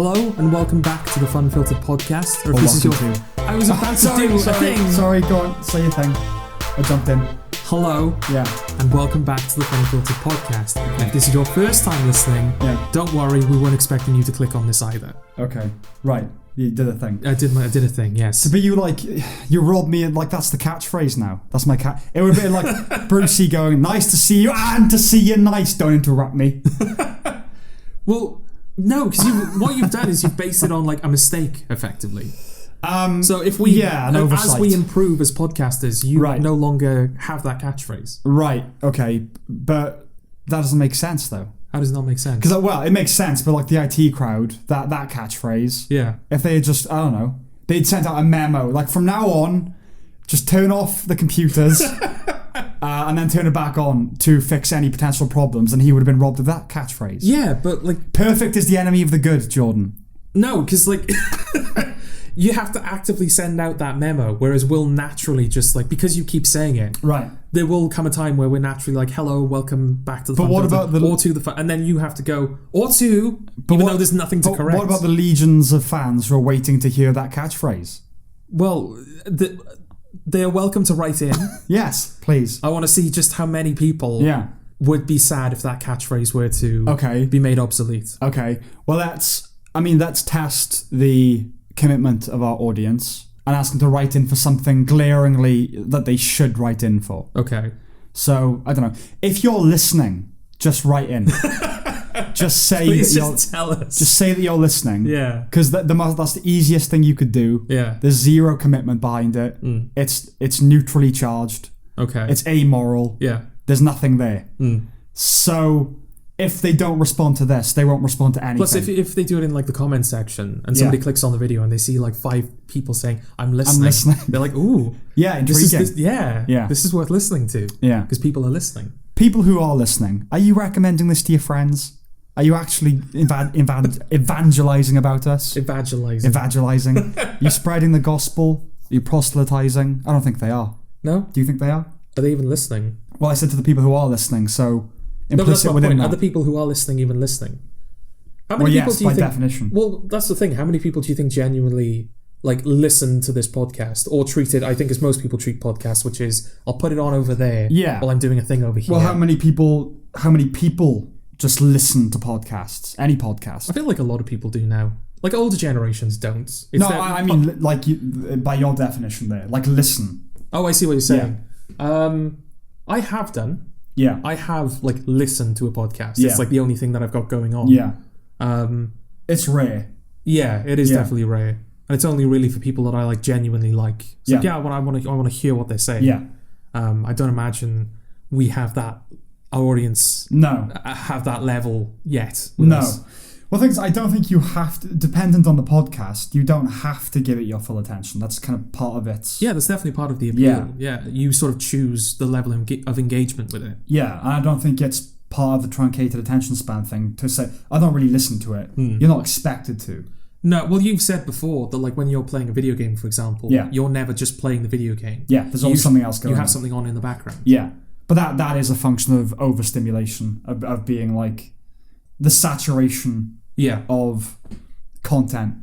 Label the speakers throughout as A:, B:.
A: Hello and welcome back to the Funfiltered podcast. Or if this is your... I was about to do a thing.
B: Sorry, go on, say your thing. I jumped in.
A: Hello.
B: Yeah.
A: And welcome back to the Funfiltered podcast.
B: Okay.
A: If this is your first time listening, don't worry, we weren't expecting you to click on this either.
B: Okay. Right. You did a thing.
A: I did a thing, yes.
B: But you robbed me, and that's the catchphrase now. That's my cat. It would be like Brucey going, "Nice to see you, and to see you nice. Don't interrupt me."
A: Well, no, because what you've done is you've based it on like a mistake, effectively. So if we, as we improve as podcasters, you no longer have that catchphrase. Right.
B: Okay. But that doesn't make sense, though.
A: How does it not make sense?
B: Because it makes sense, but like the IT crowd, that catchphrase.
A: Yeah.
B: If they had just, I don't know, they'd sent out a memo like, from now on, just turn off the computers. And then turn it back on to fix any potential problems, and he would have been robbed of that catchphrase.
A: Yeah, but like...
B: Perfect is the enemy of the good, Jordan.
A: No, because like... you have to actively send out that memo, whereas we'll naturally just like... Because you keep saying it...
B: Right.
A: There will come a time where we're naturally like, hello, welcome back to the... But what about the... Or to the... And then you have to go, or to... But even though there's nothing to correct.
B: What about the legions of fans who are waiting to hear that catchphrase?
A: Well, they are welcome to write in.
B: Yes, please.
A: I want to see just how many people would be sad if that catchphrase were to be made obsolete.
B: Okay. Well, let's test the commitment of our audience and ask them to write in for something glaringly that they should write in for.
A: Okay.
B: So, I don't know. If you're listening, just write in. Just say
A: tell us.
B: Just say that you're listening.
A: Yeah.
B: Because that's the easiest thing you could do.
A: Yeah.
B: There's zero commitment behind it.
A: Mm.
B: It's neutrally charged.
A: Okay.
B: It's amoral.
A: Yeah.
B: There's nothing there.
A: Mm.
B: So if they don't respond to this, they won't respond to anything.
A: Plus, if they do it in like the comment section and somebody clicks on the video and they see like 5 people saying, I'm listening. They're like, ooh.
B: Yeah, intriguing.
A: This is worth listening to.
B: Yeah.
A: Because people are listening.
B: People who are listening, are you recommending this to your friends? Are you actually evangelizing about us? Evangelizing. You spreading the gospel? Are you proselytizing? I don't think they are.
A: No?
B: Do you think they are?
A: Are they even listening?
B: Well, I said to the people who are listening, so
A: implicit within that. Are the people who are listening even listening? How many people do you think,
B: definition.
A: Well, that's the thing. How many people do you think genuinely like listen to this podcast or treat it, I think as most people treat podcasts, which is I'll put it on over there while I'm doing a thing over here.
B: Well, how many people just listen to podcasts? Any podcast?
A: I feel like a lot of people do now. Like older generations don't.
B: I mean, like by your definition there, like listen.
A: Oh, I see what you're saying. Yeah. I have done.
B: Yeah.
A: I have like listened to a podcast.
B: Yeah.
A: It's like the only thing that I've got going on.
B: Yeah. It's rare.
A: Yeah, it is definitely rare. And it's only really for people that I like genuinely like. It's like, I want to hear what they're saying.
B: Yeah.
A: I don't imagine we have that. Our audience have that level yet.
B: No.
A: Us.
B: Well, things I don't think you have to, dependent on the podcast, you don't have to give it your full attention. That's kind of part of it.
A: Yeah, that's definitely part of the appeal. Yeah. You sort of choose the level of engagement with it.
B: Yeah, and I don't think it's part of the truncated attention span thing to say, I don't really listen to it. You're not expected to.
A: No, well, you've said before that like when you're playing a video game, for example, you're never just playing the video game.
B: Yeah, there's always something else going on.
A: You have something on in the background.
B: Yeah. But that is a function of overstimulation, of being like the saturation of content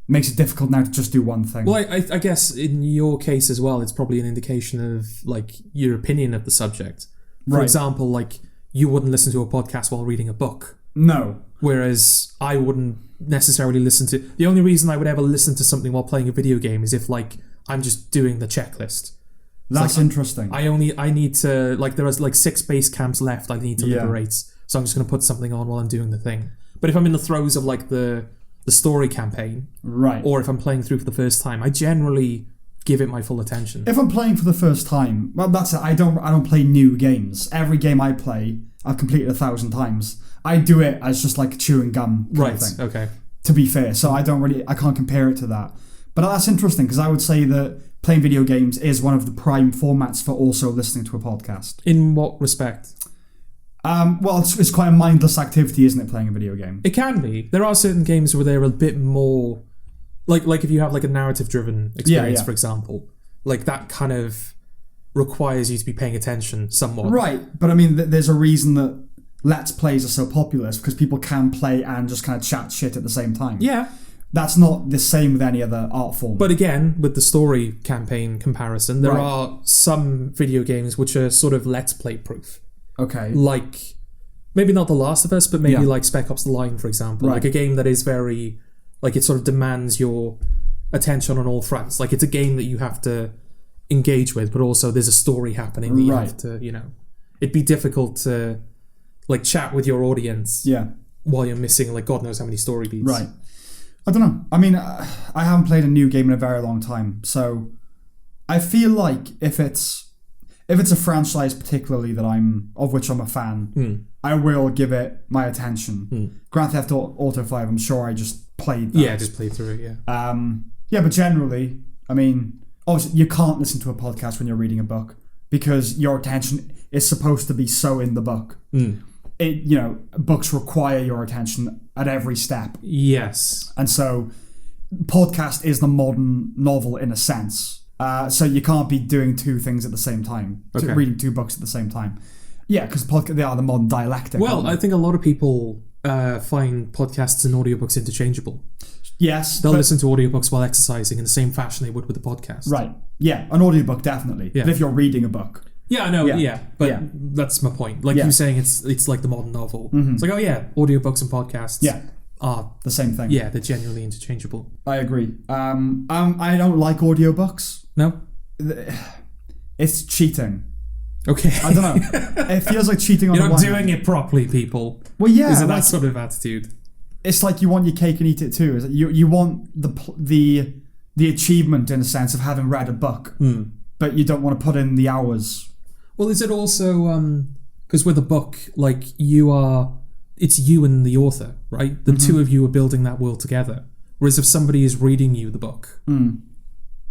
B: makes it difficult now to just do one thing.
A: Well, I guess in your case as well, it's probably an indication of like your opinion of the subject. For example, like you wouldn't listen to a podcast while reading a book.
B: No.
A: Whereas I wouldn't necessarily listen to... The only reason I would ever listen to something while playing a video game is if like I'm just doing the checklist.
B: That's interesting.
A: I need to, like, there is like 6 base camps left I need to liberate, so I'm just going to put something on while I'm doing the thing. But if I'm in the throes of like the story campaign, or if I'm playing through for the first time, I generally give it my full attention.
B: If I'm playing for the first time, well, that's it. I don't play new games. Every game I play, I've completed 1,000 times. I do it as just like chewing gum kind of thing.
A: Okay.
B: To be fair, so I can't compare it to that. But that's interesting because I would say that playing video games is one of the prime formats for also listening to a podcast.
A: In what respect?
B: Well, it's quite a mindless activity, isn't it, playing a video game?
A: It can be. There are certain games where they're a bit more... Like if you have like a narrative-driven experience, for example, like that kind of requires you to be paying attention somewhat.
B: Right, but I mean, there's a reason that Let's Plays are so popular is because people can play and just kind of chat shit at the same time.
A: Yeah.
B: That's not the same with any other art form.
A: But again, with the story campaign comparison, there are some video games which are sort of Let's Play proof.
B: Okay.
A: Like, maybe not The Last of Us, but maybe like Spec Ops The Line, for example. Like a game that is very, like, it sort of demands your attention on all fronts. Like, it's a game that you have to engage with, but also there's a story happening that you have to, you know... It'd be difficult to, like, chat with your audience while you're missing, like, God knows how many story beats.
B: Right. I don't know. I mean, I haven't played a new game in a very long time, so I feel like if it's a franchise particularly of which I'm a fan, I will give it my attention. Grand Theft Auto 5, I'm sure I just played that.
A: Yeah, just played through it,
B: yeah, but generally, I mean, obviously you can't listen to a podcast when you're reading a book because your attention is supposed to be so in the book. Books require your attention at every step.
A: Yes.
B: And so, podcast is the modern novel in a sense. So you can't be doing two things at the same time. Reading two books at the same time. Yeah, because they are the modern dialectic.
A: Well, I think a lot of people find podcasts and audiobooks interchangeable.
B: Yes.
A: They'll listen to audiobooks while exercising in the same fashion they would with a podcast.
B: Right. Yeah, an audiobook, definitely. Yeah. But if you're reading a book...
A: Yeah, I know, but that's my point. Like you saying it's like the modern novel. It's like, audiobooks and podcasts are
B: the same thing.
A: Yeah, they're genuinely interchangeable.
B: I agree. I don't like audiobooks.
A: No?
B: It's cheating.
A: Okay.
B: I don't know. It feels like cheating on
A: You're
B: the
A: not
B: one
A: doing it properly, people.
B: Well, yeah.
A: Is it that sort of attitude?
B: It's like you want your cake and eat it too. You want the achievement, in a sense, of having read a book, but you don't want to put in the hours.
A: Well, is it also because with a book, like it's you and the author, right? The two of you are building that world together. Whereas if somebody is reading you the book,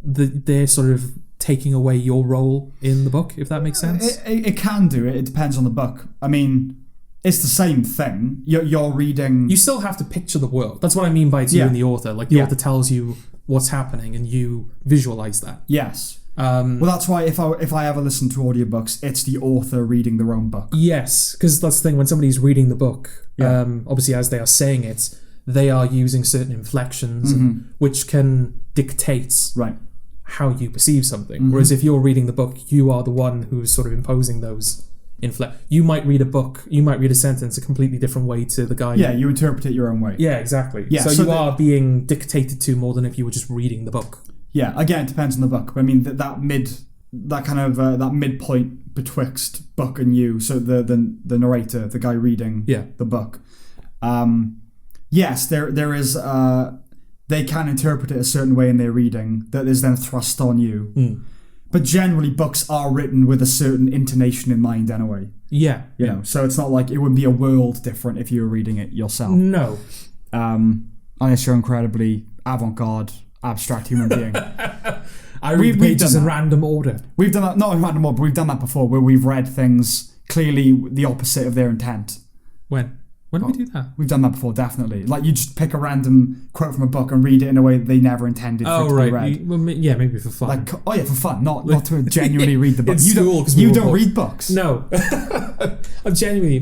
A: they're sort of taking away your role in the book, if that makes sense.
B: It can do it. It depends on the book. I mean, it's the same thing. You're reading.
A: You still have to picture the world. That's what I mean by it's you and the author. Like the author tells you what's happening, and you visualize that.
B: Yes. Well, that's why if I ever listen to audiobooks, it's the author reading their own book.
A: Yes, because that's the thing. When somebody's reading the book, obviously as they are saying it, they are using certain inflections, which can dictate how you perceive something. Whereas if you're reading the book, you are the one who's sort of imposing those You might read a book, you might read a sentence a completely different way to the guy.
B: Yeah, you interpret it your own way.
A: Yeah, exactly. Yeah, so you are being dictated to more than if you were just reading the book. Yeah,
B: again, it depends on the book. I mean, that midpoint betwixt book and you, so the narrator, the guy reading the book. Yes, there is. They can interpret it a certain way in their reading that is then thrust on you. But generally, books are written with a certain intonation in mind anyway.
A: Yeah.
B: You know, so it's not like it would be a world different if you were reading it yourself.
A: No.
B: Unless you're incredibly avant-garde, abstract human being.
A: I read pages in random order.
B: We've done that, not in random order, but we've done that before, where we've read things clearly the opposite of their intent.
A: When did we do that?
B: We've done that before, definitely. Like, you just pick a random quote from a book and read it in a way that they never intended for it to be read.
A: Maybe for fun.
B: Like, for fun, not to genuinely read the book.
A: You
B: don't read books.
A: No. I'm genuinely,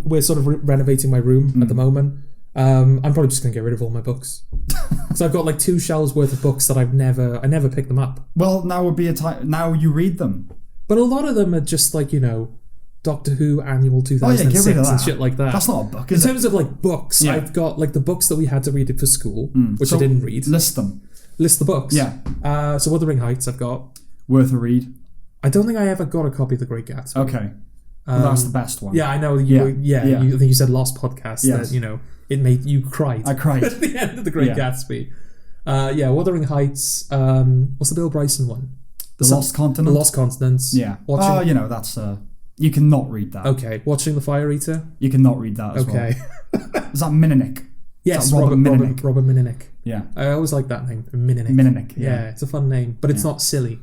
A: we're sort of renovating my room at the moment. I'm probably just going to get rid of all my books. So I've got like 2 shelves worth of books that I never picked them up.
B: Well, now would be a time, now you read them.
A: But a lot of them are just like, Doctor Who Annual 2006 and shit like that.
B: That's not a book,
A: In terms of like books, I've got like the books that we had to read it for school, which I didn't read.
B: List them.
A: List the books.
B: Yeah.
A: So Wuthering Heights I've got.
B: Worth a read.
A: I don't think I ever got a copy of The Great Gatsby.
B: Okay. Well, that's the best one.
A: Yeah, I know. I think you said last podcast that, it made you cry.
B: I cried.
A: At the end of The Great Gatsby. Wuthering Heights. What's the Bill Bryson one?
B: The Lost Continent?
A: The Lost Continents.
B: Yeah. That's... you cannot read that.
A: Okay. Watching The Fire Eater?
B: You cannot read that as well.
A: Okay.
B: Is that Mininick?
A: Yes, Robert Mininick.
B: Yeah.
A: I always like that name. Mininick.
B: Mininick,
A: yeah. It's a fun name, but it's not silly.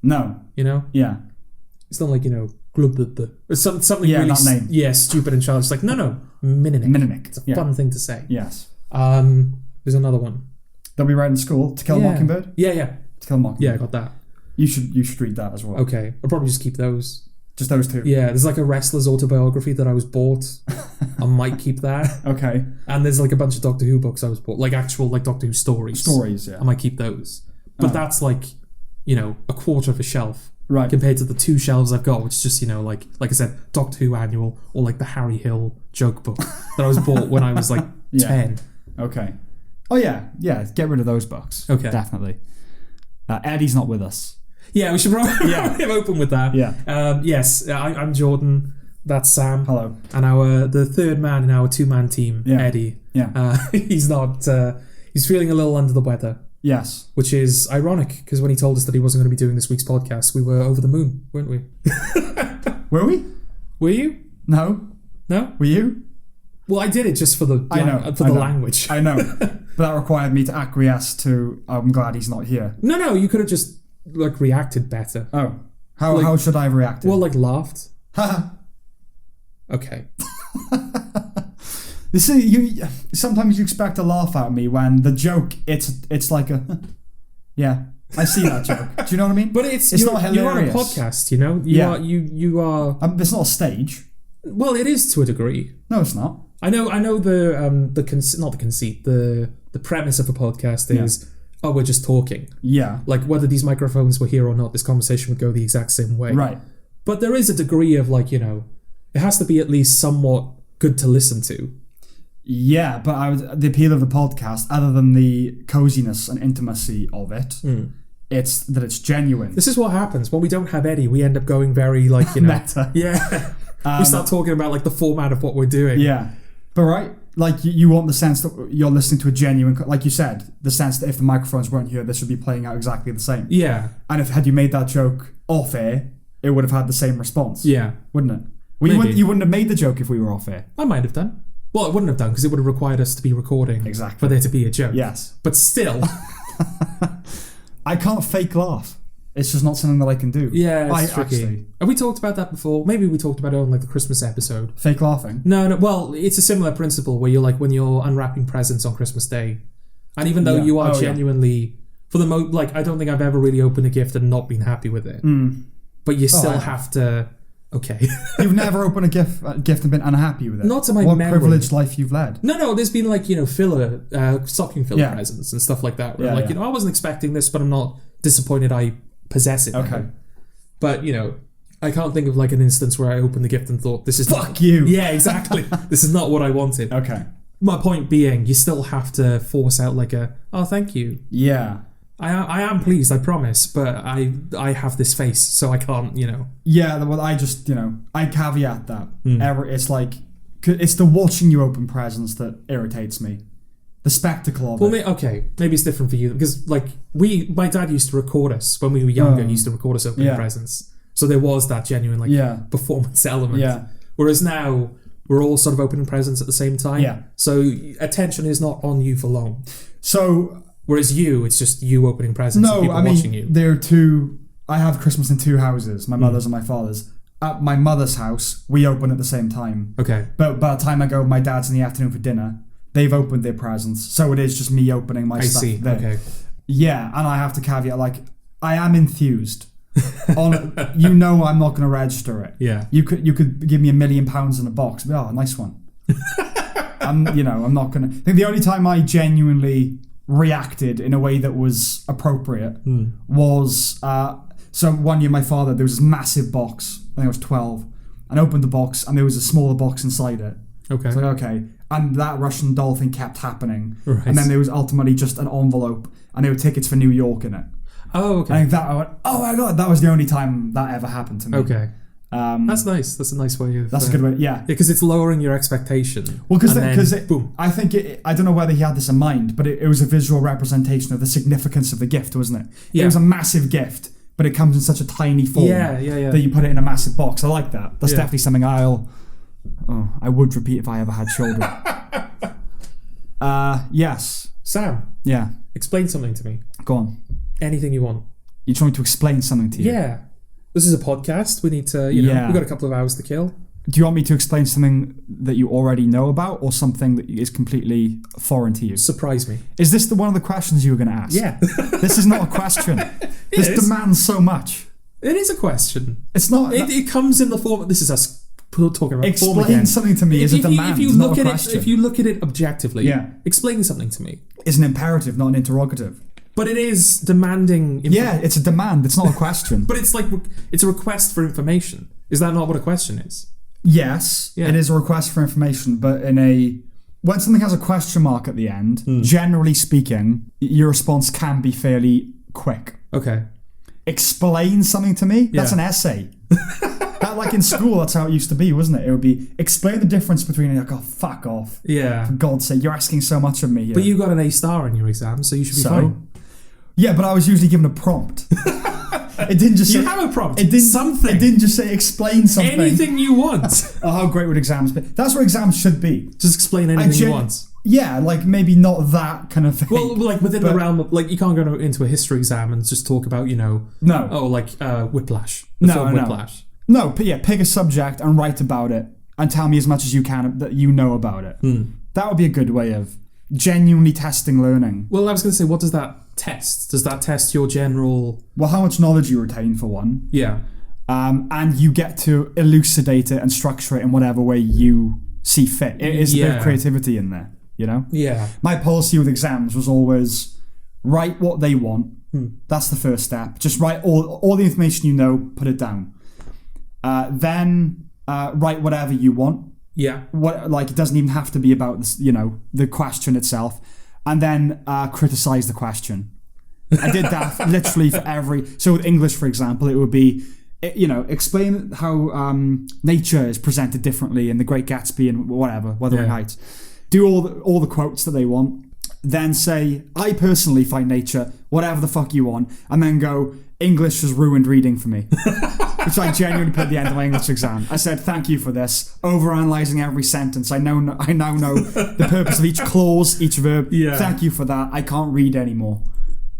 B: No.
A: Yeah. It's not like, it's something really
B: that name.
A: Yeah, stupid and childish. Like, no. Mininick.
B: Mininick.
A: It's a fun thing to say.
B: Yes.
A: There's another one.
B: That we read in school, To Kill a Mockingbird?
A: Yeah.
B: To Kill a Mockingbird.
A: Yeah, I got that.
B: You should read that as well.
A: Okay. I'll probably just keep those.
B: Just those two?
A: Yeah, there's like a wrestler's autobiography that I was bought. I might keep that.
B: Okay.
A: And there's like a bunch of Doctor Who books I was bought, like actual like Doctor Who stories.
B: Stories, yeah.
A: I might keep those. But that's like, a quarter of a shelf.
B: Right.
A: Compared to the 2 shelves I've got, which is just, like I said, Doctor Who annual or like the Harry Hill joke book that I was bought when I was like 10.
B: Okay. Oh yeah, get rid of those books.
A: Okay.
B: Definitely. Eddie's not with us.
A: Yeah, we should probably open with that.
B: Yeah.
A: Yes, I'm Jordan. That's Sam.
B: Hello.
A: And the third man in our 2-man team, Eddie.
B: Yeah.
A: He's not. He's feeling a little under the weather.
B: Yes.
A: Which is ironic because when he told us that he wasn't going to be doing this week's podcast, we were over the moon, weren't we?
B: Were we?
A: Were you?
B: No.
A: No?
B: Were you?
A: Well, I did it just for the language.
B: I know. But that required me to acquiesce to, I'm glad he's not here.
A: No, you could have just reacted better.
B: Oh. How should I have reacted?
A: Well, laughed. Okay.
B: You see, sometimes you expect a laugh at me when the joke, it's like a, yeah, I see that joke. Do you know what I mean?
A: But it's
B: not hilarious.
A: You're on a podcast, You are.
B: It's not a stage.
A: Well, it is to a degree.
B: No, it's not.
A: I know. Not the conceit. The premise of a podcast is, we're just talking.
B: Yeah.
A: Like whether these microphones were here or not, this conversation would go the exact same way.
B: Right.
A: But there is a degree of it has to be at least somewhat good to listen to.
B: Yeah, but the appeal of the podcast, other than the coziness and intimacy of it, it's that it's genuine.
A: This is what happens when we don't have Eddie. We end up going very
B: meta.
A: Yeah. We start talking about the format of what we're doing.
B: Yeah, but right, you want the sense that you're listening to a genuine, like you said, the sense that if the microphones weren't here, this would be playing out exactly the same.
A: Yeah.
B: And had you made that joke off air, it would have had the same response.
A: Yeah,
B: wouldn't it? Well, you wouldn't have made the joke if we were off air.
A: I might have done. Well, it wouldn't have done because it would have required us to be recording for there to be a joke.
B: Yes.
A: But still.
B: I can't fake laugh. It's just not something that I can do.
A: Yeah, it's tricky. Have we talked about that before? Maybe we talked about it on the Christmas episode.
B: Fake laughing?
A: No. Well, it's a similar principle where you're when you're unwrapping presents on Christmas Day. And even though you are genuinely, for the I don't think I've ever really opened a gift and not been happy with it. But you still have to... Okay.
B: You've never opened a gift and been unhappy with it?
A: Not to my memory.
B: What privileged life you've led.
A: No, there's been stocking filler presents and stuff like that. Where I wasn't expecting this, but I'm not disappointed I possess it.
B: Okay.
A: But, I can't think of an instance where I opened the gift and thought, this is
B: Fuck you!
A: Yeah, exactly. This is not what I wanted.
B: Okay.
A: My point being, you still have to force out oh, thank you.
B: Yeah.
A: I am pleased, I promise, but I have this face, so I can't,
B: Yeah, well, I just, I caveat that. It's it's the watching you open presents that irritates me. The spectacle of it.
A: Okay, maybe it's different for you, because, my dad used to record us, when we were younger, he used to record us opening presents. So there was that genuine, performance element.
B: Yeah.
A: Whereas now, we're all sort of opening presents at the same time.
B: Yeah.
A: So attention is not on you for long.
B: So...
A: Whereas it's just you opening presents and people watching you.
B: There are two... I have Christmas in 2 houses, my mother's and my father's. At my mother's house, we open at the same time.
A: Okay.
B: But by the time I go with my dad's in the afternoon for dinner, they've opened their presents. So it is just me opening my stuff there.
A: Okay.
B: Yeah, and I have to caveat, I am enthused. I'm not going to register it.
A: Yeah.
B: You could give me £1 million in a box. But, nice one. I'm not going to... I think the only time I genuinely... reacted in a way that was appropriate was so one year my father, there was this massive box, I think I was 12, and I opened the box and there was a smaller box inside it.
A: Okay.
B: So okay, and that Russian doll thing kept happening,
A: right.
B: And then there was ultimately just an envelope and there were tickets for New York in it.
A: Oh, okay.
B: And I went, oh my god, that was the only time that ever happened to me.
A: Okay. That's nice. That's a nice way of...
B: That's a good way, yeah.
A: Because it's lowering your expectation.
B: Well, because I think I don't know whether he had this in mind, but it was a visual representation of the significance of the gift, wasn't it? Yeah. It was a massive gift, but it comes in such a tiny form that you put it in a massive box. I like that. That's definitely something I would repeat if I ever had children. Yes.
A: Sam.
B: Yeah.
A: Explain something to me.
B: Go on.
A: Anything you want.
B: You're trying to explain something to you?
A: Yeah. This is a podcast. We need to, we've got a couple of hours to kill.
B: Do you want me to explain something that you already know about or something that is completely foreign to you?
A: Surprise me.
B: Is this one of the questions you were going to ask?
A: Yeah.
B: This is not a question. This demands so much.
A: It is a question.
B: It's not.
A: It comes in the form. This is us talking about form again.
B: Explain something to me is a demand, not a question.
A: If you look at it objectively, explain something to me.
B: It's an imperative, not an interrogative.
A: But it is demanding.
B: It's a demand. It's not a question.
A: But it's it's a request for information. Is that not what a question is?
B: Yes, it is a request for information, but when something has a question mark at the end, generally speaking, your response can be fairly quick.
A: Okay.
B: Explain something to me? That's an essay. That, like in school, that's how it used to be, wasn't it? It would be, explain the difference between, like, oh, fuck off.
A: Yeah.
B: For God's sake, you're asking so much of me here.
A: But you got an A star in your exam, so you should be fine.
B: Yeah, but I was usually given a prompt. It didn't just say...
A: You have a prompt.
B: It didn't,
A: something.
B: It didn't just say explain something.
A: Anything you want.
B: Oh, how great would exams be? That's what exams should be.
A: Just explain anything you want.
B: Yeah, like maybe not that kind of thing.
A: Well, like within the realm of, like, you can't go into a history exam and just talk about, Whiplash. Whiplash.
B: No, but pick a subject and write about it and tell me as much as you can that you know about it. That would be a good way of genuinely testing learning.
A: Well, I was going to say, what does that test? Does that test your general...
B: Well, how much knowledge you retain, for one.
A: Yeah.
B: And you get to elucidate it and structure it in whatever way you see fit. It is a bit of creativity in there, you know?
A: Yeah.
B: My policy with exams was always write what they want. That's the first step. Just write all the information you know, put it down. Then write whatever you want.
A: Yeah.
B: It doesn't even have to be about this, the question itself. And then criticize the question. I did that literally for every... So with English, for example, it would be, explain how nature is presented differently in The Great Gatsby and whatever, Wuthering Heights. Do all the quotes that they want. Then say, I personally find nature, whatever the fuck you want. And then go, English has ruined reading for me. Which I genuinely put at the end of my English exam. I said, thank you for this. Overanalyzing every sentence. I now know the purpose of each clause, each verb. Yeah. Thank you for that. I can't read anymore.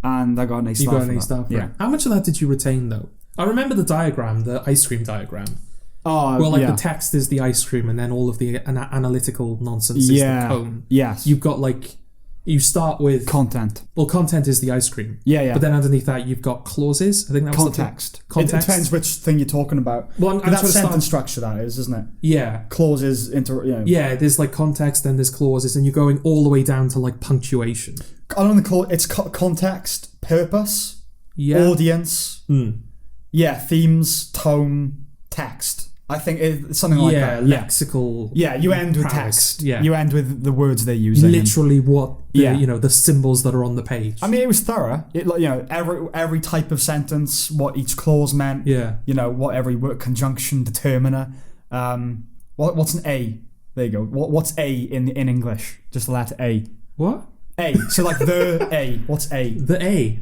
B: And I got an A star.
A: You got an A star for it. How much of that did you retain, though? I remember the diagram, the ice cream diagram. Well, the text is the ice cream, and then all of the analytical nonsense is the cone. Yes. You've got, you start with...
B: Content.
A: Well, content is the ice cream. Yeah. But then underneath that, you've got clauses. I think that was
B: context. Context. It depends which thing you're talking about. Well, that's sentence structure, that is, isn't it?
A: Yeah.
B: Clauses,
A: Yeah, there's, context, then there's clauses, and you're going all the way down to, punctuation.
B: It's context, purpose, audience, themes, tone, text. I think it's something like that.
A: Lexical.
B: Yeah, you end with text. Yeah. You end with the words they're using.
A: Literally what the symbols that are on the page.
B: I mean, it was thorough. Every type of sentence, what each clause meant. Yeah. What every word, conjunction, determiner. What's an A? There you go. What's A in English? Just the letter A.
A: What?
B: A. So the A. What's A?
A: The A.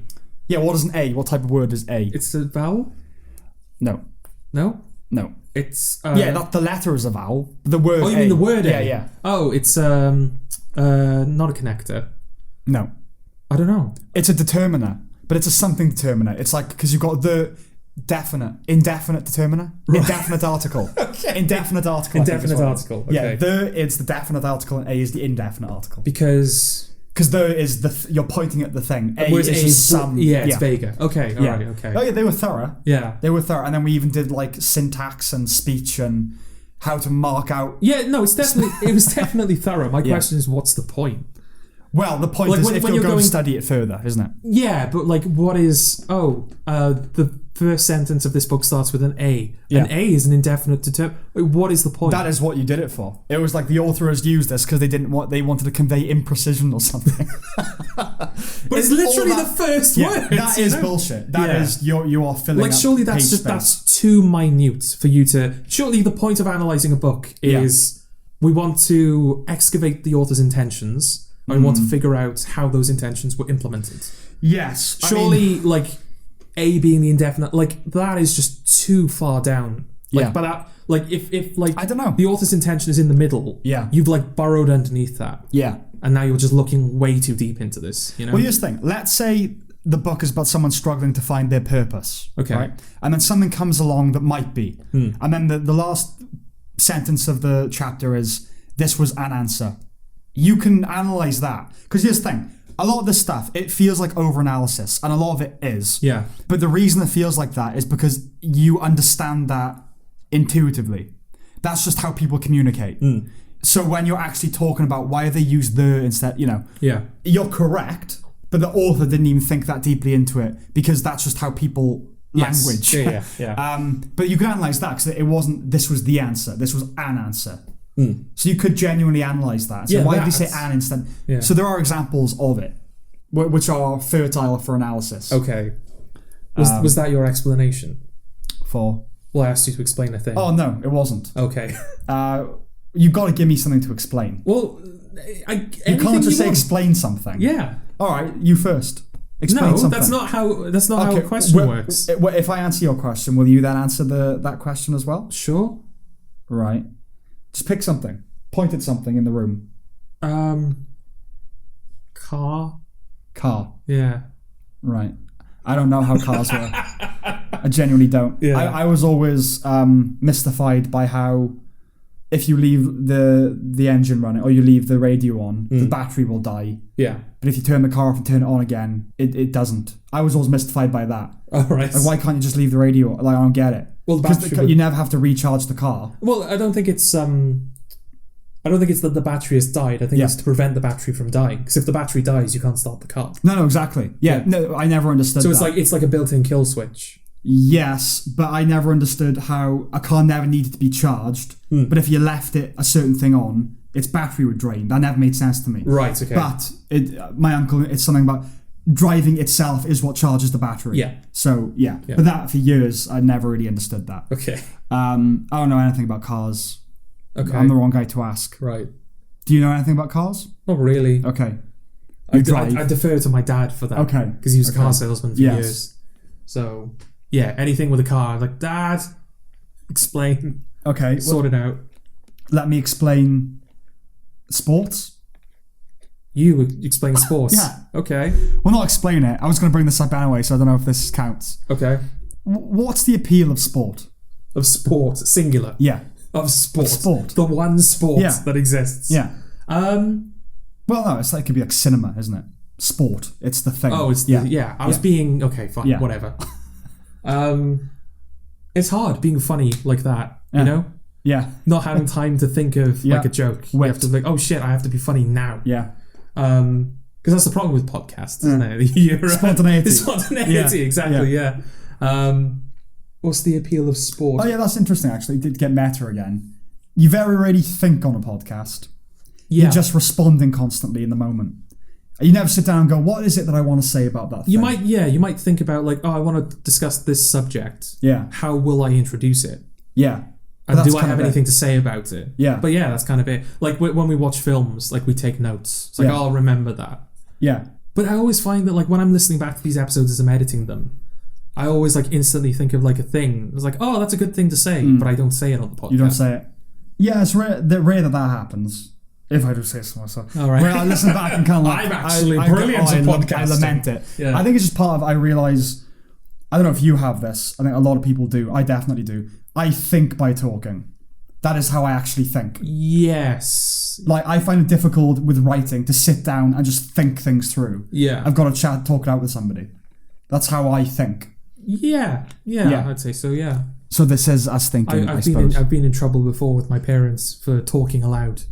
B: Yeah, what is an A? What type of word is A?
A: It's a vowel?
B: No.
A: No?
B: No.
A: It's
B: the letter is a vowel. The word.
A: Oh, you mean the word A?
B: Yeah.
A: Oh, it's not a connector.
B: No.
A: I don't know.
B: It's a determiner, but it's a something determiner. It's because you've got the indefinite determiner, indefinite article.
A: Okay.
B: Indefinite article.
A: Indefinite article. Okay.
B: Yeah, it's the definite article and A is the indefinite article.
A: Because
B: you're pointing at the thing. A
A: is
B: just some...
A: Yeah, it's vaguer. Okay, alright, okay.
B: Oh yeah, they were thorough.
A: Yeah.
B: They were thorough. And then we even did syntax and speech and how to mark out...
A: Yeah, no, it was definitely thorough. My question is, what's the point?
B: Well, the point is if you're going to study it further, isn't it?
A: Yeah, but what is... the first sentence of this book starts with an A. Yeah. An A is an indefinite determiner. What is the point?
B: That is what you did it for. It was the author has used this because they wanted to convey imprecision or something.
A: But it's literally the first word.
B: That is bullshit. That is you are filling up
A: surely that's too minute for you to... Surely the point of analysing a book is we want to excavate the author's intentions and we want to figure out how those intentions were implemented.
B: Yes.
A: Surely, A being the indefinite, that is just too far down. But that, if
B: I don't know,
A: the author's intention is in the middle. Yeah, you've burrowed underneath that.
B: Yeah,
A: and now you're just looking way too deep into this.
B: Well, here's the thing. Let's say the book is about someone struggling to find their purpose. Okay, right? And then something comes along that might be, and then the last sentence of the chapter is, "This was an answer." You can analyze that because here's the thing. A lot of this stuff, it feels like over-analysis, and a lot of it is.
A: Yeah.
B: But the reason it feels like that is because you understand that intuitively. That's just how people communicate. So when you're actually talking about why they use the instead, you're correct, but the author didn't even think that deeply into it because that's just how people language. But you can analyze that because it wasn't, this was the answer, this was an answer. So you could genuinely analyze that. So why did he say an instead? Yeah. So there are examples of it, which are fertile for analysis.
A: Okay. Was that your explanation?
B: For?
A: Well, I asked you to explain a thing.
B: Oh, no, it wasn't.
A: Okay.
B: You've got to give me something to explain.
A: Well,
B: you can't just say explain something.
A: Yeah.
B: All right, you first. Explain something.
A: That's not how a question works.
B: If I answer your question, will you then answer that question as well?
A: Sure.
B: Right. Just pick something. Point at something in the room.
A: Car.
B: Yeah. Right. I don't know how cars work. I genuinely don't. Yeah. I was always mystified by how if you leave the engine running or you leave the radio on, the battery will die.
A: Yeah.
B: But if you turn the car off and turn it on again, it doesn't. I was always mystified by that.
A: Oh, right.
B: Like, why can't you just leave the radio? Like, I don't get it. Well, because you never have to recharge the car.
A: Well, I don't think it's that the battery has died. I think it's to prevent the battery from dying. Because if the battery dies, you can't start the car.
B: No, exactly. Yeah. No, I never understood that.
A: So it's like a built-in kill switch.
B: Yes, but I never understood how a car never needed to be charged. But if you left it a certain thing on, its battery would drain. That never made sense to me.
A: Right. Okay.
B: But my uncle, it's something about driving itself is what charges the battery.
A: Yeah.
B: So yeah. But that for years I never really understood that.
A: Okay.
B: I don't know anything about cars.
A: Okay.
B: I'm the wrong guy to ask.
A: Right.
B: Do you know anything about cars?
A: Not really.
B: Okay.
A: I defer to my dad for that.
B: Okay.
A: Because he was a car salesman for years. So yeah, anything with a car, like, Dad, explain.
B: Okay.
A: Sort it out.
B: Let me explain sports.
A: You would explain sports?
B: Yeah.
A: Okay.
B: Well, not explain it. I was going to bring this up anyway, so I don't know if this counts.
A: Okay.
B: What's the appeal of sport?
A: Of sport, singular.
B: Yeah.
A: Of sport.
B: Sport.
A: The one sport that exists.
B: Yeah. Well, no, it could be like cinema, isn't it? Sport. It's the thing.
A: Oh, it's I was being okay, fine, whatever. It's hard being funny like that, you know?
B: Yeah.
A: Not having time to think of like a joke. You have to be like, oh shit, I have to be funny now.
B: Yeah.
A: Because that's the problem with podcasts, isn't it?
B: Spontaneity.
A: Spontaneity, exactly, yeah. What's the appeal of sport?
B: Oh yeah, that's interesting actually. It did get meta again. You very rarely think on a podcast. Yeah. You're just responding constantly in the moment. You never sit down and go, what is it that I want to say about that thing?
A: You might think about like, oh, I want to discuss this subject.
B: Yeah.
A: How will I introduce it?
B: Yeah.
A: And do I have anything to say about it?
B: Yeah.
A: But yeah, that's kind of it. Like when we watch films, like we take notes. It's like, I'll remember that.
B: Yeah.
A: But I always find that like when I'm listening back to these episodes as I'm editing them, I always like instantly think of like a thing. It's like, oh, that's a good thing to say, but I don't say it on the podcast.
B: You don't say it. Yeah, it's rare that happens. If I do say so myself.
A: All right.
B: Where I listen back and kind of like...
A: I'm actually brilliant at podcasting.
B: I lament it.
A: Yeah.
B: I think it's just part of... I realise... I don't know if you have this. I think a lot of people do. I definitely do. I think by talking. That is how I actually think.
A: Yes.
B: Like, I find it difficult with writing to sit down and just think things through.
A: Yeah.
B: I've got to talk it out with somebody. That's how I think.
A: Yeah, I'd say so, yeah.
B: So this is us thinking, I suppose.
A: I've been in trouble before with my parents for talking aloud.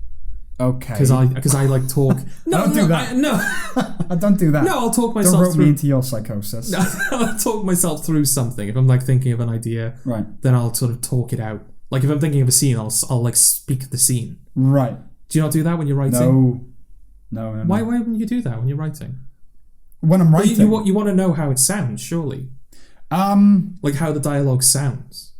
B: Okay.
A: Because I like talk. No,
B: don't do that.
A: I
B: don't do that.
A: No, I'll talk myself
B: through. Don't rope
A: through.
B: me into your psychosis.
A: I'll talk myself through something. If I'm like thinking of an idea,
B: right,
A: then I'll sort of talk it out. Like if I'm thinking of a scene, I'll like speak the scene.
B: Right.
A: Do you not do that when you're writing?
B: No.
A: Why wouldn't you do that when you're writing?
B: When I'm writing,
A: you want to know how it sounds, surely. Like how the dialogue sounds.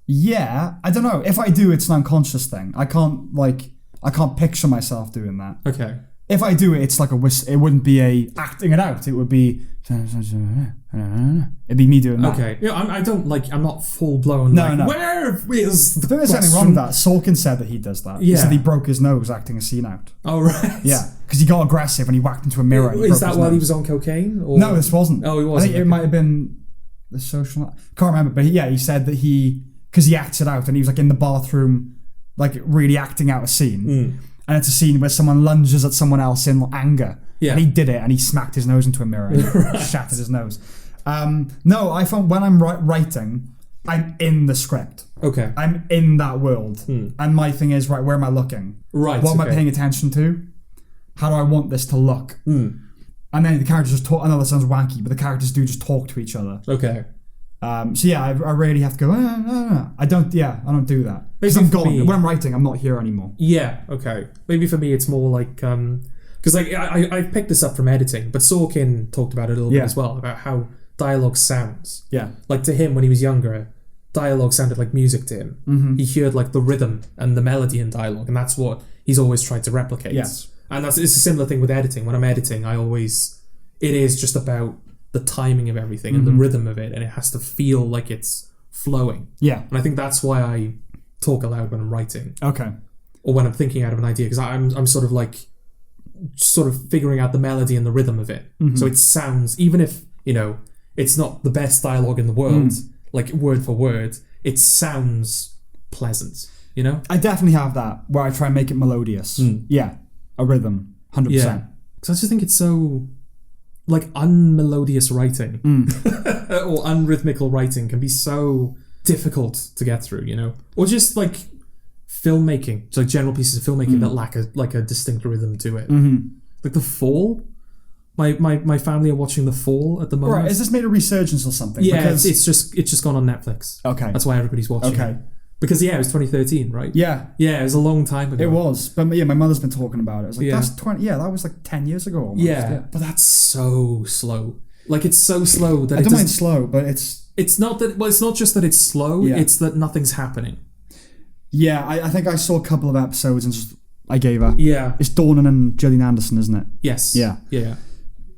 B: Yeah, I don't know. If I do, it's an unconscious thing. I can't picture myself doing that.
A: Okay.
B: If I do it, it's like it wouldn't be a acting it out. It would be... It'd be me doing that.
A: Okay. Yeah, I'm not full blown. No. Where is the
B: There's anything wrong with that. Sorkin said that he does that. Yeah. He said he broke his nose acting a scene out.
A: Oh, right.
B: Yeah. Because he got aggressive and he whacked into a mirror.
A: Is that while he was on cocaine? Or?
B: No, this wasn't.
A: Oh, he wasn't.
B: I think it might have been the social... Can't remember. But he said that because he acted out and he was like in the bathroom, like really acting out a scene. And it's a scene where someone lunges at someone else in anger
A: Yeah.
B: And he did it, and he smacked his nose into a mirror and shattered his nose. No, I found when I'm writing, I'm in the script.
A: Okay.
B: I'm in that world. And my thing is, right, where am I looking?
A: Right.
B: What am I paying attention to? How do I want this to look? And then the characters just talk. I know that sounds wanky, but the characters do just talk to each other.
A: Okay.
B: So yeah, I really have to go. I don't do that because I'm gone. When I'm writing, I'm not here anymore.
A: Yeah. Okay. Maybe for me, it's more like because like I picked this up from editing, but Sorkin talked about it a little bit as well about how dialogue sounds.
B: Yeah.
A: Like to him when he was younger, dialogue sounded like music to him. He heard like the rhythm and the melody in dialogue, and that's what he's always tried to replicate.
B: Yes.
A: And it's a similar thing with editing. When I'm editing, it is just about the timing of everything and the rhythm of it, and it has to feel like it's flowing.
B: Yeah.
A: And I think that's why I talk aloud when I'm writing.
B: Okay.
A: Or when I'm thinking out of an idea, because I'm sort of figuring out the melody and the rhythm of it. So it sounds, even if, it's not the best dialogue in the world, like word for word, it sounds pleasant,
B: I definitely have that, where I try and make it melodious. Yeah. A rhythm, 100%.
A: Yeah. Because I just think it's so, like, unmelodious writing or unrhythmical writing can be so difficult to get through, Or just, like, filmmaking, just, like, general pieces of filmmaking that lack a distinct rhythm to it. Like The Fall. My family are watching The Fall at the moment.
B: Right, is this made a resurgence or something?
A: Yeah, because it's just gone on Netflix.
B: Okay.
A: That's why everybody's watching it. Because, it was 2013, right?
B: Yeah.
A: Yeah, it was a long time ago.
B: It was. But, yeah, my mother's been talking about it. I was like, that's 20... Yeah, that was like 10 years ago almost.
A: Yeah, but that's so slow. Like, it's so slow that
B: I don't mind slow, but it's...
A: It's not that... Well, it's not just that it's slow, it's that nothing's happening.
B: Yeah, I think I saw a couple of episodes and just... I gave up.
A: Yeah.
B: It's Dornan and Gillian Anderson, isn't it?
A: Yes.
B: Yeah.
A: Yeah.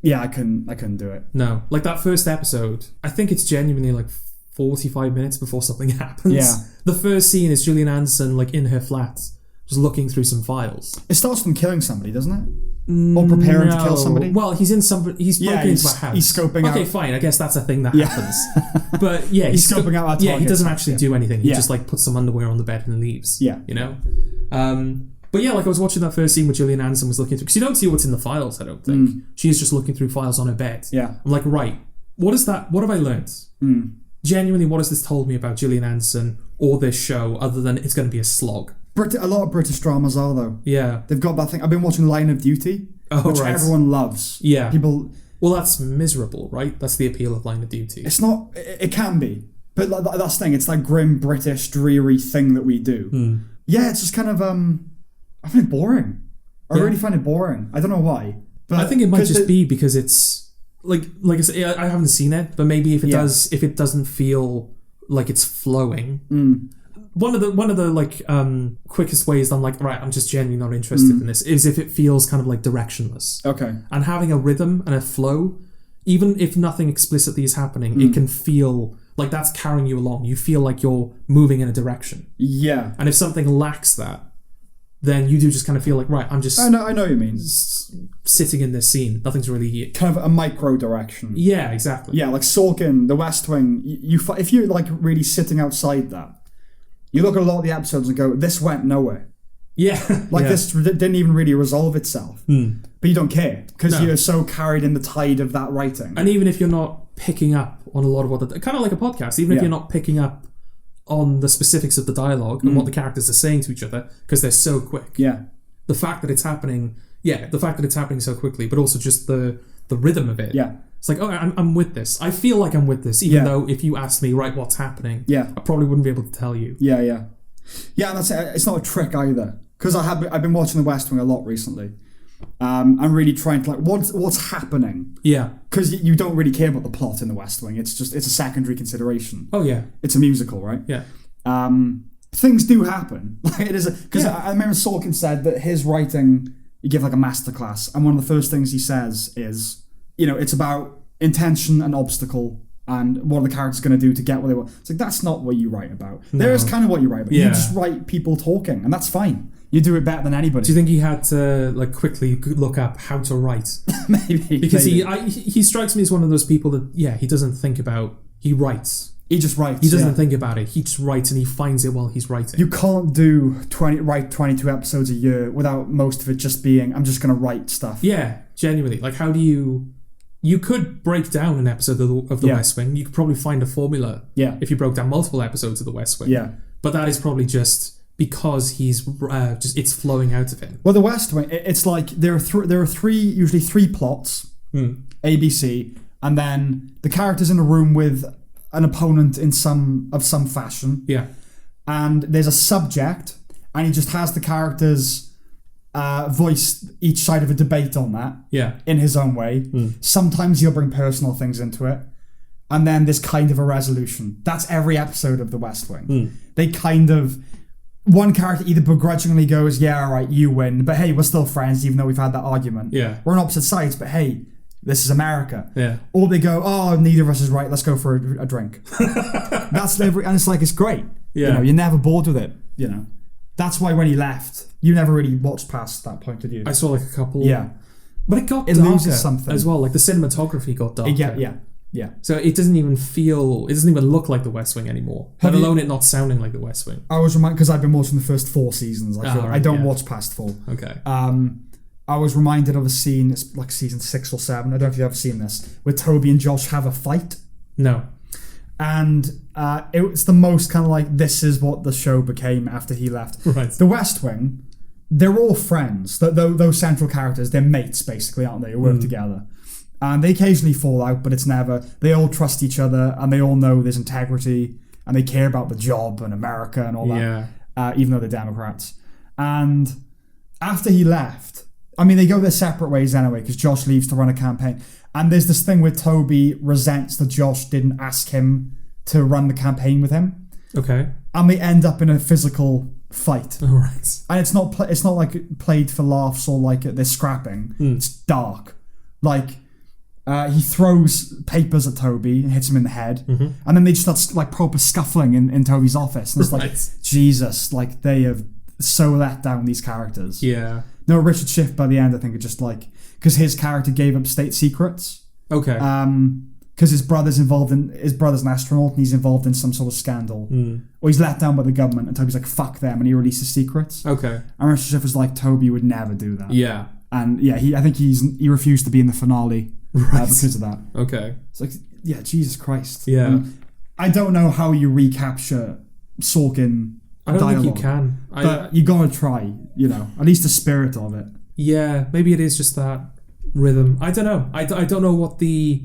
B: Yeah, I couldn't do it.
A: No. Like, that first episode, I think it's genuinely, like... 45 minutes before something happens.
B: Yeah.
A: The first scene is Gillian Anderson, like, in her flat, just looking through some files.
B: It starts with him killing somebody, doesn't it? Or preparing to kill somebody?
A: Well, he's broken into a house.
B: He's scoping out...
A: Okay, fine, I guess that's a thing that happens. But, yeah...
B: he's scoping out our target.
A: Yeah, he doesn't actually do anything. He just, like, puts some underwear on the bed and leaves.
B: Yeah.
A: But, yeah, like, I was watching that first scene where Gillian Anderson was looking through... Because you don't see what's in the files, I don't think. She's just looking through files on her bed.
B: Yeah.
A: I'm like, right, what is that? What have I learnt? Genuinely, what has this told me about Gillian Anderson or this show, other than it's going to be a slog?
B: A lot of British dramas are, though.
A: Yeah.
B: They've got that thing. I've been watching Line of Duty, which everyone loves.
A: Yeah.
B: People...
A: Well, that's miserable, right? That's the appeal of Line of Duty.
B: It's not... It can be. But that's the thing. It's that grim, British, dreary thing that we do. Yeah, it's just kind of... I find it boring. I really find it boring. I don't know why. But
A: I think it might just be because it's... Like I say, I haven't seen it, but maybe if it doesn't feel like it's flowing, one of the like quickest ways I'm like, right, I'm just genuinely not interested in this, is if it feels kind of like directionless.
B: Okay.
A: And having a rhythm and a flow, even if nothing explicitly is happening, it can feel like that's carrying you along. You feel like you're moving in a direction.
B: Yeah.
A: And if something lacks that, then you do just kind of feel like, right, I'm just...
B: I know what you mean.
A: Sitting in this scene. Nothing's really...
B: Kind of a micro direction.
A: Yeah, exactly.
B: Yeah, like Sorkin, The West Wing, if you're like really sitting outside that, you look at a lot of the episodes and go, this went nowhere.
A: Yeah.
B: This didn't even really resolve itself. But you don't care, because you're so carried in the tide of that writing.
A: And even if you're not picking up on a lot of what... Kind of like a podcast, even if you're not picking up on the specifics of the dialogue and what the characters are saying to each other, because they're so quick.
B: Yeah.
A: The fact that it's happening so quickly, but also just the rhythm of it.
B: Yeah.
A: It's like, oh, I'm with this. I feel like I'm with this, even though if you asked me, right, what's happening, I probably wouldn't be able to tell you.
B: Yeah, yeah. Yeah, and that's it. It's not a trick either. Because I've been watching The West Wing a lot recently. I'm really trying to, like, what's happening?
A: Yeah.
B: Because you don't really care about the plot in The West Wing. It's a secondary consideration.
A: Oh, yeah.
B: It's a musical, right?
A: Yeah.
B: Things do happen. Like, it is because I remember Sorkin said that his writing, you give like a masterclass, and one of the first things he says is, it's about intention and obstacle and what are the characters going to do to get what they want. It's like, that's not what you write about. No. There is kind of what you write about. Yeah. You just write people talking, and that's fine. You do it better than anybody.
A: Do you think he had to like quickly look up how to write?
B: Maybe.
A: Because he strikes me as one of those people that, he doesn't think about, he writes.
B: He just writes.
A: He doesn't think about it. He just writes and he finds it while he's writing.
B: You can't write 22 episodes a year without most of it just being, I'm just going to write stuff.
A: Yeah. Genuinely, like, how do you could break down an episode of the West Wing. You could probably find a formula if you broke down multiple episodes of the West Wing.
B: Yeah.
A: But that is probably just because he's it's flowing out of him.
B: Well, the West Wing, it's like there are usually three plots, A, B, C, and then the character's in a room with an opponent in some fashion.
A: Yeah.
B: And there's a subject, and he just has the characters voice each side of a debate on that in his own way. Sometimes he'll bring personal things into it, and then there's kind of a resolution. That's every episode of the West Wing. They kind of, one character either begrudgingly goes, yeah, all right, you win, but hey, we're still friends even though we've had that argument. We're on opposite sides, but hey, this is America. Or they go, oh, neither of us is right, let's go for a drink. That's every, and it's like, it's great. You know, you're never bored with it, you know. That's why when he left, you never really watched past that point of view.
A: I saw like a couple. But it got
B: it
A: darker
B: loses something
A: as well. Like the cinematography got darker.
B: Yeah.
A: So it doesn't even look like the West Wing anymore. Let alone it not sounding like the West Wing.
B: I was reminded, because I've been watching the first 4 seasons. I don't watch past 4.
A: Okay.
B: I was reminded of a scene, it's like season 6 or 7, I don't know if you've ever seen this, where Toby and Josh have a fight.
A: No.
B: And it was the most kind of like, this is what the show became after he left.
A: Right.
B: The West Wing, they're all friends. Those central characters, they're mates basically, aren't they? Who work together. And they occasionally fall out, but it's never, they all trust each other and they all know there's integrity and they care about the job and America and all that, even though they're Democrats. And after he left, I mean, they go their separate ways anyway, because Josh leaves to run a campaign. And there's this thing where Toby resents that Josh didn't ask him to run the campaign with him.
A: Okay.
B: And they end up in a physical fight.
A: All right.
B: And it's not like played for laughs or like they're scrapping. It's dark. Like, he throws papers at Toby and hits him in the head. And then they just start like proper scuffling in Toby's office. And it's like, Jesus, like they have so let down these characters.
A: Yeah.
B: No, Richard Schiff by the end, I think, are just like, because his character gave up state secrets.
A: Okay.
B: Because his brother's an astronaut and he's involved in some sort of scandal. Or he's let down by the government and Toby's like, fuck them, and he releases secrets.
A: Okay.
B: And Richard Schiff was like, Toby would never do that.
A: Yeah.
B: And yeah, I think he refused to be in the finale because of that.
A: Okay.
B: It's like, yeah, Jesus Christ.
A: Yeah.
B: I don't know how you recapture Sorkin
A: I don't
B: dialogue,
A: think you can.
B: But you gotta try, you know, at least the spirit of it.
A: Yeah, maybe it is just that rhythm. I don't know. I don't know what the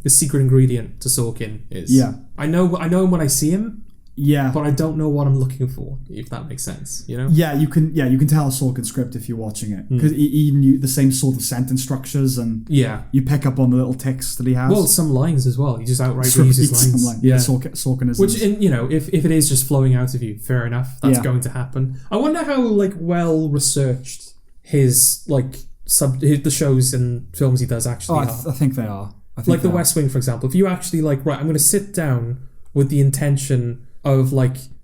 A: secret ingredient to Sorkin is.
B: Yeah.
A: I know him when I see him.
B: Yeah.
A: But I don't know what I'm looking for, if that makes sense, you know?
B: Yeah, you can tell a Sorkin script if you're watching it. Because even the same sort of sentence structures and you pick up on the little tics that he has.
A: Well, some lines as well. He just outright uses lines.
B: Yeah, Sorkinisms.
A: Which, if it is just flowing out of you, fair enough. That's going to happen. I wonder how well researched his the shows and films he does actually are.
B: I think they are.
A: Like The West Wing, for example. If you actually right, I'm going to sit down with the intention of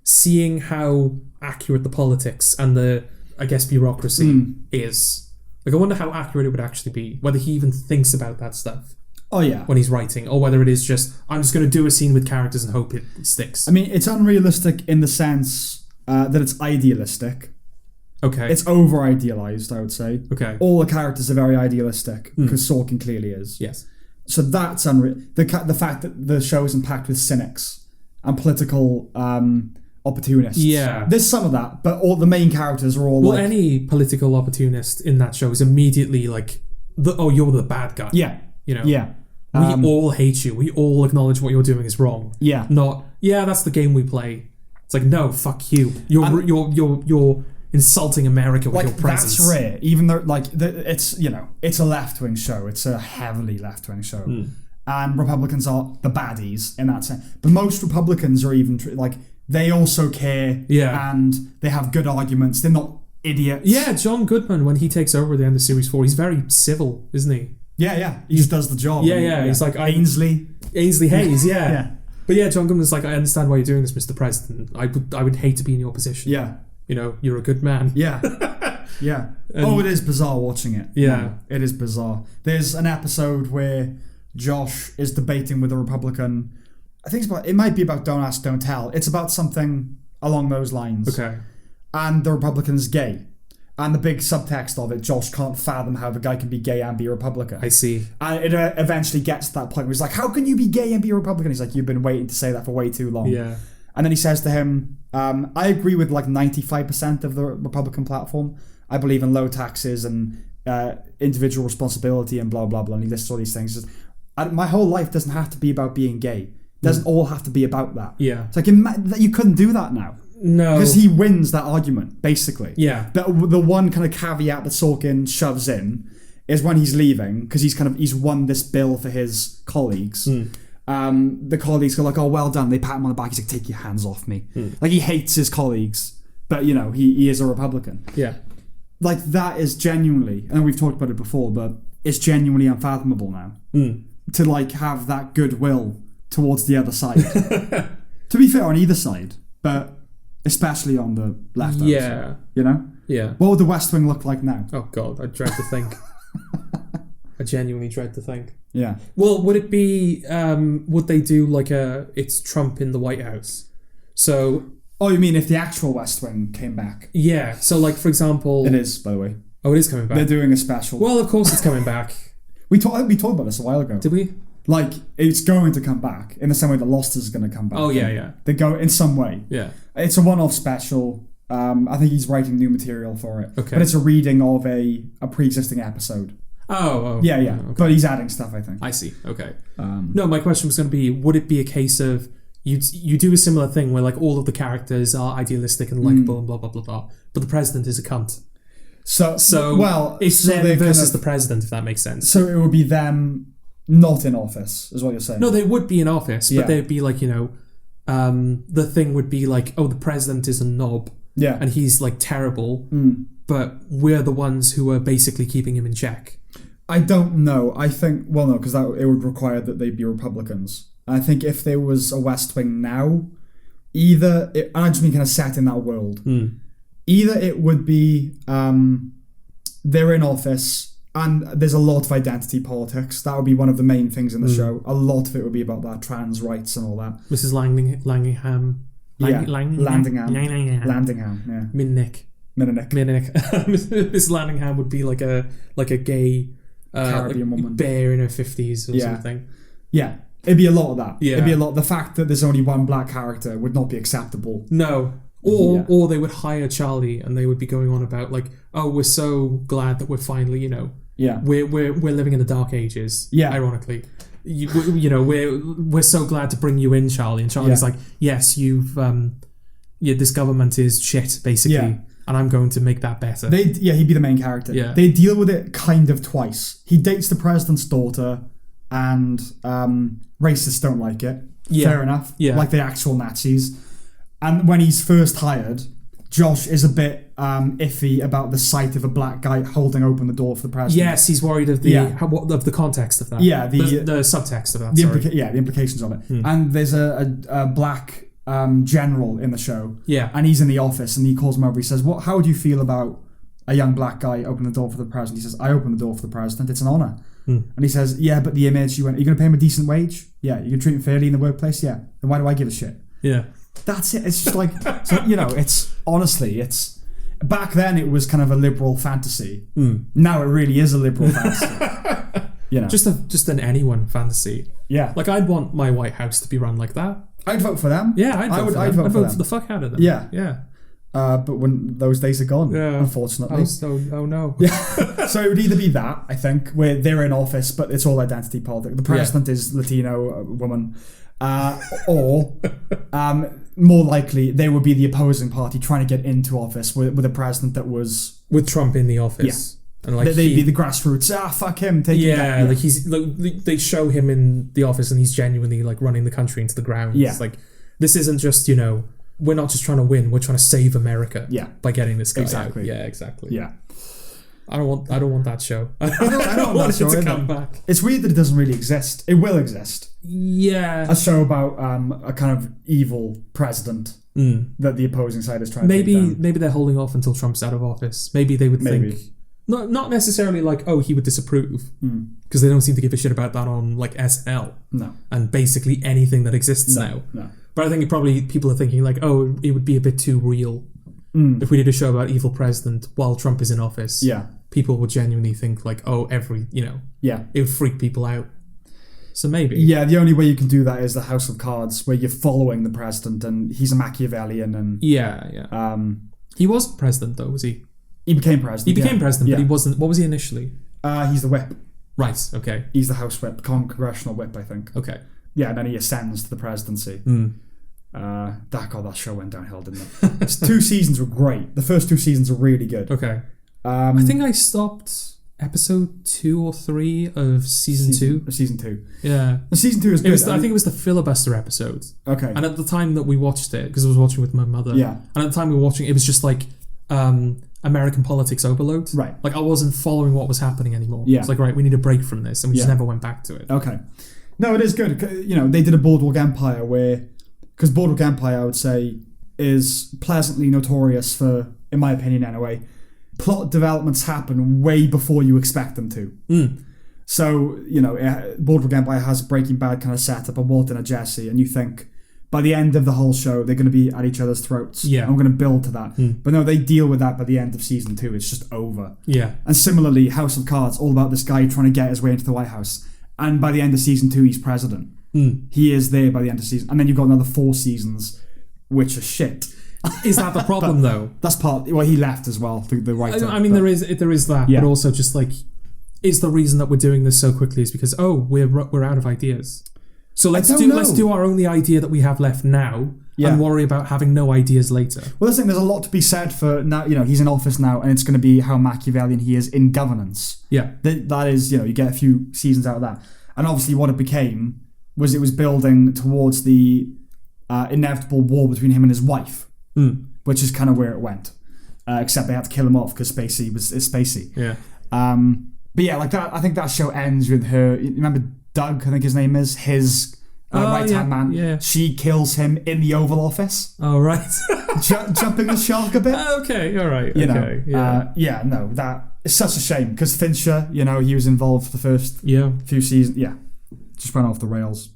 A: seeing how accurate the politics and the, I guess, bureaucracy is. I wonder how accurate it would actually be, whether he even thinks about that stuff.
B: Oh yeah.
A: When he's writing, or whether it is just, I'm just going to do a scene with characters and hope it sticks.
B: I mean, it's unrealistic in the sense that it's idealistic.
A: Okay.
B: It's over-idealized, I would say.
A: Okay.
B: All the characters are very idealistic, because Sorkin clearly is.
A: Yes.
B: So that's unreal. The fact that the show isn't packed with cynics and political opportunists.
A: Yeah.
B: There's some of that, but all the main characters are all
A: well, any political opportunist in that show is immediately you're the bad guy.
B: Yeah.
A: You know?
B: Yeah.
A: We all hate you. We all acknowledge what you're doing is wrong.
B: Yeah.
A: Not, that's the game we play. It's like, no, fuck you. You're insulting America with your presence.
B: That's rare. Even though, it's a left-wing show. It's a heavily left-wing show. And Republicans are the baddies in that sense. But most Republicans are even, they also care.
A: Yeah.
B: And they have good arguments. They're not idiots.
A: Yeah, John Goodman, when he takes over at the end of Series 4, he's very civil, isn't he?
B: Yeah. He just does the job.
A: Yeah. He's like...
B: Ainsley
A: Hayes, yeah.
B: Yeah.
A: But yeah, John Goodman's like, I understand why you're doing this, Mr. President. I would hate to be in your position.
B: Yeah.
A: You know, you're a good man.
B: Yeah. Yeah. It is bizarre watching it.
A: Yeah.
B: It is bizarre. There's an episode where Josh is debating with a Republican. I think it might be about Don't Ask, Don't Tell. It's about something along those lines.
A: Okay.
B: And the Republican's gay. And the big subtext of it, Josh can't fathom how the guy can be gay and be a Republican.
A: I see.
B: And it eventually gets to that point where he's like, how can you be gay and be a Republican? He's like, you've been waiting to say that for way too long.
A: Yeah.
B: And then he says to him, I agree with like 95% of the Republican platform. I believe in low taxes and individual responsibility and blah, blah, blah. And he lists all these things. He says, my whole life doesn't have to be about being gay. It doesn't all have to be about that.
A: Yeah.
B: It's like, you couldn't do that now.
A: No.
B: Because he wins that argument, basically.
A: Yeah.
B: The one kind of caveat that Sorkin shoves in is when he's leaving, because he's won this bill for his colleagues. The colleagues go like, oh, well done. They pat him on the back. He's like, take your hands off me. Like, he hates his colleagues, but, he is a Republican.
A: Yeah.
B: Like, that is genuinely, and we've talked about it before, but it's genuinely unfathomable now. To, like, have that goodwill towards the other side. To be fair, on either side, but especially on the left.
A: Yeah. Yeah.
B: What would the West Wing look like now?
A: Oh, God, I dread to think. I genuinely dread to think.
B: Yeah.
A: Well, would it be, would they do like it's Trump in the White House? So...
B: Oh, you mean if the actual West Wing came back?
A: Yeah. So, like, for example...
B: It is, by the way.
A: Oh, it is coming back?
B: They're doing a special.
A: Well, of course it's coming back.
B: We talked about this a while ago.
A: Did we?
B: Like, it's going to come back in the same way that Lost is going to come back.
A: Oh, yeah.
B: They go in some way.
A: Yeah.
B: It's a one-off special. I think he's writing new material for it.
A: Okay.
B: But it's a reading of a pre-existing episode.
A: Oh.
B: Yeah.
A: Okay.
B: But he's adding stuff, I think.
A: I see. Okay. No, my question was going to be, would it be a case of you do a similar thing where like all of the characters are idealistic and likable and blah, blah, blah, blah, but the president is a cunt? So
B: well,
A: it's them versus the president, if that makes sense.
B: So it would be them not in office, is what you're saying.
A: No, they would be in office, but they'd be like, the thing would be like, oh, the president is a knob.
B: Yeah.
A: And he's like terrible, but we're the ones who are basically keeping him in check.
B: I don't know. I think, well, no, because it would require that they be Republicans. I think if there was a West Wing now, and I just mean kind of set in that world, either it would be they're in office and there's a lot of identity politics. That would be one of the main things in the show. A lot of it would be about that, trans rights and all that.
A: Mrs. Landingham.
B: Landingham, yeah.
A: Minnick. Mrs. Landingham would be like a gay
B: Caribbean woman,
A: bear in her 50s or something.
B: Yeah. It'd be a lot of that.
A: Yeah.
B: It'd be a lot. The fact that there's only one black character would not be acceptable.
A: No. Or they would hire Charlie and they would be going on about like, oh, we're so glad that we're finally, we're living in the dark ages.
B: Yeah.
A: Ironically, we're so glad to bring you in, Charlie. And Charlie's like, yes, you've this government is shit basically. Yeah. And I'm going to make that better.
B: He'd be the main character.
A: Yeah.
B: They deal with it kind of twice. He dates the president's daughter, and racists don't like it.
A: Yeah.
B: Fair enough.
A: Yeah.
B: Like the actual Nazis. And when he's first hired, Josh is a bit iffy about the sight of a black guy holding open the door for the president.
A: Yes, he's worried of the context of that.
B: Yeah,
A: the subtext of that.
B: The implications of it. And there's a black general in the show.
A: Yeah.
B: And he's in the office and he calls him over. He says, how would you feel about a young black guy opening the door for the president? He says, I opened the door for the president. It's an honour. And he says, yeah, but the image, are you going to pay him a decent wage? Yeah. You can treat him fairly in the workplace? Yeah. Then why do I give a shit?
A: Yeah.
B: That's it. It's just like, it's honestly, back then it was kind of a liberal fantasy. Now it really is a liberal fantasy.
A: Just an anyone fantasy.
B: Yeah.
A: Like I'd want my White House to be run like that.
B: I'd vote for them.
A: Yeah, I'd vote for the fuck out of them.
B: Yeah.
A: Yeah.
B: But when those days are gone, unfortunately.
A: Oh no.
B: Yeah. So it would either be that, I think, where they're in office, but it's all identity politics. The president is Latino woman. Or more likely, they would be the opposing party trying to get into office with a president that was...
A: With Trump in the office.
B: Yeah. And like they'd be the grassroots. Fuck him. Take him down.
A: Like they show him in the office and he's genuinely like running the country into the ground.
B: Yeah.
A: It's like, this isn't just, we're not just trying to win, we're trying to save America by getting this guy out. Yeah, exactly.
B: Yeah.
A: I don't want that show. I
B: don't want that show
A: to come back.
B: It's weird that it doesn't really exist. It will exist.
A: Yeah.
B: A show about a kind of evil president that the opposing side is trying to take down.
A: Maybe they're holding off until Trump's out of office. Maybe they would think... Not necessarily like, oh, he would disapprove. Because they don't seem to give a shit about that on like SNL.
B: No.
A: And basically anything that exists now.
B: No.
A: But I think people are thinking like, oh, it would be a bit too real. if we did a show about evil president while Trump is in office, people would genuinely think like, oh, it would freak people out. So maybe.
B: Yeah, the only way you can do that is the House of Cards, where you're following the president and he's a Machiavellian and...
A: He was president though, was he?
B: He became president.
A: He became president, but he wasn't... What was he initially?
B: He's the whip.
A: Right, okay.
B: He's the House whip, congressional whip, I think.
A: Okay.
B: Yeah, and then he ascends to the presidency. That show went downhill, didn't it? 2 seasons were great. The first 2 seasons are really good.
A: Okay. I think I stopped episode 2 or 3 of season 2.
B: Season 2.
A: Yeah.
B: Season 2 is good.
A: I think it was the filibuster episode.
B: Okay.
A: And at the time that we watched it, because I was watching with my mother.
B: Yeah.
A: And at the time we were watching it was just like American politics overload.
B: Right.
A: Like I wasn't following what was happening anymore.
B: Yeah.
A: It's like, right, we need a break from this. And we just never went back to it.
B: Okay. No, it is good. They did a Boardwalk Empire where... Because Boardwalk Empire, I would say, is pleasantly notorious for, in my opinion anyway, plot developments happen way before you expect them to. So, Boardwalk Empire has Breaking Bad kind of setup, a Walt and a Jesse, and you think, by the end of the whole show, they're going to be at each other's throats.
A: Yeah.
B: I'm going to build to that. But no, they deal with that by the end of season 2. It's just over.
A: Yeah.
B: And similarly, House of Cards, all about this guy trying to get his way into the White House. And by the end of season 2, he's president. He is there by the end of season. And then you've got another 4 seasons, which are shit.
A: Is that the problem, though?
B: That's part... Well, he left as well, the writer.
A: I mean, there is that, but also just like... Is the reason that we're doing this so quickly is because, we're out of ideas. So let's do our only idea that we have left now and worry about having no ideas later.
B: Well, there's a lot to be said for now. He's in office now, and it's going to be how Machiavellian he is in governance.
A: Yeah.
B: That is, you get a few seasons out of that. And obviously what it became was it was building towards the inevitable war between him and his wife, which is kind of where it went. Except they had to kill him off because Spacey is Spacey.
A: Yeah.
B: But yeah, like that. I think that show ends with her. You remember Doug? I think his name is his right-hand man. Yeah. She kills him in the Oval Office.
A: Oh right.
B: Jumping the shark a bit.
A: Okay. All right.
B: No, that is such a shame because Fincher, he was involved for the first few seasons. Yeah. Just went off the rails.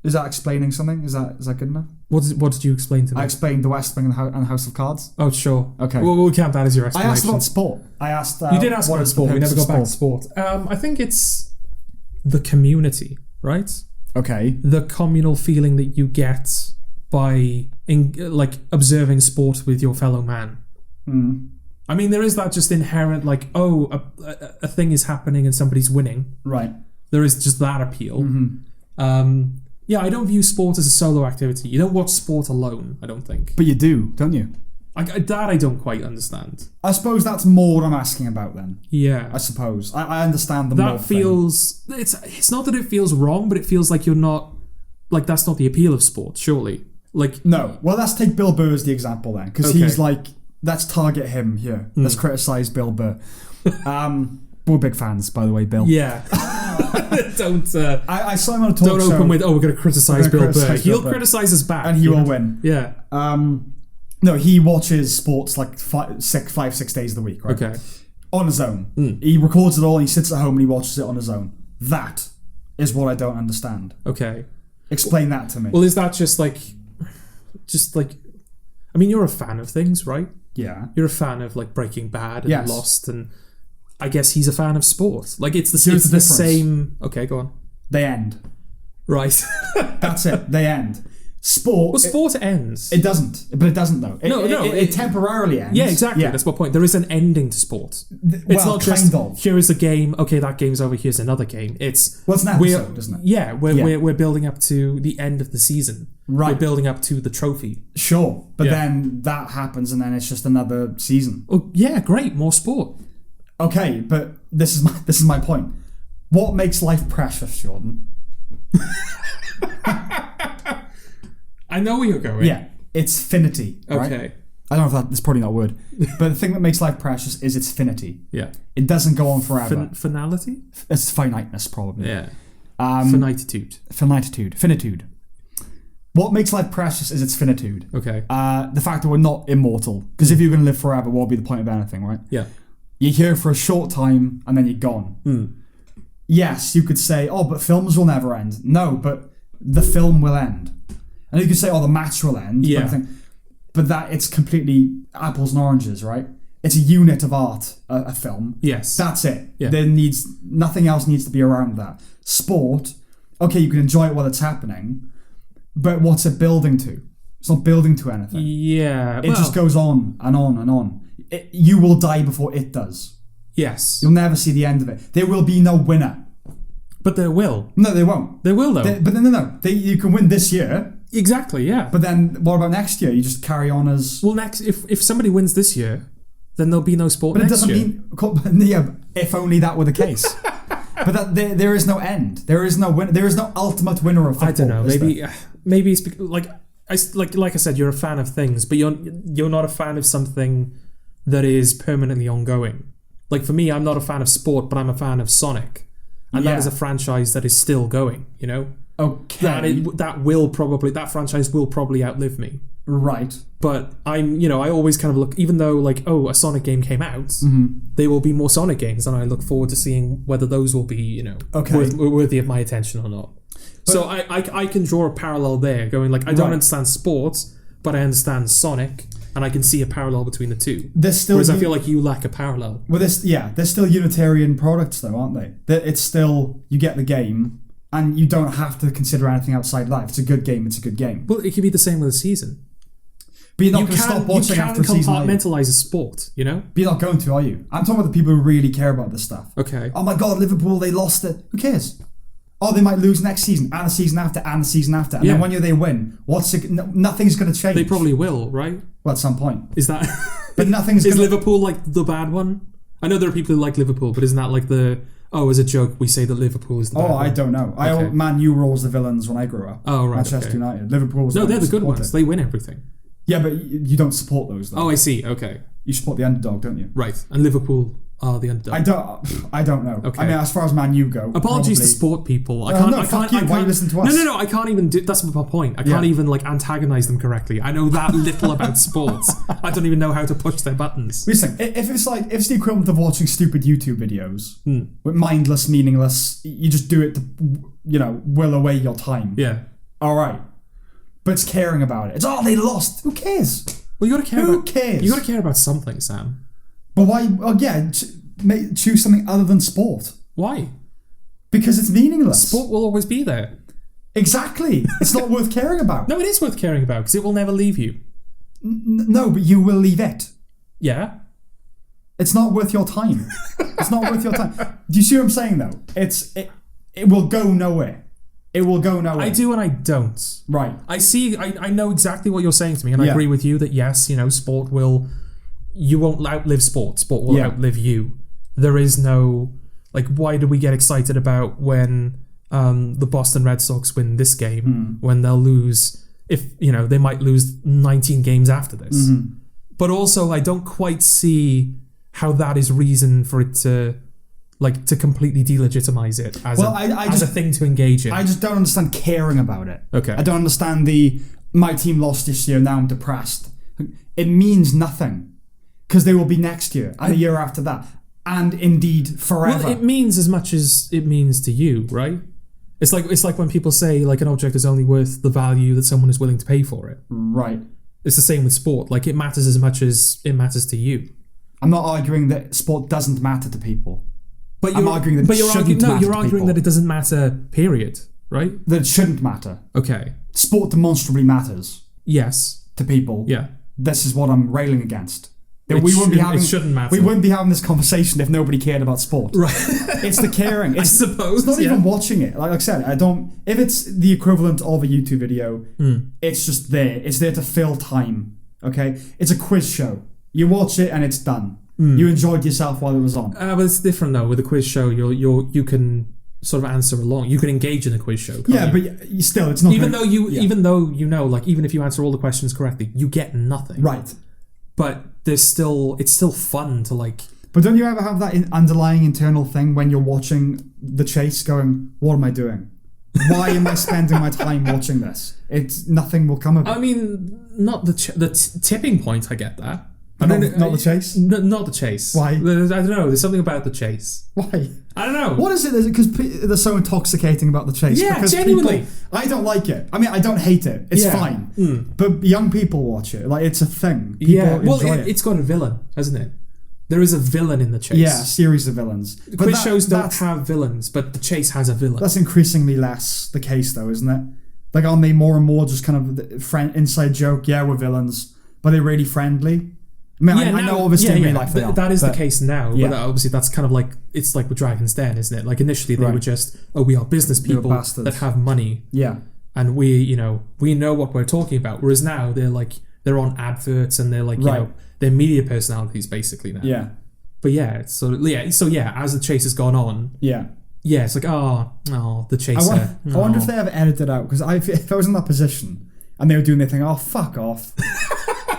B: Is that explaining something? Is that good enough?
A: What did you explain to me?
B: I explained the West Wing and House of Cards.
A: Oh, sure.
B: Okay.
A: We'll count that as your explanation.
B: I asked about sport.
A: You did ask about sport. We never got back to sport. I think it's the community, right?
B: Okay.
A: The communal feeling that you get by observing sport with your fellow man. I mean, there is that just inherent a thing is happening and somebody's winning.
B: Right.
A: There is just that appeal. I don't view sport as a solo activity. You don't watch sport alone, I don't think.
B: But you do, don't you?
A: That I don't quite understand.
B: I suppose that's more what I'm asking about then.
A: Yeah.
B: I suppose. I understand the
A: that
B: more
A: feels... thing. It's not that it feels wrong, but it feels like you're not... Like, that's not the appeal of sport, surely.
B: No. Well, let's take Bill Burr as the example then. Because he's let's target him here. Let's criticise Bill Burr. We're big fans, by the way, Bill.
A: Yeah. Don't.
B: I saw him on a talk show.
A: Don't open with, we're going to criticise Bill Burr. He'll criticise us back.
B: And he will win.
A: Yeah.
B: No, he watches sports 5-6 days of the week, right?
A: Okay.
B: On his own. He records it all and he sits at home and he watches it on his own. That is what I don't understand.
A: Okay.
B: Explain that to me.
A: Well, is that just like... I mean, you're a fan of things, right?
B: Yeah.
A: You're a fan of Breaking Bad and Lost, and I guess he's a fan of sport. It's the same... Okay, go on.
B: They end.
A: Right.
B: That's it. They end. Sport...
A: Well, sport ends.
B: It doesn't. But it doesn't, though. It temporarily ends.
A: Yeah, exactly. Yeah. That's my point. There is an ending to sport. It's not just, here is a game, okay, that game's over, here's another game. It's...
B: Well, it's an episode, isn't it?
A: Yeah, we're building up to the end of the season.
B: Right.
A: We're building up to the trophy.
B: Sure. But then that happens and then it's just another season.
A: Oh, yeah, great. More sport.
B: Okay, but this is my point. What makes life precious, Jordan?
A: I know where you're going.
B: Yeah, it's finity. Right?
A: Okay.
B: I don't know if that's probably not a word, but the thing that makes life precious is its finity.
A: Yeah.
B: It doesn't go on forever.
A: Finality?
B: It's finiteness, probably.
A: Yeah. Finitude.
B: Finitude. What makes life precious is its finitude.
A: Okay.
B: The fact that we're not immortal. Because if you're going to live forever, what would be the point of anything, right?
A: Yeah.
B: You're here for a short time and then you're gone. Yes, you could say, but films will never end. No, but the film will end. And you could say, the match will end.
A: Yeah.
B: but that it's completely apples and oranges, right? It's a unit of art, a film.
A: Yes.
B: That's it.
A: Yeah.
B: Nothing else needs to be around that. Sport, okay, you can enjoy it while it's happening, but what's it building to? It's not building to anything.
A: Yeah.
B: It just goes on and on and on. You will die before it does.
A: Yes.
B: You'll never see the end of it. There will be no winner.
A: But there will.
B: No, they won't.
A: There will, though.
B: But no. You can win this year.
A: Exactly, yeah.
B: But then what about next year? You just carry on as...
A: Well, if somebody wins this year, then there'll be no sport next year.
B: But it doesn't mean... Yeah, if only that were the case. But there is no end. There is no win. There is no ultimate winner of football.
A: I don't know. Maybe it's like I said, you're a fan of things, but you're not a fan of something that is permanently ongoing. Like for me, I'm not a fan of sport, but I'm a fan of Sonic, and that is a franchise that is still going. You know.
B: Okay.
A: That franchise will probably outlive me.
B: Right.
A: But I always kind of look, even though like, a Sonic game came out, there will be more Sonic games, and I look forward to seeing whether those will be, worthy of my attention or not. But, so I can draw a parallel there, going like, I don't understand sports, but I understand Sonic, and I can see a parallel between the two. Whereas I feel like you lack a parallel.
B: Well, they're still Unitarian products though, aren't they? It's still, you get the game, and you don't have to consider anything outside that. If it's a good game, it's a good game.
A: Well, it could be the same with a season.
B: But you're not going to stop watching after a season.
A: You can compartmentalize a sport, you know?
B: But you're not going to, are you? I'm talking about the people who really care about this stuff.
A: Okay.
B: Oh my God, Liverpool, they lost it. Who cares? Oh, they might lose next season, and the season after, and the season after. And then one year they win. Nothing's going to change.
A: They probably will, right?
B: Well, at some point.
A: Is that...
B: But nothing's
A: Is Liverpool like the bad one? I know there are people who like Liverpool, but isn't that like the... Oh, as a joke, we say that Liverpool is the bad one.
B: I don't know.
A: Okay.
B: Man U were always the villains when I grew up.
A: Oh, right.
B: Manchester United. Liverpool was
A: they're the good ones. They win everything.
B: Yeah, but you don't support those, though.
A: Oh, I see. Okay.
B: You support the underdog, don't you?
A: Right. And Liverpool are the underdog.
B: I don't know.
A: Okay.
B: I mean, as far as Man U go...
A: Apologies to sport people. I can't.
B: Why you listen to us?
A: No. I can't even do... That's my point. I can't even, antagonize them correctly. I know that little about sports. I don't even know how to push their buttons.
B: Listen, if it's the equivalent of watching stupid YouTube videos, with mindless, meaningless, you just do it to, will away your time.
A: Yeah.
B: All right. But it's caring about it. It's, they lost. Who cares?
A: Well, you got to care
B: Who cares?
A: You got to care about something, Sam.
B: But why? Oh, yeah, choose something other than sport.
A: Why?
B: Because it's meaningless.
A: Sport will always be there.
B: Exactly. It's not worth caring about.
A: No, it is worth caring about because it will never leave you.
B: No, but you will leave it.
A: Yeah.
B: It's not worth your time. It's not worth your time. Do you see what I'm saying, though? It will go nowhere. It will go nowhere.
A: I do and I don't.
B: Right.
A: I know exactly what you're saying to me, and I agree with you that yes, sport will... You won't outlive sport. Sport will outlive you. There is no... why do we get excited about when the Boston Red Sox win this game when they'll lose... If, they might lose 19 games after this. Mm-hmm. But also, I don't quite see how that is reason for it to... to completely delegitimize it as a thing to engage in.
B: I just don't understand caring about it.
A: Okay.
B: I don't understand my team lost this year, now I'm depressed. It means nothing. Because they will be next year, and the year after that, and indeed forever.
A: Well, it means as much as it means to you, right? It's like when people say an object is only worth the value that someone is willing to pay for it.
B: Right.
A: It's the same with sport. It matters as much as it matters to you.
B: I'm not arguing that sport doesn't matter to people.
A: But
B: I'm arguing that it shouldn't matter.
A: You're arguing that it doesn't matter, period, right?
B: That it shouldn't matter.
A: Okay.
B: Sport demonstrably matters.
A: Yes.
B: To people.
A: Yeah.
B: This is what I'm railing against.
A: It shouldn't matter.
B: We wouldn't be having this conversation if nobody cared about sport.
A: Right.
B: It's the caring.
A: I suppose.
B: It's not even watching it. Like I said, if it's the equivalent of a YouTube video, it's just there. It's there to fill time. Okay? It's a quiz show. You watch it and it's done. You enjoyed yourself while it was on.
A: But it's different though. With a quiz show, you can sort of answer along. You can engage in a quiz show.
B: Yeah, but still, it's not.
A: Even though even if you answer all the questions correctly, you get nothing.
B: Right.
A: But it's still fun to
B: But don't you ever have that underlying internal thing when you're watching the chase, going, "What am I doing? Why am I spending my time watching this? Nothing will come of it."
A: I mean, not the tipping point. I get that.
B: Not the chase?
A: Not the chase.
B: Why?
A: I don't know. There's something about the chase.
B: Why?
A: I don't know.
B: What is it? Is it because they're so intoxicating about the chase?
A: Yeah,
B: because
A: genuinely.
B: I don't like it. I mean, I don't hate it. It's fine. But young people watch it. Like, it's a thing. People enjoy it.
A: It's got a villain, hasn't it? There is a villain in the chase.
B: Yeah, a series of villains.
A: Quiz shows don't have villains, but the chase has a villain.
B: That's increasingly less the case, though, isn't it? Like, aren't they more and more just kind of inside joke? Yeah, we're villains. But they're really friendly. I mean, I know obviously in real life they are.
A: That is the case now, but obviously that's kind of like, it's like with Dragon's Den, isn't it? Like initially they were just, we are business people that have money.
B: Yeah.
A: And we know what we're talking about. Whereas now they're on adverts and they're like, they're media personalities basically now.
B: Yeah.
A: But so as the chase has gone on.
B: Yeah.
A: Yeah, it's like, the chaser.
B: I wonder if they ever edited out, because if I was in that position and they were doing their thing, fuck off.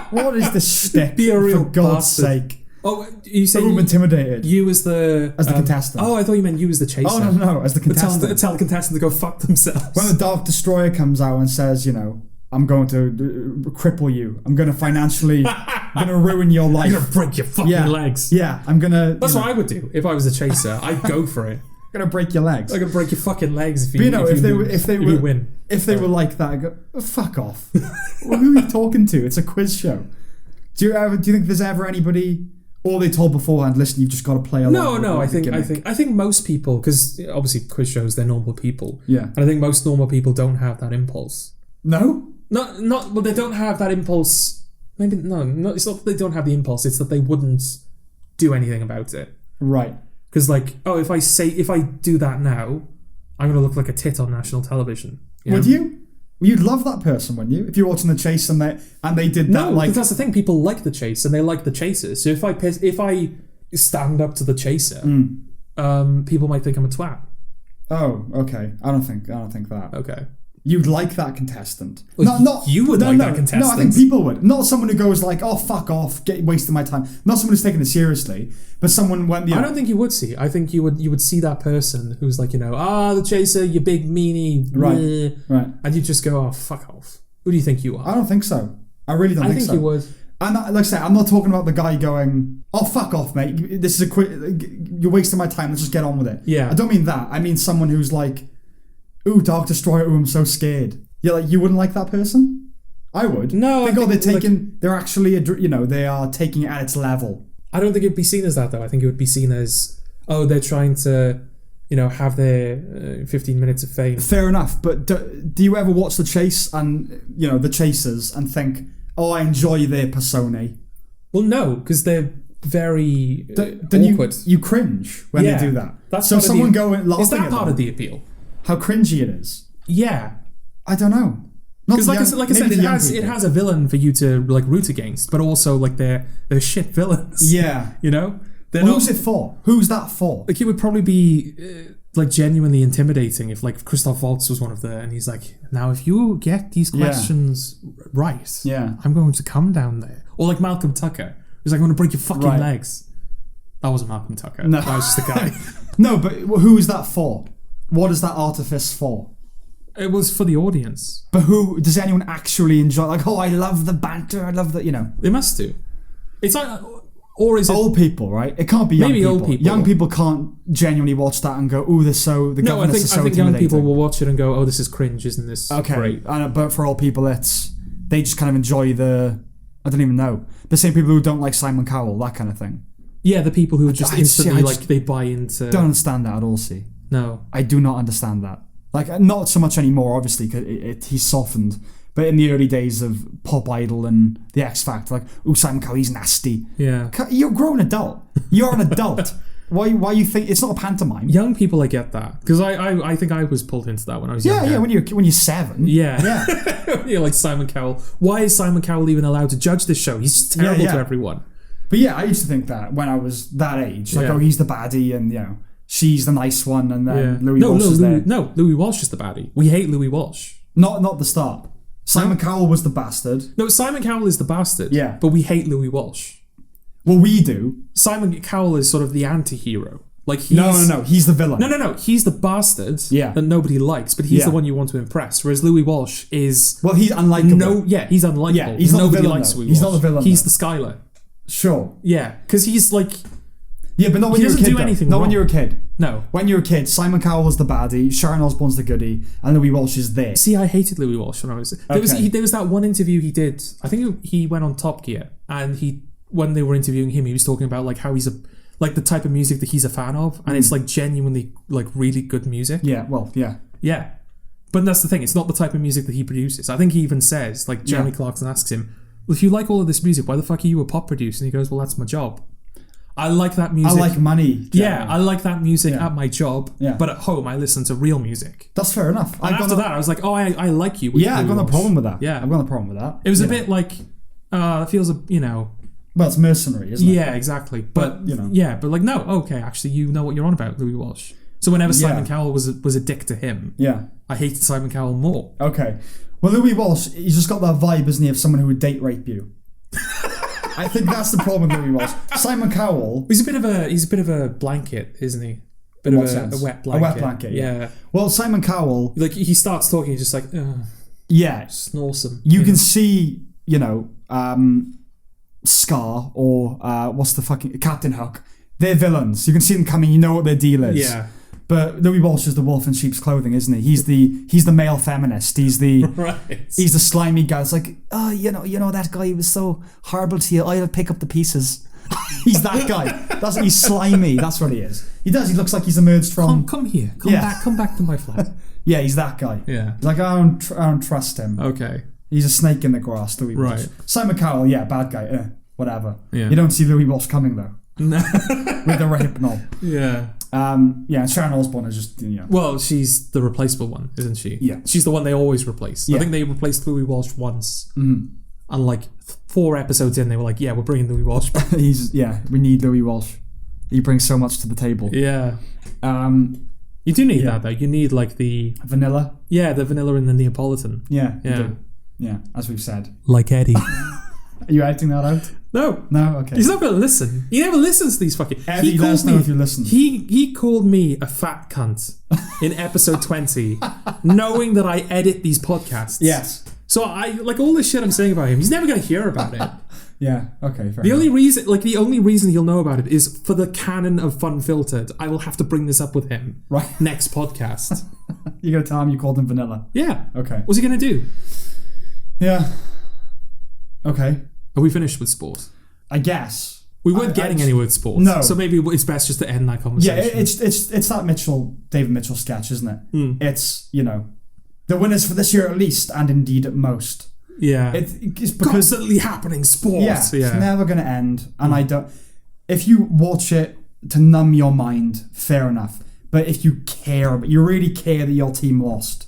B: What is this stick?
A: Be a real
B: for God's
A: bastard.
B: sake.
A: Oh, you say
B: I'm intimidated.
A: You as the
B: contestant.
A: Oh, I thought you meant you as the chaser.
B: Oh no, as the contestant.
A: Tell the contestant to go fuck themselves.
B: When the Dark Destroyer comes out and says, I'm going to cripple you. I'm going to financially, I'm going to ruin your life.
A: I'm going to break your fucking legs.
B: Yeah, I'm going to.
A: That's what I would do if I was the chaser. I'd go for it.
B: I'm going to break your legs.
A: I'm going to break your fucking legs if you win.
B: If they were like that, I'd go, fuck off. Well, who are you talking to? It's a quiz show. Do you think there's ever anybody, or they told beforehand, listen, you've just got to play along?
A: No. I think most people, because obviously quiz shows, they're normal people.
B: Yeah.
A: And I think most normal people don't have that impulse.
B: No?
A: Well, they don't have that impulse. Maybe no. It's not that they don't have the impulse. It's that they wouldn't do anything about it.
B: Right.
A: Because if I do that now, I'm going to look like a tit on national television.
B: Would you? You'd love that person, wouldn't you? If you're watching the chase and they did that.
A: No, because that's the thing. People like the chase and they like the chasers. So if I stand up to the chaser, people might think I'm a twat.
B: Oh, okay. I don't think that.
A: Okay.
B: You'd like that contestant.
A: Not you would like that contestant.
B: No, I think people would. Not someone who goes like, "Oh, fuck off, wasting my time." Not someone who's taking it seriously, but someone when
A: I don't think you would see. I think you would see that person who's like, the chaser, you big meanie,
B: right,
A: and you just go, "Oh, fuck off." Who do you think you are?
B: I don't think so. I really don't think so.
A: I think you would.
B: And like I say, I'm not talking about the guy going, "Oh, fuck off, mate. This is you're wasting my time. Let's just get on with it."
A: Yeah.
B: I don't mean that. I mean someone who's like, "Ooh, Dark Destroyer, I'm so scared." Yeah, like you wouldn't like that person? I would.
A: No,
B: I think they're actually, they are taking it at its level.
A: I don't think it'd be seen as that though. I think it would be seen as, they're trying to, have their 15 minutes of fame.
B: Fair enough, but do you ever watch the chase and, the chasers and think, I enjoy their personae?
A: Well, no, because they're very awkward.
B: You cringe when they do that.
A: That's
B: so someone going laughing.
A: Is that
B: at
A: part
B: them,
A: of the appeal?
B: How cringy it is.
A: Yeah.
B: I don't know.
A: Because like I said, it has a villain for you to root against, but also they're shit villains.
B: Yeah. Who's it for? Who's that for?
A: Like it would probably be genuinely intimidating if Christoph Waltz was one of and he's like, now if you get these questions right, I'm going to come down there. Or like Malcolm Tucker, who's like, I'm going to break your fucking legs. That wasn't Malcolm Tucker. No. That was just the guy.
B: No, but who is that for? What is that artifice for?
A: It was for the audience.
B: But who does anyone actually enjoy? Like, I love the banter. I love the,
A: They must do. It's like, or is it
B: old people? Right? It can't be young people.
A: Old people.
B: Young people can't genuinely watch that and go, "Ooh, I think
A: young people will watch it and go, "Oh, this is cringe, isn't this great?"
B: But for old people, they just kind of enjoy I don't even know, the same people who don't like Simon Cowell, that kind of thing.
A: Yeah, the people who just instantly they buy into.
B: Don't understand that at all. See,
A: no,
B: I do not understand that. Like, not so much anymore, obviously, because he's softened. But in the early days of Pop Idol and The X Factor, like, Simon Cowell, he's nasty.
A: Yeah.
B: You're a grown adult. You're an adult. Why you think it's not a pantomime?
A: Young people, I get that, because I think I was pulled into that when I was younger.
B: Yeah. When you're 7.
A: Yeah. You're like Simon Cowell. Why is Simon Cowell even allowed to judge this show? He's just terrible to everyone.
B: But yeah, I used to think that when I was that age, like, he's the baddie, and she's the nice one, and then Louis Walsh is there.
A: No, Louis Walsh is the baddie. We hate Louis Walsh.
B: Not the start. Simon Cowell was the bastard.
A: No, Simon Cowell is the bastard.
B: Yeah.
A: But we hate Louis Walsh.
B: Well, we do.
A: Simon Cowell is sort of the anti-hero. Like
B: No. He's the villain.
A: No. He's the bastard that nobody likes, but he's the one you want to impress. Whereas Louis Walsh is...
B: Well, he's unlikable.
A: He's unlikable.
B: Yeah, he's not
A: nobody
B: the villain,
A: likes
B: though.
A: Louis
B: He's
A: Walsh.
B: not the villain.
A: He's the Skylar.
B: Sure.
A: Yeah, because he's like...
B: Yeah, but not when you're a kid.
A: Do anything
B: not
A: wrong.
B: when you're a kid.
A: No.
B: When you're a kid, Simon Cowell's the baddie, Sharon Osbourne's the goodie, and Louis Walsh is there.
A: See, I hated Louis Walsh when I was... There was that one interview he did. I think he went on Top Gear, and when they were interviewing him, he was talking about like how he's the type of music that he's a fan of, and it's like genuinely like really good music.
B: Yeah, well, yeah.
A: Yeah. But that's the thing, it's not the type of music that he produces. I think he even says, like Jeremy Clarkson asks him, well, if you like all of this music, why the fuck are you a pop producer? And he goes, well, that's my job. I like that music.
B: I like money.
A: Yeah, I like that music at my job, but at home I listen to real music.
B: That's fair enough.
A: And after that, I was like, oh, I like you.
B: I've got no problem with that. Yeah. I've got no problem with that.
A: It was a bit like, it feels,
B: Well, it's mercenary, isn't it?
A: Yeah, exactly. But yeah, but like, no, okay, actually, you know what you're on about, Louis Walsh. So whenever Simon Cowell was a dick to him, I hated Simon Cowell more.
B: Okay. Well, Louis Walsh, he's just got that vibe, isn't he, of someone who would date rape you. I think that's the problem with Louis Walsh. Simon Cowell...
A: He's a bit of a blanket, isn't he? Bit of a wet blanket.
B: A wet blanket, yeah. Well, Simon Cowell...
A: Like, he starts talking, he's just like,
B: yeah.
A: Snorsome.
B: You can see, Scar or what's the fucking... Captain Hook. They're villains. You can see them coming, you know what their deal is.
A: Yeah.
B: But Louis Walsh is the wolf in sheep's clothing, isn't he? He's the male feminist. He's the he's the slimy guy. It's like, oh, you know that guy was so horrible to you. I'll pick up the pieces. He's that guy. He's slimy. That's what he is. He does. He looks like he's emerged from.
A: Come here. Come back to my flat.
B: Yeah, he's that guy.
A: Yeah.
B: Like I don't trust him.
A: Okay.
B: He's a snake in the grass. Louis Walsh.
A: Right.
B: Simon Cowell, bad guy. Whatever.
A: Yeah.
B: You don't see Louis Walsh coming though.
A: No.
B: With the Rohypnol.
A: Yeah.
B: Sharon Osbourne is just,
A: Well, she's the replaceable one, isn't she?
B: Yeah.
A: She's the one they always replace.
B: Yeah.
A: I think they replaced Louis Walsh once. Mm-hmm. And like 4 episodes in, they were like, yeah, we're bringing Louis Walsh back.
B: We need Louis Walsh. He brings so much to the table.
A: Yeah. You do need that, though. You need like the...
B: Vanilla?
A: Yeah, the vanilla and the Neapolitan.
B: Yeah. You do. Yeah, as we've said.
A: Like Eddie.
B: Are you editing that out?
A: No.
B: No, okay.
A: He's not going to listen. He never listens to these fucking...
B: Eddie, let us know if you listen.
A: He called me a fat cunt in episode 20, knowing that I edit these podcasts.
B: Yes.
A: So I like all this shit I'm saying about him. He's never going to hear about it.
B: Yeah. Okay. Fair
A: the only reason he'll know about it is for the canon of Funfiltered. I will have to bring this up with him.
B: Right.
A: Next podcast.
B: You're going to tell him you called him vanilla.
A: Yeah.
B: Okay.
A: What's he going to do?
B: Yeah. Okay.
A: Are we finished with sport?
B: I guess.
A: We weren't getting anywhere with sport.
B: No.
A: So maybe it's best just to end that conversation.
B: Yeah, it's that David Mitchell sketch, isn't it? Mm. It's, the winners for this year at least, and indeed at most.
A: Yeah.
B: It's because...
A: Constantly happening sport.
B: Yeah. It's never going to end. And I don't... If you watch it to numb your mind, fair enough. But if you really care that your team lost,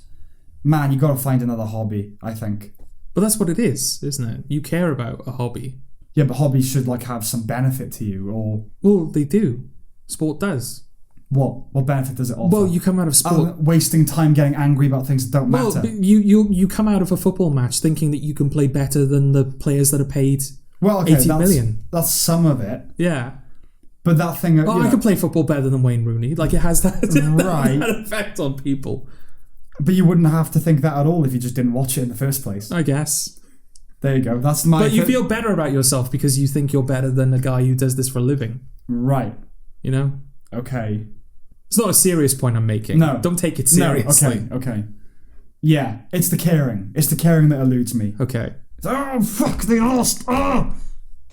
B: man, you got to find another hobby, I think.
A: But that's what it is, isn't it? You care about a hobby.
B: Yeah, but hobbies should have some benefit to you, or...
A: Well, they do. Sport does.
B: What? What benefit does it offer?
A: Well, you come out of sport...
B: wasting time getting angry about things that don't matter.
A: Well, you come out of a football match thinking that you can play better than the players that are paid 80 million.
B: That's some of it.
A: Yeah.
B: But that thing...
A: I can play football better than Wayne Rooney. Like, it has that,
B: right.
A: that effect on people.
B: But you wouldn't have to think that at all if you just didn't watch it in the first place.
A: I guess.
B: There you go. That's my...
A: But you feel better about yourself because you think you're better than a guy who does this for a living.
B: Right. Okay.
A: It's not a serious point I'm making.
B: No.
A: Don't take it seriously.
B: No, okay. Yeah, it's the caring. It's the caring that eludes me.
A: Okay.
B: Oh, fuck, they lost. Oh!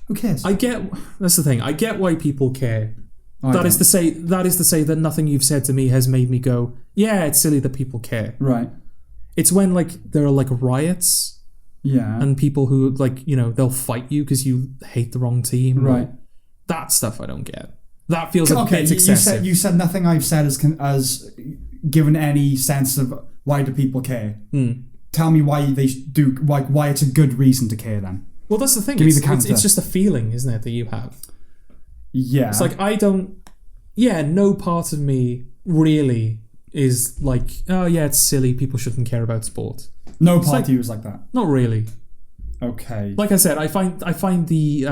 B: Who cares?
A: That's the thing. I get why people care. That is to say that nothing you've said to me has made me go, yeah, it's silly that people care.
B: Right.
A: It's when there are riots.
B: Yeah.
A: And people who they'll fight you because you hate the wrong team.
B: Right.
A: That stuff I don't get. That feels a bit excessive.
B: You said nothing I've said has given any sense of why do people care. Mm. Tell me why they do. Why it's a good reason to care then.
A: Well, that's the thing.
B: Give me the counter.
A: It's just a feeling, isn't it, that you have?
B: Yeah.
A: It's like I don't... Yeah, no part of me really is like, oh yeah, it's silly, people shouldn't care about sport.
B: No part of you is like that?
A: Not really.
B: Okay.
A: Like I said, I find the...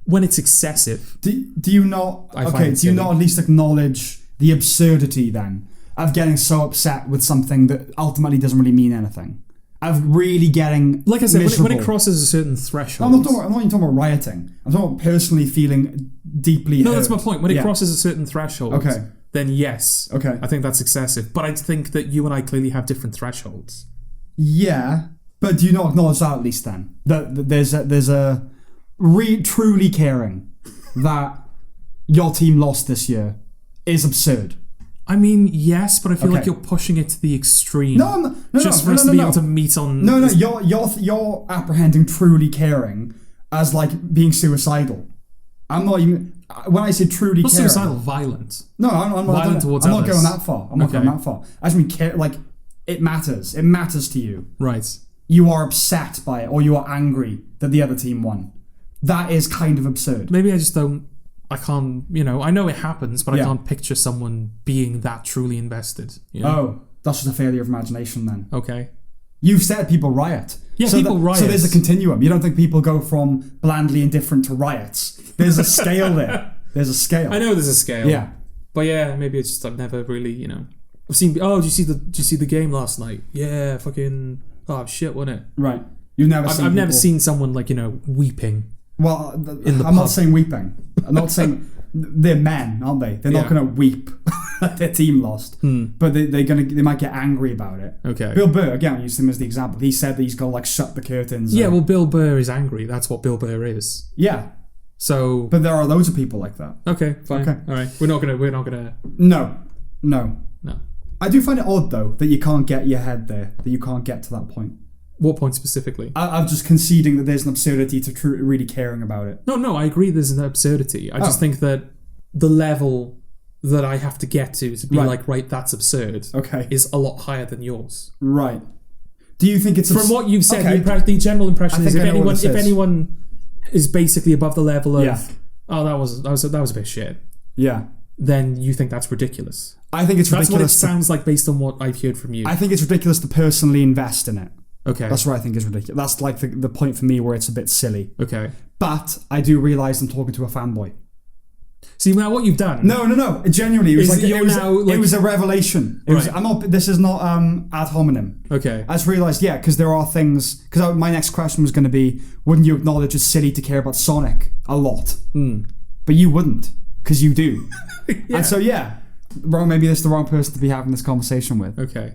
A: when it's excessive...
B: Do you not... do you not at least acknowledge the absurdity then of getting so upset with something that ultimately doesn't really mean anything? of really getting
A: like I said, when it
B: miserable.
A: crosses a certain threshold.
B: I'm not even talking about rioting. I'm talking about personally feeling deeply hurt.
A: That's my point. When it crosses a certain threshold, then yes,
B: I
A: think that's excessive. But I think that you and I clearly have different thresholds.
B: Yeah, but do you not acknowledge that at least then? That there's a truly caring that your team lost this year is absurd.
A: I mean, yes, but I feel like you're pushing it to the extreme.
B: No, I'm not,
A: for us to be able to meet on.
B: No, you're apprehending truly caring as like being suicidal. I'm not even. When I say truly caring,
A: suicidal, violent.
B: No, I'm not.
A: Violent towards
B: I'm
A: others.
B: not going that far. I'm not going that far. I just mean care. Like it matters. It matters to you.
A: Right.
B: You are upset by it, or you are angry that the other team won. That is kind of absurd.
A: Maybe I just don't. I can't, I know it happens, but I can't picture someone being that truly invested.
B: Oh, that's just a failure of imagination then.
A: Okay.
B: You've said people riot.
A: Yeah, so people riot.
B: So there's a continuum. You don't think people go from blandly indifferent to riots. There's a scale there. There's a scale.
A: I know there's a scale.
B: Yeah.
A: But yeah, maybe it's just I've never really, I've seen, did you see the game last night? Yeah, fucking, oh shit, wasn't it?
B: Right. You've never seen
A: I've never seen someone like, weeping.
B: Well, I'm not saying weeping. I'm not saying they're men, aren't they? They're not going to weep that their team lost, but they might get angry about it.
A: Okay.
B: Bill Burr, again, I used him as the example. He said that he's got to shut the curtains.
A: Yeah, well, Bill Burr is angry. That's what Bill Burr is.
B: Yeah.
A: So.
B: But there are loads of people like that.
A: Okay, fine. Okay. All right. We're not gonna.
B: No. I do find it odd though that you can't get your head there. That you can't get to that point.
A: What point specifically?
B: I'm just conceding that there's an absurdity to really caring about it.
A: No, I agree there's an absurdity. I just think that the level that I have to get to be right, that's absurd, is a lot higher than yours.
B: Right. Do you think it's...
A: From what you've said, the general impression is if anyone is basically above the level of, that was a bit shit.
B: Yeah.
A: Then you think that's ridiculous.
B: I think it's ridiculous.
A: That's what it sounds like based on what I've heard from you.
B: I think it's ridiculous to personally invest in it.
A: Okay.
B: That's what I think is ridiculous. That's like the point for me where it's a bit silly.
A: Okay.
B: But I do realise I'm talking to a fanboy.
A: See, now what you've done...
B: No. Genuinely, it was a revelation. This is not ad hominem.
A: Okay.
B: I just realised, because there are things... Because my next question was going to be, wouldn't you acknowledge it's silly to care about Sonic a lot? But you wouldn't, because you do. And so, maybe this is the wrong person to be having this conversation with.
A: Okay.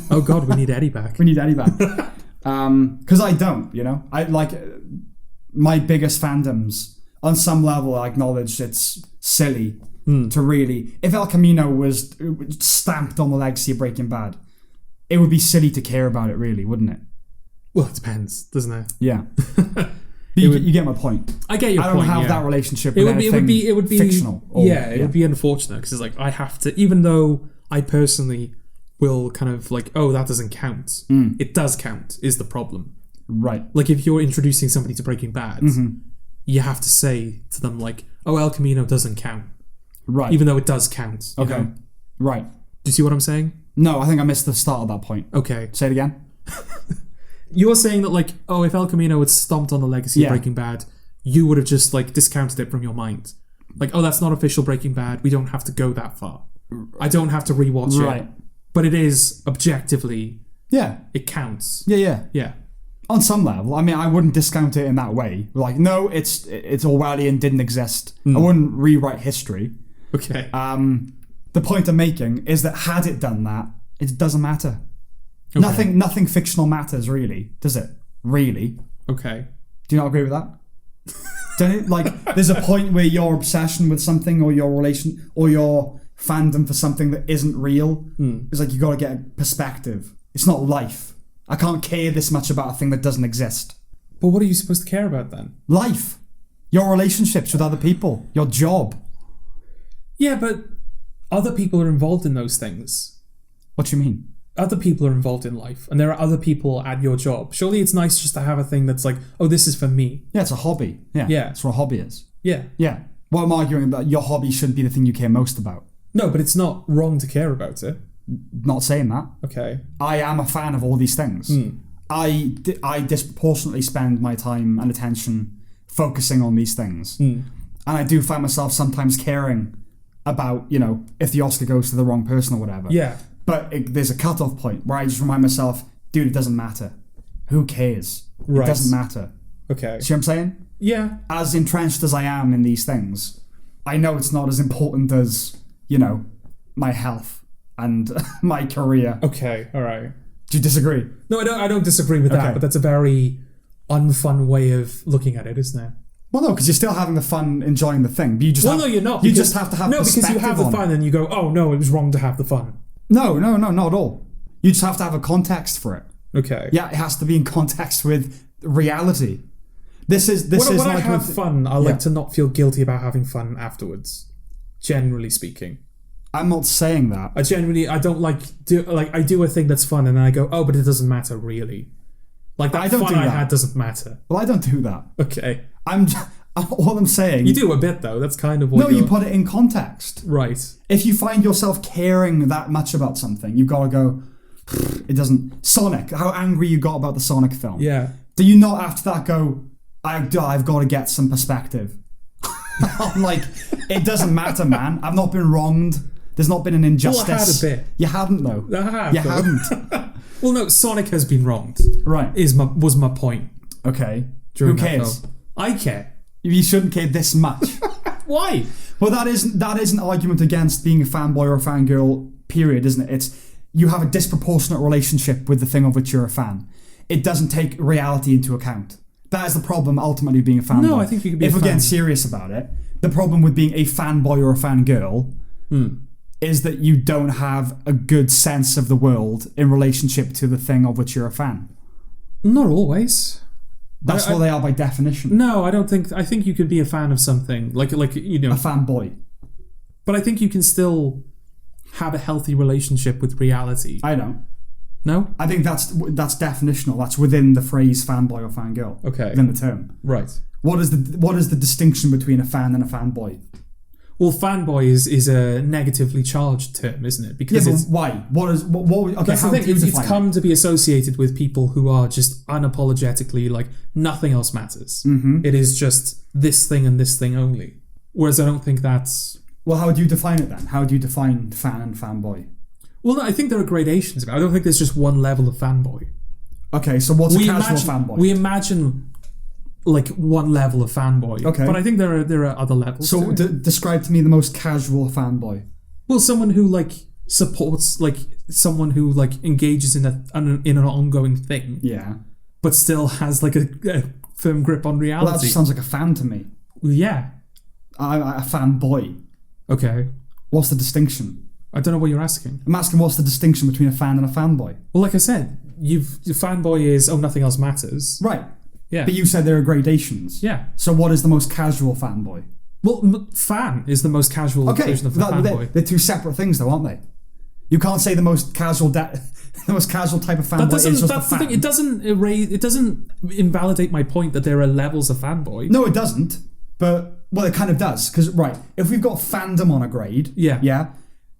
A: Oh God, we need Eddie back.
B: Because I don't, I like my biggest fandoms. On some level, I acknowledge it's silly to really. If El Camino was stamped on the legacy of Breaking Bad, it would be silly to care about it, really, wouldn't it?
A: Well, it depends, doesn't it?
B: Yeah. You get my point.
A: I get your point.
B: I don't have that relationship.
A: It would be
B: fictional.
A: It would be unfortunate because it's like I have to, even though I personally will kind of like, that doesn't count. It does count. Is the problem?
B: Right.
A: Like if you're introducing somebody to Breaking Bad, you have to say to them like, El Camino doesn't count.
B: Right.
A: Even though it does count. You know?
B: Right.
A: Do you see what I'm saying?
B: No, I think I missed the start of that point.
A: Okay.
B: Say it again.
A: You're saying that like, if El Camino had stomped on the legacy of Breaking Bad, you would have just like discounted it from your mind. Like, that's not official Breaking Bad. We don't have to go that far. I don't have to rewatch it. Right. But it is objectively...
B: Yeah.
A: It counts.
B: Yeah. On some level. I mean, I wouldn't discount it in that way. Like, no, it's Orwellian, didn't exist. I wouldn't rewrite history.
A: Okay.
B: The point I'm making is that had it done that, it doesn't matter. Okay. Nothing fictional matters, really, does it? Really?
A: Okay.
B: Do you not agree with that? Don't it? Like, there's a point where your obsession with something or your relation or your fandom for something that isn't real is like you got to get a perspective. It's not life. I can't care this much about a thing that doesn't exist.
A: But what are you supposed to care about then?
B: Life. Your relationships with other people. Your job.
A: Yeah, but other people are involved in those things.
B: What do you mean?
A: Other people are involved in life, and there are other people at your job. Surely it's nice just to have a thing that's like, this is for me.
B: Yeah, it's a hobby. Yeah. That's what a hobby is.
A: Yeah.
B: Yeah. Well, I'm arguing that your hobby shouldn't be the thing you care most about.
A: No, but it's not wrong to care about it.
B: Not saying that.
A: Okay.
B: I am a fan of all these things. I disproportionately spend my time and attention focusing on these things. And I do find myself sometimes caring about, if the Oscar goes to the wrong person or whatever.
A: Yeah.
B: But there's a cut-off point where I just remind myself, dude, it doesn't matter. Who cares? Right. It doesn't matter.
A: Okay.
B: See what I'm saying?
A: Yeah.
B: As entrenched as I am in these things, I know it's not as important as, my health and my career.
A: Okay, all right.
B: Do you disagree?
A: No, I don't disagree with that, but that's a very unfun way of looking at it, isn't it?
B: Well, no, because you're still having the fun, enjoying the thing. But you just
A: no, you're not.
B: You just have to have perspective.
A: No, because you have the fun and you go, oh, no, it was wrong to have the fun.
B: No, not at all. You just have to have a context for it.
A: Okay.
B: Yeah, it has to be in context with reality.
A: When I have fun, I like to not feel guilty about having fun afterwards. Generally speaking.
B: I'm not saying that.
A: I don't I do a thing that's fun and then I go, oh, but it doesn't matter really. Like that fun I had doesn't matter.
B: Well, I don't do that.
A: Okay.
B: All I'm saying...
A: You do a bit though, that's kind of what
B: you put it in context.
A: Right.
B: If you find yourself caring that much about something, you've got to go, it doesn't... Sonic, how angry you got about the Sonic film.
A: Yeah.
B: Do you not after that go, I've got to get some perspective? I'm like, it doesn't matter, man. I've not been wronged. There's not been an injustice.
A: Well, I had a bit.
B: You hadn't, though.
A: I have.
B: You hadn't.
A: Well, no, Sonic has been wronged.
B: Right.
A: Was my point.
B: Okay. Who cares?
A: I care.
B: You shouldn't care this much.
A: Why?
B: Well, that is an argument against being a fanboy or a fangirl, period, isn't it? It's you have a disproportionate relationship with the thing of which you're a fan. It doesn't take reality into account. That is the problem, ultimately, being a fanboy.
A: No, I think you can be
B: If we're getting serious about it, the problem with being a fanboy or a fangirl is that you don't have a good sense of the world in relationship to the thing of which you're a fan.
A: Not always.
B: That's what they are by definition.
A: No, I don't think... I think you could be a fan of something, like
B: A fanboy.
A: But I think you can still have a healthy relationship with reality.
B: I know.
A: No?
B: I think that's definitional. That's within the phrase fanboy or fangirl.
A: Okay.
B: Within the term.
A: Right.
B: What is the distinction between a fan and a fanboy?
A: Well, fanboy is a negatively charged term, isn't it? Because it's...
B: why? What okay,
A: that's the thing. It's come to be associated with people who are just unapologetically like, nothing else matters.
B: Mm-hmm.
A: It is just this thing and this thing only. Whereas I don't think that's...
B: Well, how do you define it then? How do you define fan and fanboy?
A: Well, I think there are gradations of it. I don't think there's just one level of fanboy.
B: Okay, so what's a casual fanboy?
A: We imagine like one level of fanboy.
B: Okay.
A: But I think there are other levels.
B: So describe to me the most casual fanboy.
A: Well, someone who like supports, like someone who like engages in an ongoing thing.
B: Yeah.
A: But still has like a firm grip on reality.
B: Well, that just sounds like a fan to me.
A: Well, yeah.
B: A fanboy.
A: Okay.
B: What's the distinction?
A: I don't know what you're asking.
B: I'm asking what's the distinction between a fan and a fanboy?
A: Well, like I said, your fanboy is, nothing else matters.
B: Right.
A: Yeah.
B: But you said there are gradations.
A: Yeah.
B: So what is the most casual fanboy?
A: Well, fan is the most casual version of the fanboy.
B: They're two separate things, though, aren't they? You can't say the most casual, the most casual type of fanboy is just a fan.
A: The thing. It doesn't invalidate my point that there are levels of fanboy.
B: No, it doesn't. But it kind of does, because if we've got fandom on a grade, yeah,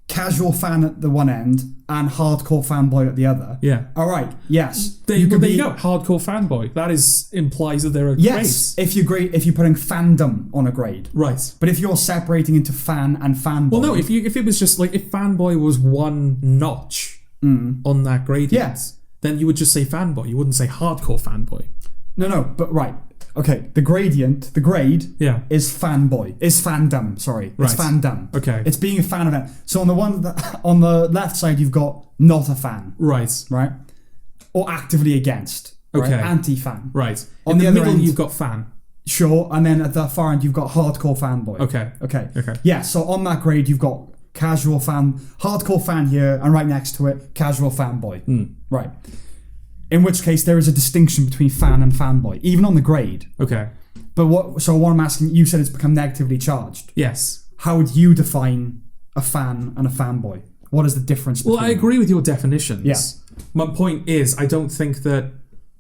B: casual fan at the one end and hardcore fanboy at the other.
A: Yeah.
B: All right. Yes.
A: There you go. Hardcore fanboy. That implies that there are grades.
B: If you're putting fandom on a grade.
A: Right.
B: But if you're separating into fan and fanboy.
A: Well, no. If it was just like if fanboy was one notch on that gradient, then you would just say fanboy. You wouldn't say hardcore fanboy.
B: No. But right. Okay, the grade is fanboy. Is fandom, sorry. It's fandom.
A: Okay.
B: It's being a fan of it. So on the left side you've got not a fan.
A: Right.
B: Right? Or actively against.
A: Okay.
B: Right? Anti-fan.
A: Right.
B: On
A: In the middle
B: end,
A: you've got fan.
B: Sure, and then at the far end you've got hardcore fanboy.
A: Okay.
B: Yeah, so on that grade you've got casual fan, hardcore fan here, and right next to it, casual fanboy. Right. In which case, there is a distinction between fan and fanboy, even on the grade.
A: Okay.
B: But what I'm asking, you said it's become negatively charged.
A: Yes.
B: How would you define a fan and a fanboy? What is the difference between
A: Well, I agree with your definitions.
B: Yeah.
A: My point is, I don't think that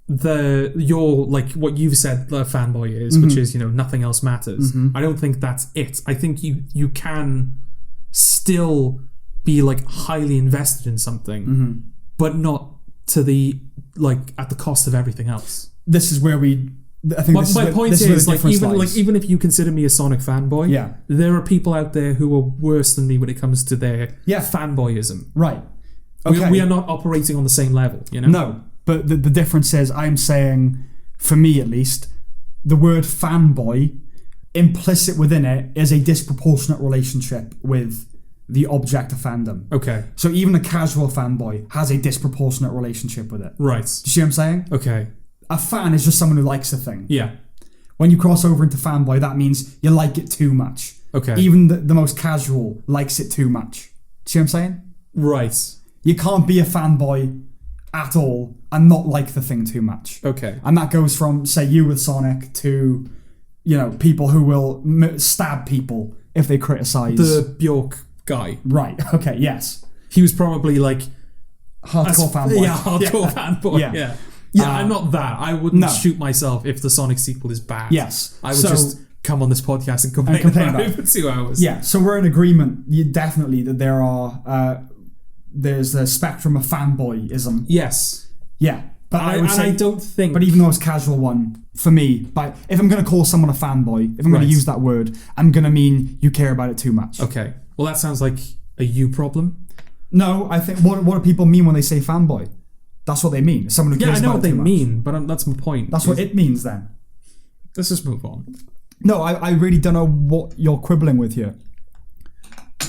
A: what you've said a fanboy is, which is, nothing else matters. I don't think that's it. I think you can still be like highly invested in something, but not to the at the cost of everything else.
B: This is where
A: my point is even if you consider me a Sonic fanboy, there are people out there who are worse than me when it comes to their fanboyism.
B: Right. Okay.
A: We are not operating on the same level,
B: No. But the difference is, I'm saying, for me at least, the word fanboy, implicit within it, is a disproportionate relationship with the object of fandom.
A: Okay.
B: So even a casual fanboy has a disproportionate relationship with it.
A: Right.
B: Do you see what I'm saying?
A: Okay.
B: A fan is just someone who likes a thing.
A: Yeah.
B: When you cross over into fanboy, that means you like it too much.
A: Okay.
B: Even the most casual likes it too much. See what I'm saying?
A: Right.
B: You can't be a fanboy at all and not like the thing too much.
A: Okay.
B: And that goes from, say, you with Sonic to, people who will stab people if they criticize.
A: The Bjork guy.
B: Right. Okay. Yes.
A: He was probably like
B: hardcore fanboy.
A: Yeah, hardcore fanboy. Yeah. Yeah, I'm not that. I wouldn't shoot myself if the Sonic sequel is bad.
B: Yes.
A: I would just come on this podcast and complain about it for 2 hours.
B: Yeah, so we're in agreement, definitely, that there are... there's a spectrum of fanboyism.
A: Yes.
B: Yeah. But
A: I don't think...
B: But even the most casual one, for me, if I'm going to call someone a fanboy, if I'm going to use that word, I'm going to mean you care about it too much.
A: Okay. Well, that sounds like a you problem.
B: No, I think... What do people mean when they say fanboy? That's what they mean. Someone who cares about it too much.
A: Yeah, I know what they mean, but that's my point.
B: That's what it means then.
A: Let's just move on.
B: No, I really don't know what you're quibbling with here.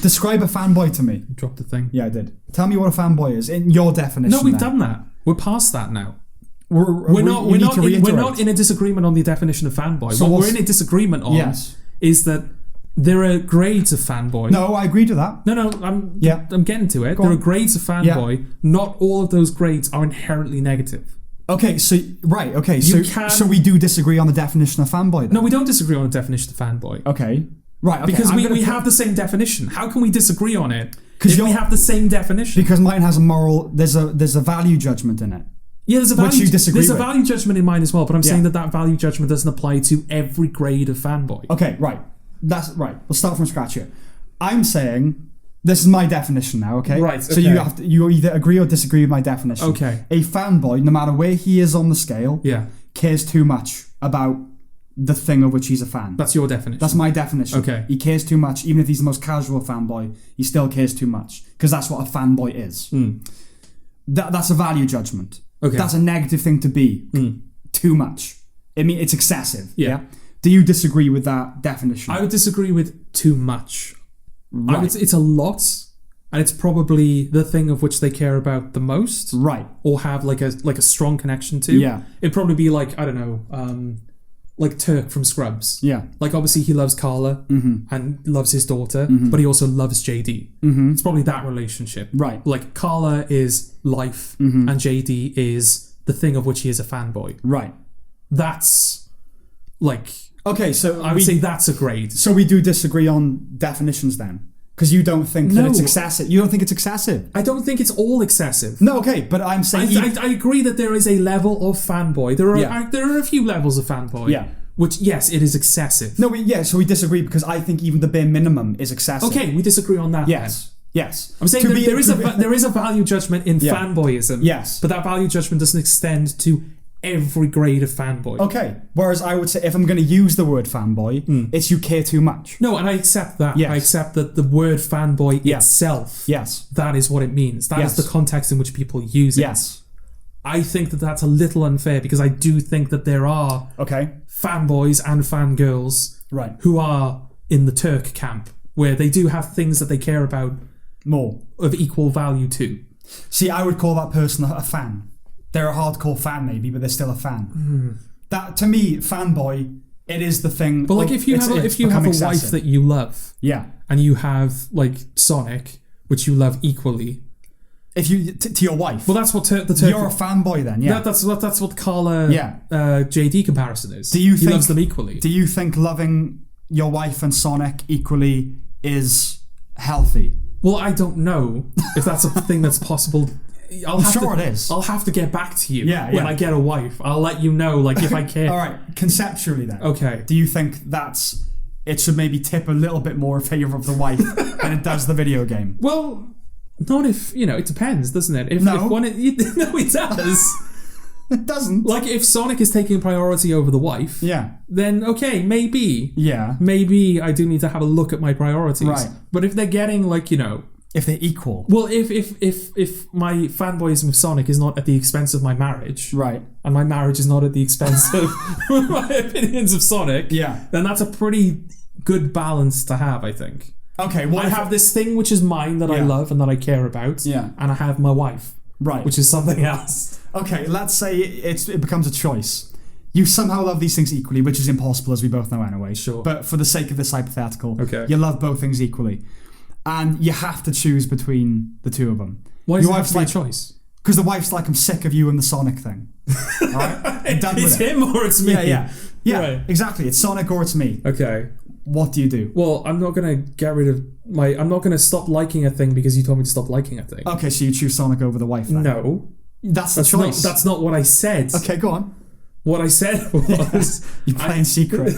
B: Describe a fanboy to me.
A: Drop the thing.
B: Yeah, I did. Tell me what a fanboy is in your definition.
A: No, we've done that. We're past that now.
B: We're
A: not in a disagreement on the definition of fanboy. So what we're in a disagreement on is that there are grades of fanboy.
B: No, I agree to that.
A: No, I'm getting to it. There are grades of fanboy. Yeah. Not all of those grades are inherently negative.
B: Okay, so we do disagree on the definition of fanboy then?
A: No, we don't disagree on the definition of fanboy.
B: Okay. Right, okay.
A: Because we have the same definition. How can we disagree on it if we have the same definition?
B: Because mine has there's a value judgment in it.
A: Yeah, there's a value judgment in mine as well, but I'm saying that value judgment doesn't apply to every grade of fanboy.
B: Okay, right. That's right. We'll start from scratch here. I'm saying this is my definition now, okay?
A: Right. Okay.
B: So you either agree or disagree with my definition.
A: Okay.
B: A fanboy, no matter where he is on the scale, cares too much about the thing of which he's a fan.
A: That's your definition.
B: That's my definition.
A: Okay.
B: He cares too much, even if he's the most casual fanboy, he still cares too much. Because that's what a fanboy is.
A: Mm.
B: That's a value judgment.
A: Okay.
B: That's a negative thing to be. Too much. I mean, it's excessive. Yeah. Do you disagree with that definition?
A: I would disagree with too much.
B: Right.
A: It's a lot, and it's probably the thing of which they care about the most.
B: Right.
A: Or have like a strong connection to.
B: Yeah.
A: It'd probably be like, I don't know, like Turk from Scrubs.
B: Yeah.
A: Like obviously he loves Carla and loves his daughter, but he also loves JD. It's probably that relationship.
B: Right.
A: Like Carla is life and JD is the thing of which he is a fanboy.
B: Right.
A: That's like...
B: Okay, so
A: I would say that's a grade.
B: So we do disagree on definitions then? Because you don't think that it's excessive. You don't think it's excessive?
A: I don't think it's all excessive.
B: No, okay, but I'm saying...
A: I agree that there is a level of fanboy. There are a few levels of fanboy.
B: Yeah.
A: Which, yes, it is excessive.
B: No, so we disagree because I think even the bare minimum is excessive.
A: Okay, we disagree on that.
B: Yes. Then. Yes.
A: I'm saying there is a value judgment in fanboyism.
B: Yes.
A: But that value judgment doesn't extend to every grade of fanboy.
B: Okay. Whereas I would say if I'm going to use the word fanboy, it's you care too much.
A: No, and I accept that.
B: Yes.
A: I accept that the word fanboy itself, that is what it means. That is the context in which people use it.
B: Yes.
A: I think that that's a little unfair because I do think that there are fanboys and fangirls who are in the Turk camp where they do have things that they care about
B: more
A: of equal value too.
B: See, I would call that person a fan. They're a hardcore fan maybe, but they're still a fan. That to me, fanboy, it is the thing.
A: But like if you have a wife that you love, and you have like Sonic, which you love equally.
B: If you to your wife,
A: well, that's what the Turk.
B: You're a fanboy then, yeah.
A: That's what Carla JD comparison is. He loves them equally.
B: Do you think loving your wife and Sonic equally is healthy?
A: Well, I don't know if that's a thing that's possible.
B: I'm sure it is.
A: I'll have to get back to you when I get a wife. I'll let you know, like if I care.
B: All right, conceptually then.
A: Okay.
B: Do you think it should maybe tip a little bit more in favour of the wife than it does the video game?
A: Well, not if it depends, doesn't it?
B: No,
A: it does.
B: It doesn't.
A: Like if Sonic is taking priority over the wife, then okay, maybe I do need to have a look at my priorities.
B: Right.
A: But if they're getting
B: If they're equal.
A: Well, if my fanboyism of Sonic is not at the expense of my marriage,
B: right,
A: and my marriage is not at the expense of my opinions of Sonic, then that's a pretty good balance to have, I think.
B: Okay, well,
A: I have this thing which is mine that I love and that I care about, and I have my wife, which is something else.
B: Okay, let's say it becomes a choice. You somehow love these things equally, which is impossible, as we both know anyway.
A: Sure.
B: But for the sake of this hypothetical, you love both things equally. And you have to choose between the two of them.
A: Why is it a choice?
B: Because the wife's like, I'm sick of you and the Sonic thing. Right?
A: It's him or it's me?
B: Yeah, right. Exactly. It's Sonic or it's me.
A: Okay.
B: What do you do?
A: Well, I'm not going to get rid of I'm not going to stop liking a thing because you told me to stop liking a thing.
B: Okay, so you choose Sonic over the wife then?
A: No.
B: That's the choice.
A: That's not what I said.
B: Okay, go on.
A: What I said was...
B: You're playing secret.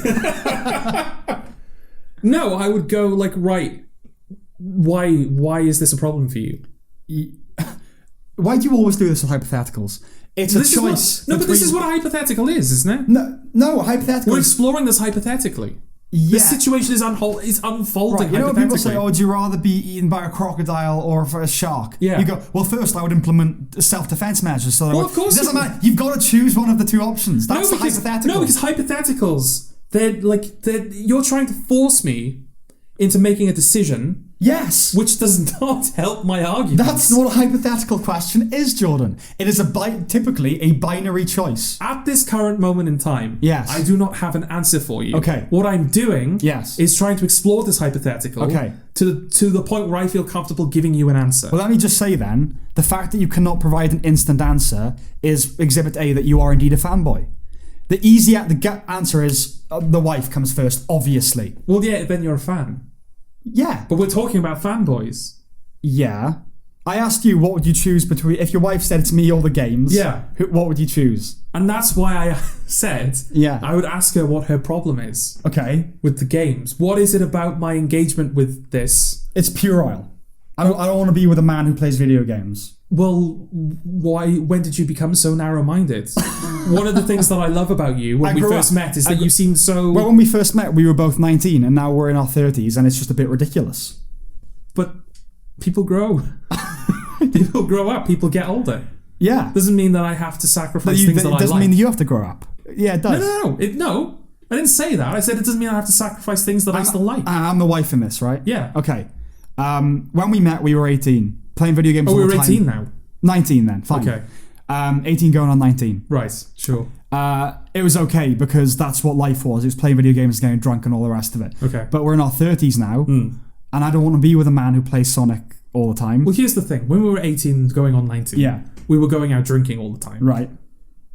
A: No, I would go like, right... Why is this a problem for you?
B: Why do you always do this with hypotheticals? It's a choice.
A: But this is what a hypothetical is, isn't it?
B: No, hypothetical.
A: We're exploring this hypothetically. Yeah. This situation is unfolding. Right.
B: You know when people say, would you rather be eaten by a crocodile or for a shark?
A: Yeah.
B: You go, well, first I would implement self-defense measures. So
A: of course.
B: It doesn't matter. You've got to choose one of the two options. That's the hypothetical.
A: No, because hypotheticals, you're trying to force me into making a decision.
B: Yes.
A: Which does not help my argument.
B: That's not what a hypothetical question is, Jordan. It is typically a binary choice.
A: At this current moment in time, I do not have an answer for you.
B: Okay.
A: What I'm doing is trying to explore this hypothetical to the point where I feel comfortable giving you an answer.
B: Well, let me just say then, the fact that you cannot provide an instant answer is exhibit A that you are indeed a fanboy. The answer is the wife comes first, obviously.
A: Well, yeah, then you're a fan.
B: Yeah.
A: But we're talking about fanboys.
B: Yeah. I asked you, what would you choose between... If your wife said it's me or the games, what would you choose?
A: And that's why I said I would ask her what her problem is.
B: Okay.
A: With the games. What is it about my engagement with this?
B: It's puerile. I don't want to be with a man who plays video games.
A: Well, when did you become so narrow-minded? One of the things that I love about you when we first met is that you seemed so...
B: Well, when we first met, we were both 19, and now we're in our 30s, and it's just a bit ridiculous.
A: But people grow. People grow up. People get older.
B: Yeah.
A: Doesn't mean that I have to sacrifice things that I like.
B: It doesn't mean that you have to grow up. Yeah, it does.
A: No. I didn't say that. I said it doesn't mean I have to sacrifice things that I still like.
B: I'm the wife in this, right?
A: Yeah.
B: Okay. When we met, we were 18. Playing video games all the time.
A: Oh, we were 18 now?
B: 19 then, fine.
A: Okay.
B: 18 going on 19.
A: Right, sure.
B: It was okay because that's what life was. It was playing video games, getting drunk and all the rest of it.
A: Okay.
B: But we're in our 30s now, and I don't want to be with a man who plays Sonic all the time.
A: Well, here's the thing. When we were 18 going on 19, we were going out drinking all the time.
B: Right.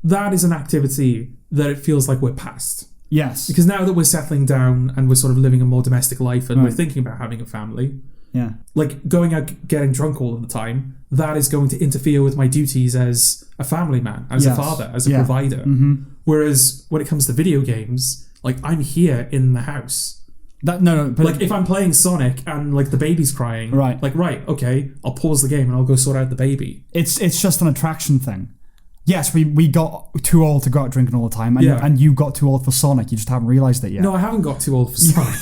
A: That is an activity that it feels like we're past.
B: Yes.
A: Because now that we're settling down and we're sort of living a more domestic life and we're thinking about having a family...
B: Yeah.
A: Like, going out getting drunk all of the time, that is going to interfere with my duties as a family man, as a father, as a provider.
B: Mm-hmm.
A: Whereas, when it comes to video games, like, I'm here in the house.
B: But
A: like, if I'm playing Sonic and, like, the baby's crying, okay, I'll pause the game and I'll go sort out the baby.
B: It's just an attraction thing. Yes, we got too old to go out drinking all the time, and you got too old for Sonic. You just haven't realised it yet.
A: No, I haven't got too old for Sonic.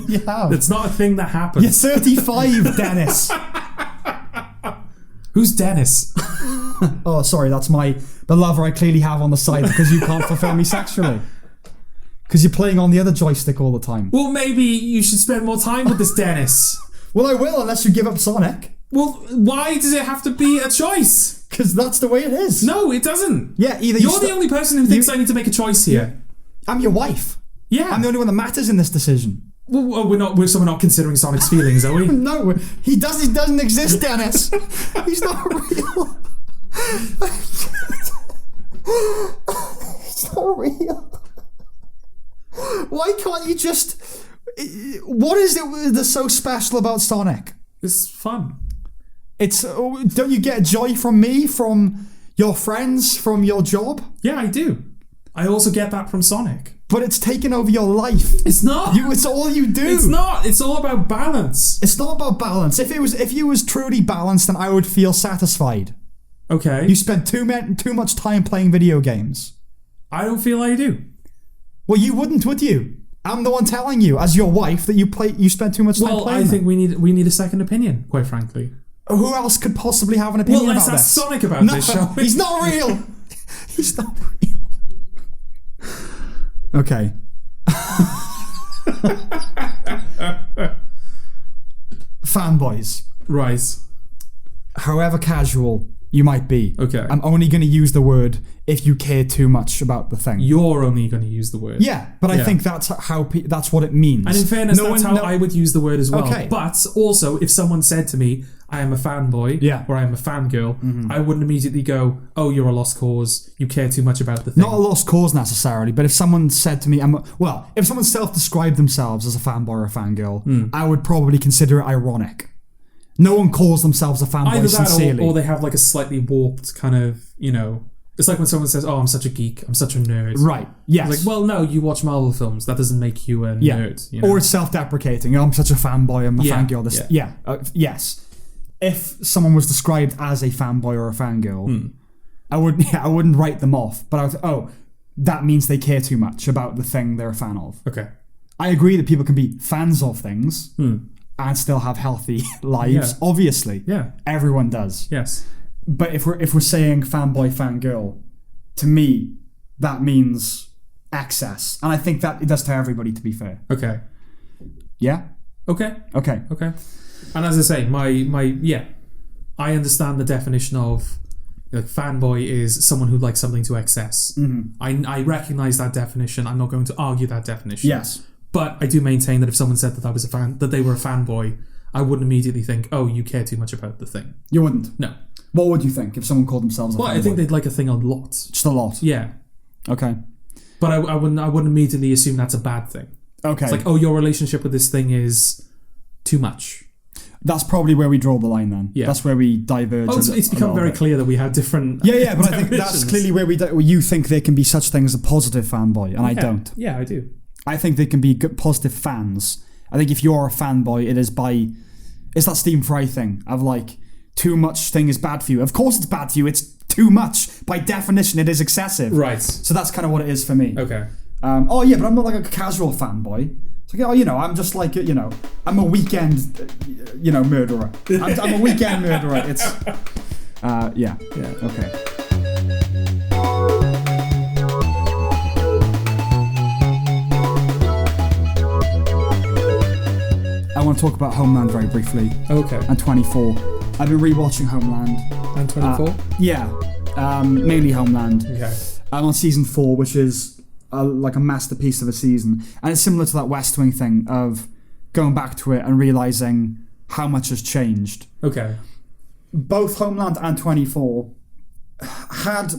B: You have.
A: It's not a thing that happens.
B: You're 35, Dennis.
A: Who's Dennis?
B: Oh, sorry, that's the lover I clearly have on the side because you can't fulfill me sexually. Because you're playing on the other joystick all the time.
A: Well, maybe you should spend more time with this Dennis.
B: Well, I will, unless you give up Sonic.
A: Well, why does it have to be a choice?
B: Because that's the way it is.
A: No, it doesn't.
B: Yeah, either
A: you're the only person who thinks I need to make a choice here.
B: I'm your wife.
A: Yeah.
B: I'm the only one that matters in this decision.
A: Well, we're not considering Sonic's feelings, are we?
B: No, he doesn't exist, Dennis. He's not real. It's not real. Why can't you just... What is it that's so special about Sonic?
A: It's fun.
B: Don't you get joy from me, from your friends, from your job?
A: Yeah, I do. I also get that from Sonic.
B: But it's taken over your life.
A: It's not.
B: It's all you do.
A: It's not. It's all about balance.
B: It's not about balance. If you was truly balanced, then I would feel satisfied.
A: Okay.
B: You spend too much time playing video games.
A: I don't feel I do.
B: Well, you wouldn't, would you? I'm the one telling you, as your wife, that you spend too much time playing.
A: Well, I think we need a second opinion, quite frankly.
B: Who else could possibly have an opinion about this?
A: Well, let's ask Sonic about this, shall we?
B: He's not real! He's not real. Okay. Fanboys.
A: Right.
B: However casual you might be.
A: Okay.
B: I'm only going to use the word if you care too much about the thing.
A: You're only going to use the word.
B: Yeah, but I think that's that's what it means.
A: And in fairness, that's how I would use the word as well.
B: Okay.
A: But also, if someone said to me, I am a fanboy, or I am a fangirl, I wouldn't immediately go, oh, you're a lost cause, you care too much about the thing.
B: Not a lost cause necessarily, but if someone said to me, if someone self-described themselves as a fanboy or a fangirl, I would probably consider it ironic. No one calls themselves a fanboy
A: Either
B: sincerely.
A: That or they have like a slightly warped kind of, it's like when someone says, oh, I'm such a geek, I'm such a nerd.
B: Right, yes.
A: It's like, well, no, you watch Marvel films, that doesn't make you a nerd.
B: Or it's self-deprecating, I'm such a fanboy, I'm a fangirl. Yes. If someone was described as a fanboy or a fangirl, I wouldn't write them off, but I would that means they care too much about the thing they're a fan of.
A: Okay.
B: I agree that people can be fans of things and still have healthy lives, obviously.
A: Yeah.
B: Everyone does.
A: Yes.
B: But if we're saying fanboy, fangirl, to me, that means excess. And I think that it does to everybody, to be fair.
A: Okay.
B: Yeah?
A: Okay. And as I say, I understand the definition of fanboy is someone who likes something to excess. I recognise that definition. I'm not going to argue that definition.
B: Yes.
A: But I do maintain that if someone said that I was a fan, that they were a fanboy, I wouldn't immediately think, oh, you care too much about the thing.
B: You wouldn't?
A: No.
B: What would you think if someone called themselves a fanboy?
A: Well, I think they'd like a thing a lot.
B: Just a lot?
A: Yeah.
B: Okay.
A: But I wouldn't immediately assume that's a bad thing.
B: Okay.
A: It's like, oh, your relationship with this thing is too much.
B: That's probably where we draw the line then. Yeah. That's where we diverge.
A: Oh, it's become very clear that we have different
B: Yeah, but I think that's clearly where you think there can be such things as a positive fanboy, and I don't.
A: Yeah, I do.
B: I think they can be good, positive fans. I think if you're a fanboy, it's that Stephen Fry thing of like, too much thing is bad for you. Of course it's bad for you. It's too much. By definition, it is excessive.
A: Right.
B: So that's kind of what it is for me.
A: Okay.
B: But I'm not like a casual fanboy. It's like, I'm just like, I'm a weekend, murderer. I'm a weekend murderer. It's, yeah. Okay. I want to talk about Homeland very briefly.
A: Okay.
B: And 24. I've been rewatching Homeland.
A: And 24?
B: Mainly Homeland.
A: Okay.
B: I'm on season 4, which is like a masterpiece of a season. And it's similar to that West Wing thing of going back to it and realising how much has changed.
A: Okay.
B: Both Homeland and 24 had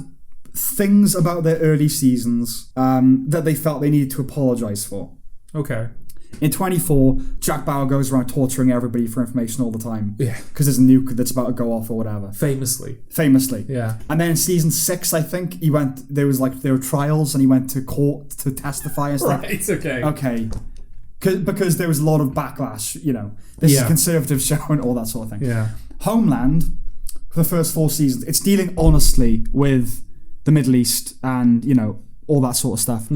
B: things about their early seasons that they felt they needed to apologise for.
A: Okay.
B: In 24, Jack Bauer goes around torturing everybody for information all the time.
A: Yeah.
B: Because there's a nuke that's about to go off or whatever.
A: Famously.
B: Yeah. And then in season 6, I think, there were trials and he went to court to testify and stuff.
A: Right, okay.
B: Okay. Because there was a lot of backlash, This is a conservative show and all that sort of thing.
A: Yeah.
B: Homeland, for the first 4 seasons, it's dealing honestly with the Middle East and, all that sort of stuff.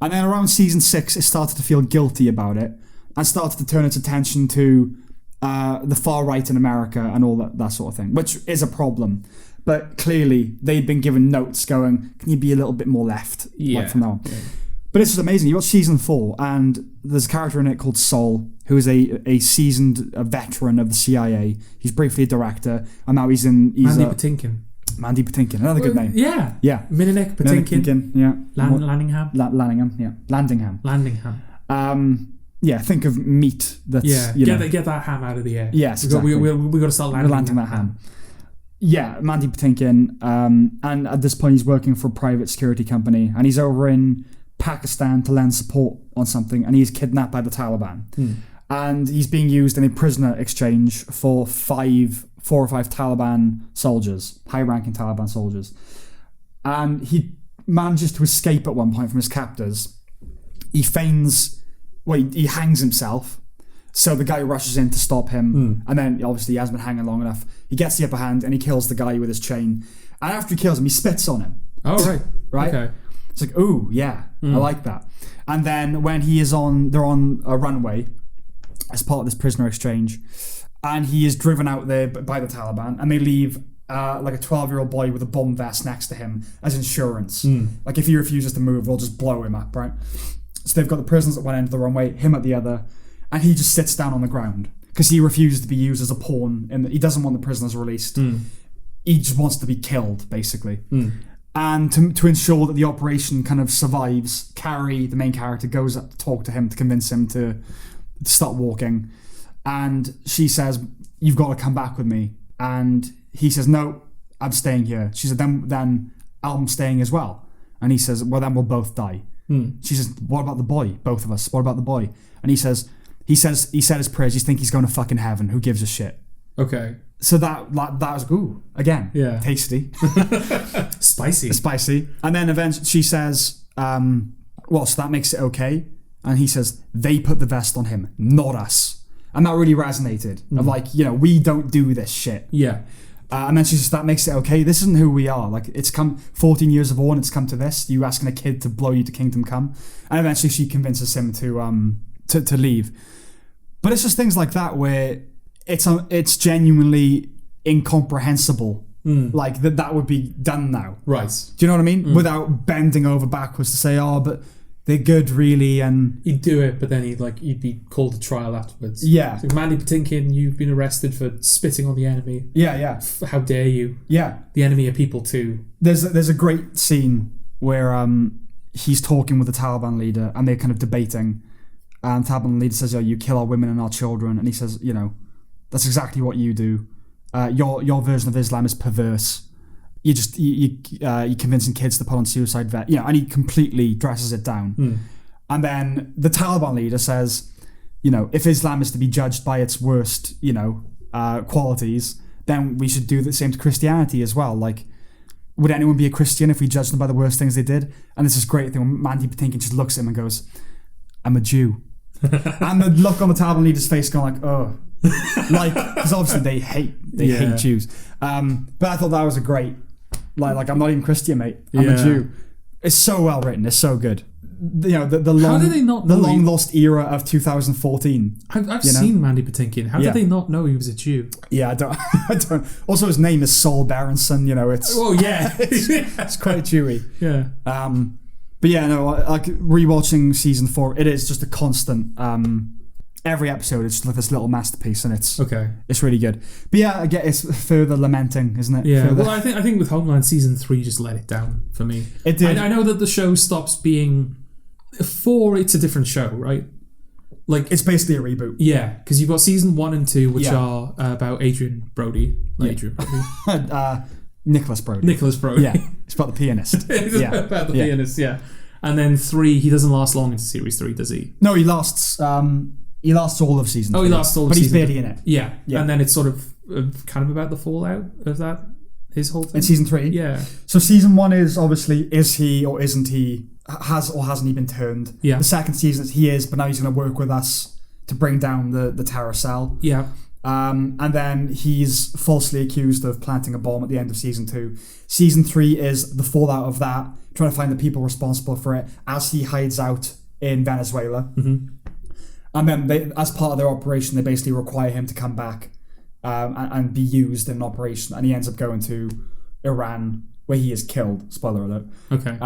B: And then around season 6, it started to feel guilty about it and started to turn its attention to the far right in America and all that sort of thing, which is a problem. But clearly, they'd been given notes going, can you be a little bit more left from now on? Yeah. But this is amazing. You watch season 4, and there's a character in it called Sol, who is a seasoned veteran of the CIA. He's briefly a director, and now he's
A: Mandy Patinkin.
B: Mandy Patinkin, another good name.
A: Yeah.
B: Mininek
A: Patinkin.
B: Yeah.
A: Landingham.
B: Landingham. Think of meat that's...
A: Get that ham out of the air.
B: Yes, exactly.
A: We got to start landing
B: that ham. Yeah, Mandy Patinkin. And at this point, he's working for a private security company, and he's over in Pakistan to lend support on something, and he's kidnapped by the Taliban. And he's being used in a prisoner exchange for 4 or 5 Taliban soldiers, high-ranking Taliban soldiers. And he manages to escape at one point from his captors. He he hangs himself. So the guy rushes in to stop him. And then, obviously, he hasn't been hanging long enough. He gets the upper hand and he kills the guy with his chain. And after he kills him, he spits on him.
A: Oh, right.
B: Right?
A: Okay.
B: It's like, ooh, yeah. I like that. And then when they're on a runway as part of this prisoner exchange, and he is driven out there by the Taliban, and they leave like a 12-year-old boy with a bomb vest next to him as insurance. Like if he refuses to move, we'll just blow him up, right? So they've got the prisoners at one end of the runway, him at the other, and he just sits down on the ground because he refuses to be used as a pawn, and he doesn't want the prisoners released. He just wants to be killed, basically. And to ensure that the operation kind of survives, Carrie, the main character, goes up to talk to him to convince him to stop walking. And she says, "You've got to come back with me." And he says, "No, I'm staying here." She said, then I'm staying as well. And he says, "Well, then we'll both die." She says, "What about the boy? Both of us. What about the boy?" And he said his prayers. You think he's going to fucking heaven. Who gives a shit?
A: Okay.
B: So that was, ooh, again, tasty. Spicy. And then eventually she says, well, so that makes it okay? And he says, "They put the vest on him, not us." And that really resonated. Of like, we don't do this shit.
A: Yeah.
B: And then she says, "That makes it okay. This isn't who we are. Like, it's come 14 years of war and it's come to this. You asking a kid to blow you to kingdom come." And eventually she convinces him to leave. But it's just things like that where it's genuinely incomprehensible. Like that would be done now.
A: Right.
B: Do you know what I mean? Without bending over backwards to say, "Oh, but they're good, really," and
A: he'd do it, but then you'd be called to trial afterwards.
B: Yeah.
A: So, Mandy Patinkin, you've been arrested for spitting on the enemy.
B: Yeah.
A: How dare you?
B: Yeah.
A: The enemy are people too.
B: There's a great scene where he's talking with the Taliban leader and they're kind of debating. And the Taliban leader says, "Oh, you kill our women and our children," and he says, "That's exactly what you do. Your version of Islam is perverse. You're convincing kids to put on suicide vest." And he completely dresses it down. And then the Taliban leader says, if Islam is to be judged by its worst, qualities, then we should do the same to Christianity as well. Like, would anyone be a Christian if we judged them by the worst things they did? And there's this great thing when Mandy Patinkin just looks at him and goes, "I'm a Jew." And the look on the Taliban leader's face going like, "Oh." Like, because obviously they hate Jews. But I thought that was a great, like I'm not even Christian, mate. I'm a Jew. It's so well written. It's so good. The long, how do they not know the long lost era of 2014.
A: I've seen Mandy Patinkin. How did they not know he was a Jew?
B: Yeah, I don't. Also, his name is Saul Berenson. It's it's quite Jewy.
A: Yeah.
B: But yeah, no, like rewatching season 4, it is just a constant. Every episode is just like this little masterpiece, and it's really good. But yeah, again, it's further lamenting, isn't it?
A: Yeah. Well, I think with Homeland season 3 just let it down for me.
B: It did.
A: I know that the show stops being 4. It's a different show, right? Like
B: it's basically a reboot.
A: Yeah, because you've got season 1 and 2, which are about Adrian Brody. Adrian Brody.
B: Nicholas Brody. Yeah, it's about the pianist.
A: About the pianist. Yeah, and then 3. He doesn't last long into series 3, does he?
B: No, he lasts. He lasts all of season 3.
A: Oh, he lasts all of season 3.
B: But he's barely in it.
A: Yeah. And then it's sort of kind of about the fallout of that, his whole thing.
B: In season 3?
A: Yeah.
B: So season 1 is obviously, is he or isn't he, has or hasn't he been turned?
A: Yeah.
B: The second season is he is, but now he's going to work with us to bring down the terror cell.
A: Yeah.
B: And then he's falsely accused of planting a bomb at the end of season 2. Season 3 is the fallout of that, trying to find the people responsible for it as he hides out in Venezuela. And then as part of their operation, they basically require him to come back and be used in an operation. And he ends up going to Iran, where he is killed. Spoiler alert.
A: Okay.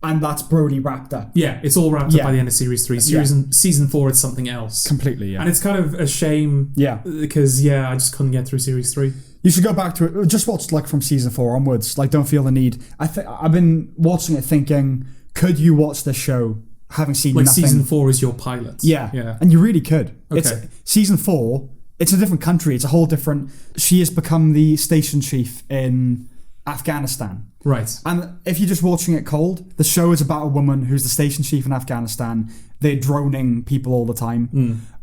B: And that's Brody wrapped up.
A: Yeah, it's all wrapped up by the end of series 3. Season 4, it's something else.
B: Completely, yeah.
A: And it's kind of a shame.
B: Yeah.
A: Because, I just couldn't get through series 3.
B: You should go back to it. Just watch like from season 4 onwards. Like, don't feel the need. I've been watching it thinking, could you watch this show having seen
A: like
B: nothing?
A: Season 4 is your pilot.
B: Yeah. And you really could.
A: Okay.
B: Season 4, it's a different country. It's a whole different... She has become the station chief in Afghanistan.
A: Right.
B: And if you're just watching it cold, the show is about a woman who's the station chief in Afghanistan. They're droning people all the time.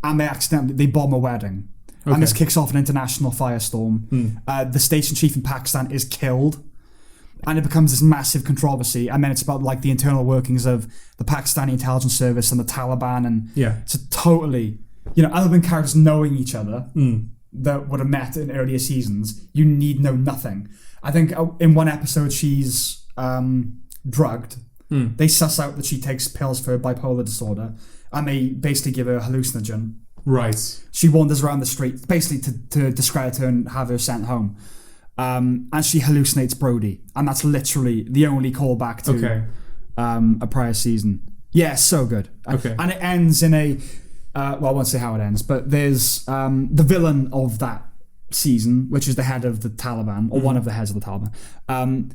B: And they bomb a wedding. And this kicks off an international firestorm. The station chief in Pakistan is killed. And it becomes this massive controversy. And then it's about like the internal workings of the Pakistani intelligence service and the Taliban. And it's a totally, other than characters knowing each other that would have met in earlier seasons, you need know nothing. I think in one episode she's drugged They suss out that she takes pills for bipolar disorder, and they basically give her a hallucinogen.
A: Right.
B: She wanders around the street, basically to discredit her and have her sent home. And she hallucinates Brody, and that's literally the only callback to a prior season. Yeah, so good.
A: Okay.
B: And it ends in a... well, I won't say how it ends, but there's the villain of that season, which is the head of the Taliban, or one of the heads of the Taliban.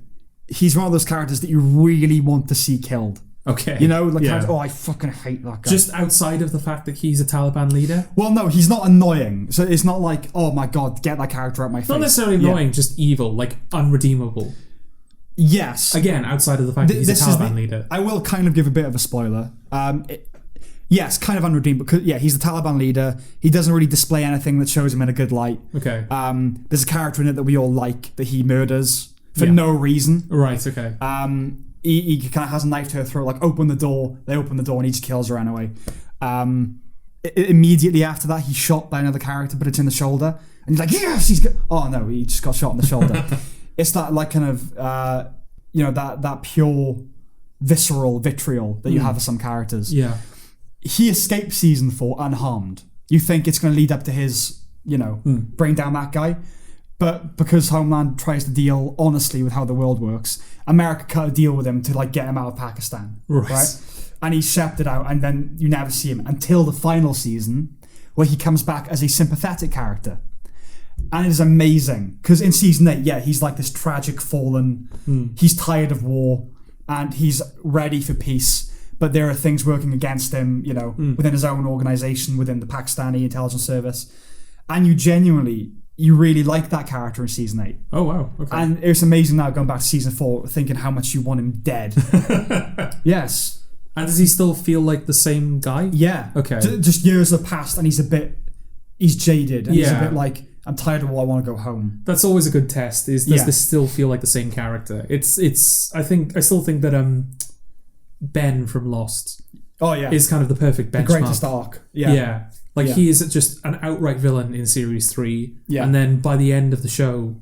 B: He's one of those characters that you really want to see killed.
A: Okay.
B: You know, like, I fucking hate that guy.
A: Just outside of the fact that he's a Taliban leader?
B: Well, no, he's not annoying. So it's not like, oh my god, get that character out my face.
A: Not necessarily annoying, just evil, like unredeemable.
B: Yes.
A: Again, outside of the fact that he's a Taliban leader.
B: I will kind of give a bit of a spoiler. Yes, kind of unredeemable, because he's the Taliban leader. He doesn't really display anything that shows him in a good light.
A: Okay.
B: There's a character in it that we all like that he murders for no reason.
A: Right, okay.
B: He kind of has a knife to her throat, like, open the door. They open the door and he just kills her anyway. Immediately after that, he's shot by another character, but it's in the shoulder. And he's like, yes, he's good. Oh no, he just got shot in the shoulder. It's that like kind of, that pure visceral vitriol that you have for some characters.
A: Yeah.
B: He escaped season 4 unharmed. You think it's going to lead up to his, bring down that guy. But because Homeland tries to deal honestly with how the world works, America cut a deal with him to like get him out of Pakistan. Right? And he's shepherded out, and then you never see him until the final season, where he comes back as a sympathetic character. And it is amazing, because in season 8, he's like this tragic fallen, he's tired of war, and he's ready for peace. But there are things working against him, within his own organization, within the Pakistani intelligence service. And you really like that character in season 8.
A: Oh, wow. Okay.
B: And it's amazing now, going back to season 4, thinking how much you want him dead. Yes.
A: And does he still feel like the same guy?
B: Yeah.
A: Okay.
B: Just years have passed, and he's jaded, and he's a bit like, I'm tired of war, I want to go home. That's
A: always a good test, does this still feel like the same character? I still think that Ben from Lost is kind of the perfect benchmark.
B: The greatest arc. Yeah.
A: He is just an outright villain in series 3, and then by the end of the show,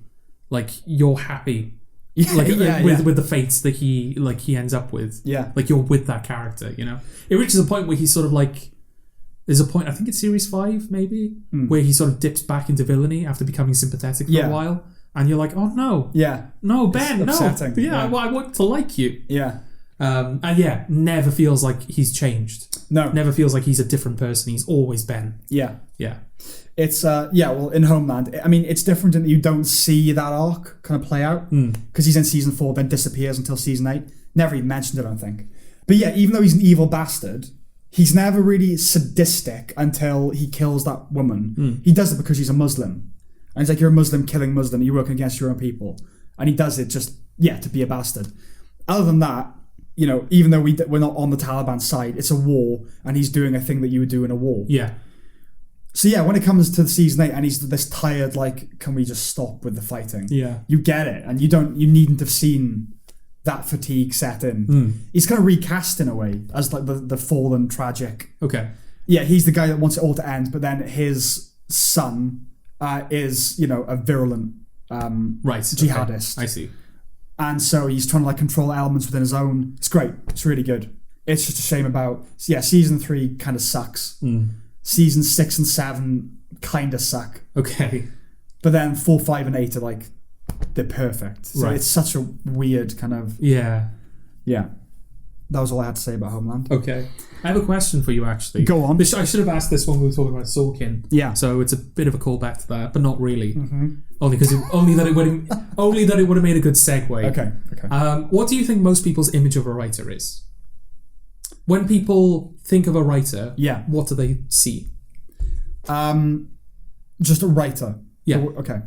A: like, you're happy, with the fates that he ends up with. Yeah, like, you're with that character. It reaches a point where he's sort of like, there's a point, I think it's series 5 maybe, where he sort of dips back into villainy after becoming sympathetic for a while, and you're like, oh no, no, Ben,
B: it's upsetting.
A: No, I want to like you.
B: And
A: never feels like he's changed.
B: No.
A: Never feels like he's a different person. He's always Ben.
B: Yeah.
A: Yeah.
B: It's, well, in Homeland, I mean, it's different in that you don't see that arc kind of play out, because he's in season 4, then disappears until season 8. Never even mentioned it, I don't think. But yeah, even though he's an evil bastard, he's never really sadistic until he kills that woman. He does it because he's a Muslim. And he's like, you're a Muslim killing Muslim, you're working against your own people. And he does it just, to be a bastard. Other than that, even though we're not on the Taliban side, it's a war, and he's doing a thing that you would do in a war.
A: Yeah.
B: So when it comes to season 8, and he's this tired, like, can we just stop with the fighting?
A: Yeah.
B: You get it, and you needn't have seen that fatigue set in. He's kind of recast in a way as like the fallen tragic.
A: Okay.
B: Yeah, he's the guy that wants it all to end, but then his son is, a virulent jihadist.
A: Okay. I see.
B: And so he's trying to like control elements within his own. It's great. It's really good. It's just a shame about season 3 kind of sucks. Season 6 and 7 kind of suck.
A: Okay.
B: But then 4, 5, and 8 are like, they're perfect. So it's such a weird kind of... Yeah. That was all I had to say about Homeland.
A: Okay. I have a question for you, actually.
B: Go on.
A: I should have asked this when we were talking about Sorkin.
B: Yeah.
A: So it's a bit of a callback to that, but not really. Only that it would have made a good segue.
B: Okay.
A: What do you think most people's image of a writer is? When people think of a writer, what do they see?
B: Just a writer.
A: Yeah.
B: Okay.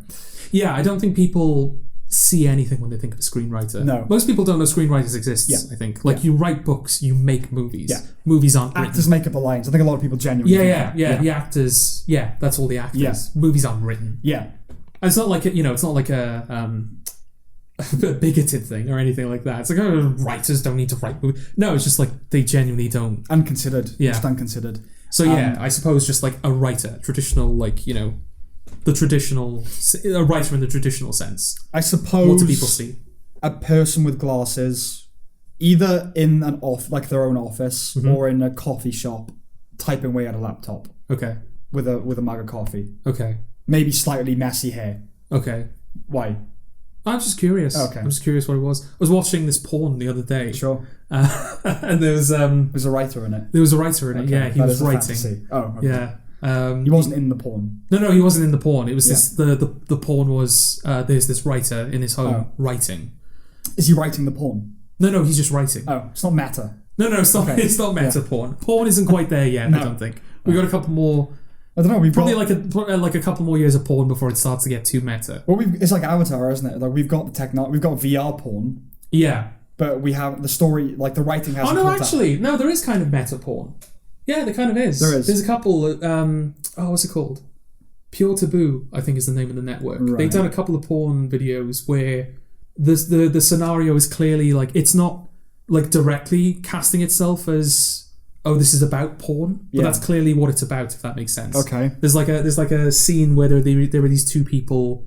A: Yeah, I don't think people see anything when they think of a screenwriter.
B: No.
A: Most people don't know screenwriters exist, I think. Like, you write books, you make movies.
B: Yeah.
A: Movies aren't written.
B: Actors make up the lines. I think a lot of people genuinely think that.
A: The actors, that's all the actors.
B: Yeah.
A: Movies aren't written.
B: Yeah.
A: And it's not like, it's not like a bigoted thing or anything like that. It's like, writers don't need to write movies. No, it's just like, they genuinely don't.
B: Unconsidered.
A: Yeah.
B: Just unconsidered.
A: So I suppose just like a writer, traditional, like, a writer in the traditional sense.
B: I suppose.
A: What do people see?
B: A person with glasses, either in an their own office or in a coffee shop, typing away at a laptop.
A: Okay.
B: With a mug of coffee.
A: Okay.
B: Maybe slightly messy hair.
A: Okay.
B: Why?
A: I'm just curious.
B: Okay.
A: I'm just curious what it was. I was watching this porn the other day.
B: Sure.
A: And there was
B: There's a writer in it.
A: There was a writer in it. Yeah, he was writing.
B: Fantasy. Oh. Okay.
A: Yeah.
B: He wasn't in the porn.
A: No, he wasn't in the porn. It was the porn was there's this writer in his home writing.
B: Is he writing the porn?
A: No, he's just writing.
B: Oh, it's not meta.
A: No, it's not. Okay. It's not meta porn. Porn isn't quite there yet. No. I don't think we got a couple more.
B: I don't know. We've
A: probably like a couple more years of porn before it starts to get too meta.
B: Well, it's like Avatar, isn't it? Like we've got we've got VR porn.
A: Yeah.
B: But we have the story, like the writing hasn't.
A: Oh no, actually, no, there is kind of meta porn. Yeah, there kind of is.
B: There is.
A: There's a couple. What's it called? Pure Taboo, I think, is the name of the network. Right. They've done a couple of porn videos where the scenario is clearly like it's not like directly casting itself as this is about porn, but that's clearly what it's about, if that makes sense.
B: Okay.
A: There's like a scene where there were these two people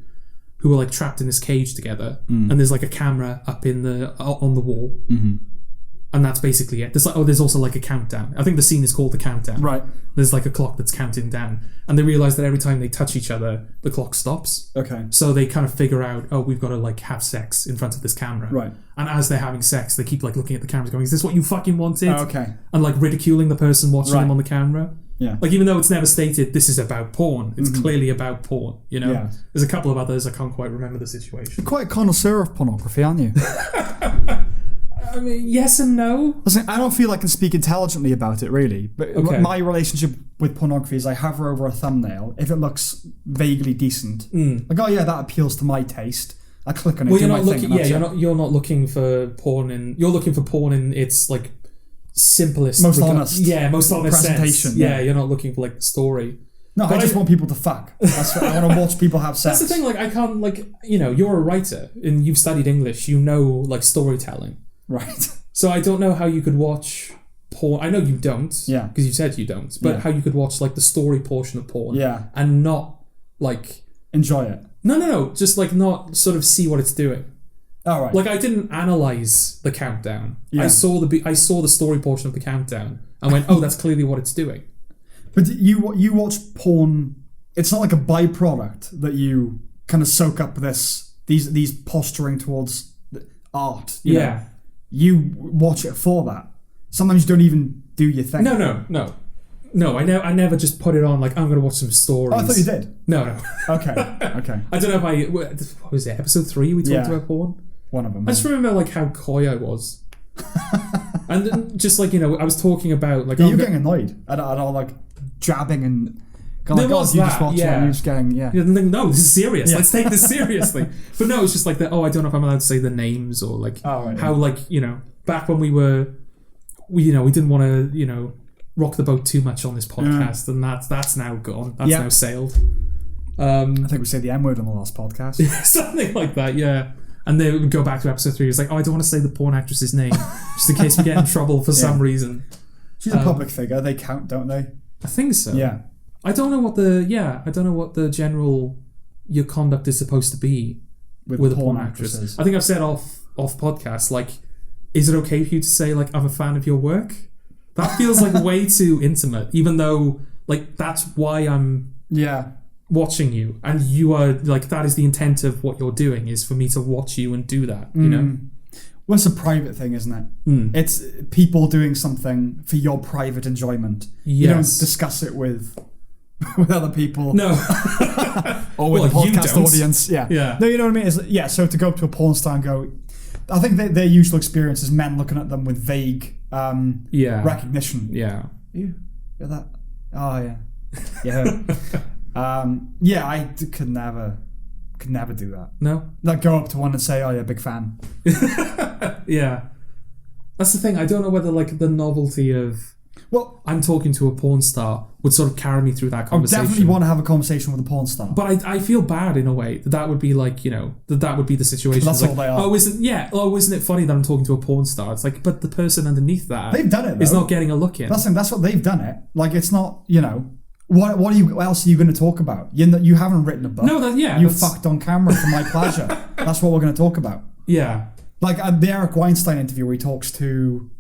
A: who were like trapped in this cage together, and there's like a camera up on the wall, and that's basically it. There's also like a countdown. I think the scene is called The Countdown.
B: Right.
A: There's like a clock that's counting down, and they realize that every time they touch each other, the clock stops.
B: Okay.
A: So they kind of figure out, we've got to like have sex in front of this camera.
B: Right.
A: And as they're having sex, they keep like looking at the cameras, going, "Is this what you fucking wanted?"
B: Okay.
A: And like ridiculing the person watching them on the camera.
B: Yeah.
A: Like even though it's never stated this is about porn, it's clearly about porn. You know.
B: Yeah.
A: There's a couple of others I can't quite remember the situation.
B: You're quite a connoisseur of pornography, aren't you?
A: I mean, yes and no.
B: Listen, I don't feel I can speak intelligently about it, really. But my relationship with pornography is I hover over a thumbnail. If it looks vaguely decent, like, that appeals to my taste. I click on it.
A: You're not looking for porn you're looking for porn in its like simplest,
B: most honest,
A: most honest
B: presentation.
A: Sense. Yeah, you're not looking for like the story.
B: No, I just want people to fuck. I want to watch people have sex.
A: That's the thing. Like, I can't you're a writer and you've studied English. You know, like storytelling.
B: Right.
A: So I don't know how you could watch porn. I know you don't.
B: Yeah.
A: Because you said you don't. But how you could watch like the story portion of porn.
B: Yeah.
A: And not like
B: enjoy it.
A: No. Just like not sort of see what it's doing.
B: Oh, right.
A: Like I didn't analyze the countdown.
B: Yeah.
A: I saw the story portion of the countdown and went, that's clearly what it's doing.
B: But you watch porn. It's not like a byproduct that you kind of soak up these posturing towards art. You know? You watch it for that. Sometimes you don't even do your thing.
A: No, I never just put it on like I'm going to watch some stories.
B: Oh, I thought you did.
A: No.
B: Okay.
A: I don't know if what was it, episode 3 we talked about porn?
B: One of them.
A: I just remember like how coy I was. And then just like, I was talking about like...
B: you're getting annoyed at all like jabbing and...
A: There was that,
B: you're just getting,
A: no, this is serious. Let's take this seriously. But no, it's just like that. I don't know if I'm allowed to say the names or like how like back when we didn't want to rock the boat too much on this podcast, and that's now gone. That's now sailed.
B: I think we said the M word on the last podcast.
A: Something like that, yeah. And they would go back to episode 3. It's like, I don't want to say the porn actress's name just in case we get in trouble for some reason.
B: She's a public figure. They count, don't they?
A: I think so.
B: Yeah.
A: I don't know what the general your conduct is supposed to be with a porn actress. I think I've said off podcast, like, is it okay for you to say like I'm a fan of your work? That feels like way too intimate, even though like that's why I'm watching you, and you are like that is the intent of what you're doing is for me to watch you and do that. You know.
B: Well, it's a private thing, isn't it? It's people doing something for your private enjoyment. Yes. You don't discuss it with other people.
A: No.
B: Or with the podcast audience. Yeah. No, you know what I mean? So to go up to a porn star and go... I think their usual experience is men looking at them with vague recognition.
A: Yeah.
B: You're that... Oh, yeah. Yeah. I could never do that.
A: No?
B: Like go up to one and say, oh, yeah, big fan.
A: Yeah. That's the thing. I don't know whether like the novelty of... Well, I'm talking to a porn star would sort of carry me through that conversation.
B: I definitely want to have a conversation with a porn star.
A: But I feel bad in a way that would be like, that would be the situation.
B: That's
A: like,
B: all they are.
A: Isn't it funny that I'm talking to a porn star? It's like, but the person underneath that
B: they've done it, though.
A: Is not getting a look in.
B: That's what they've done it. Like, it's not, what else are you going to talk about? You haven't written a book.
A: No,
B: you fucked on camera for my pleasure. That's what we're going to talk about.
A: Yeah.
B: Like the Eric Weinstein interview where he talks to...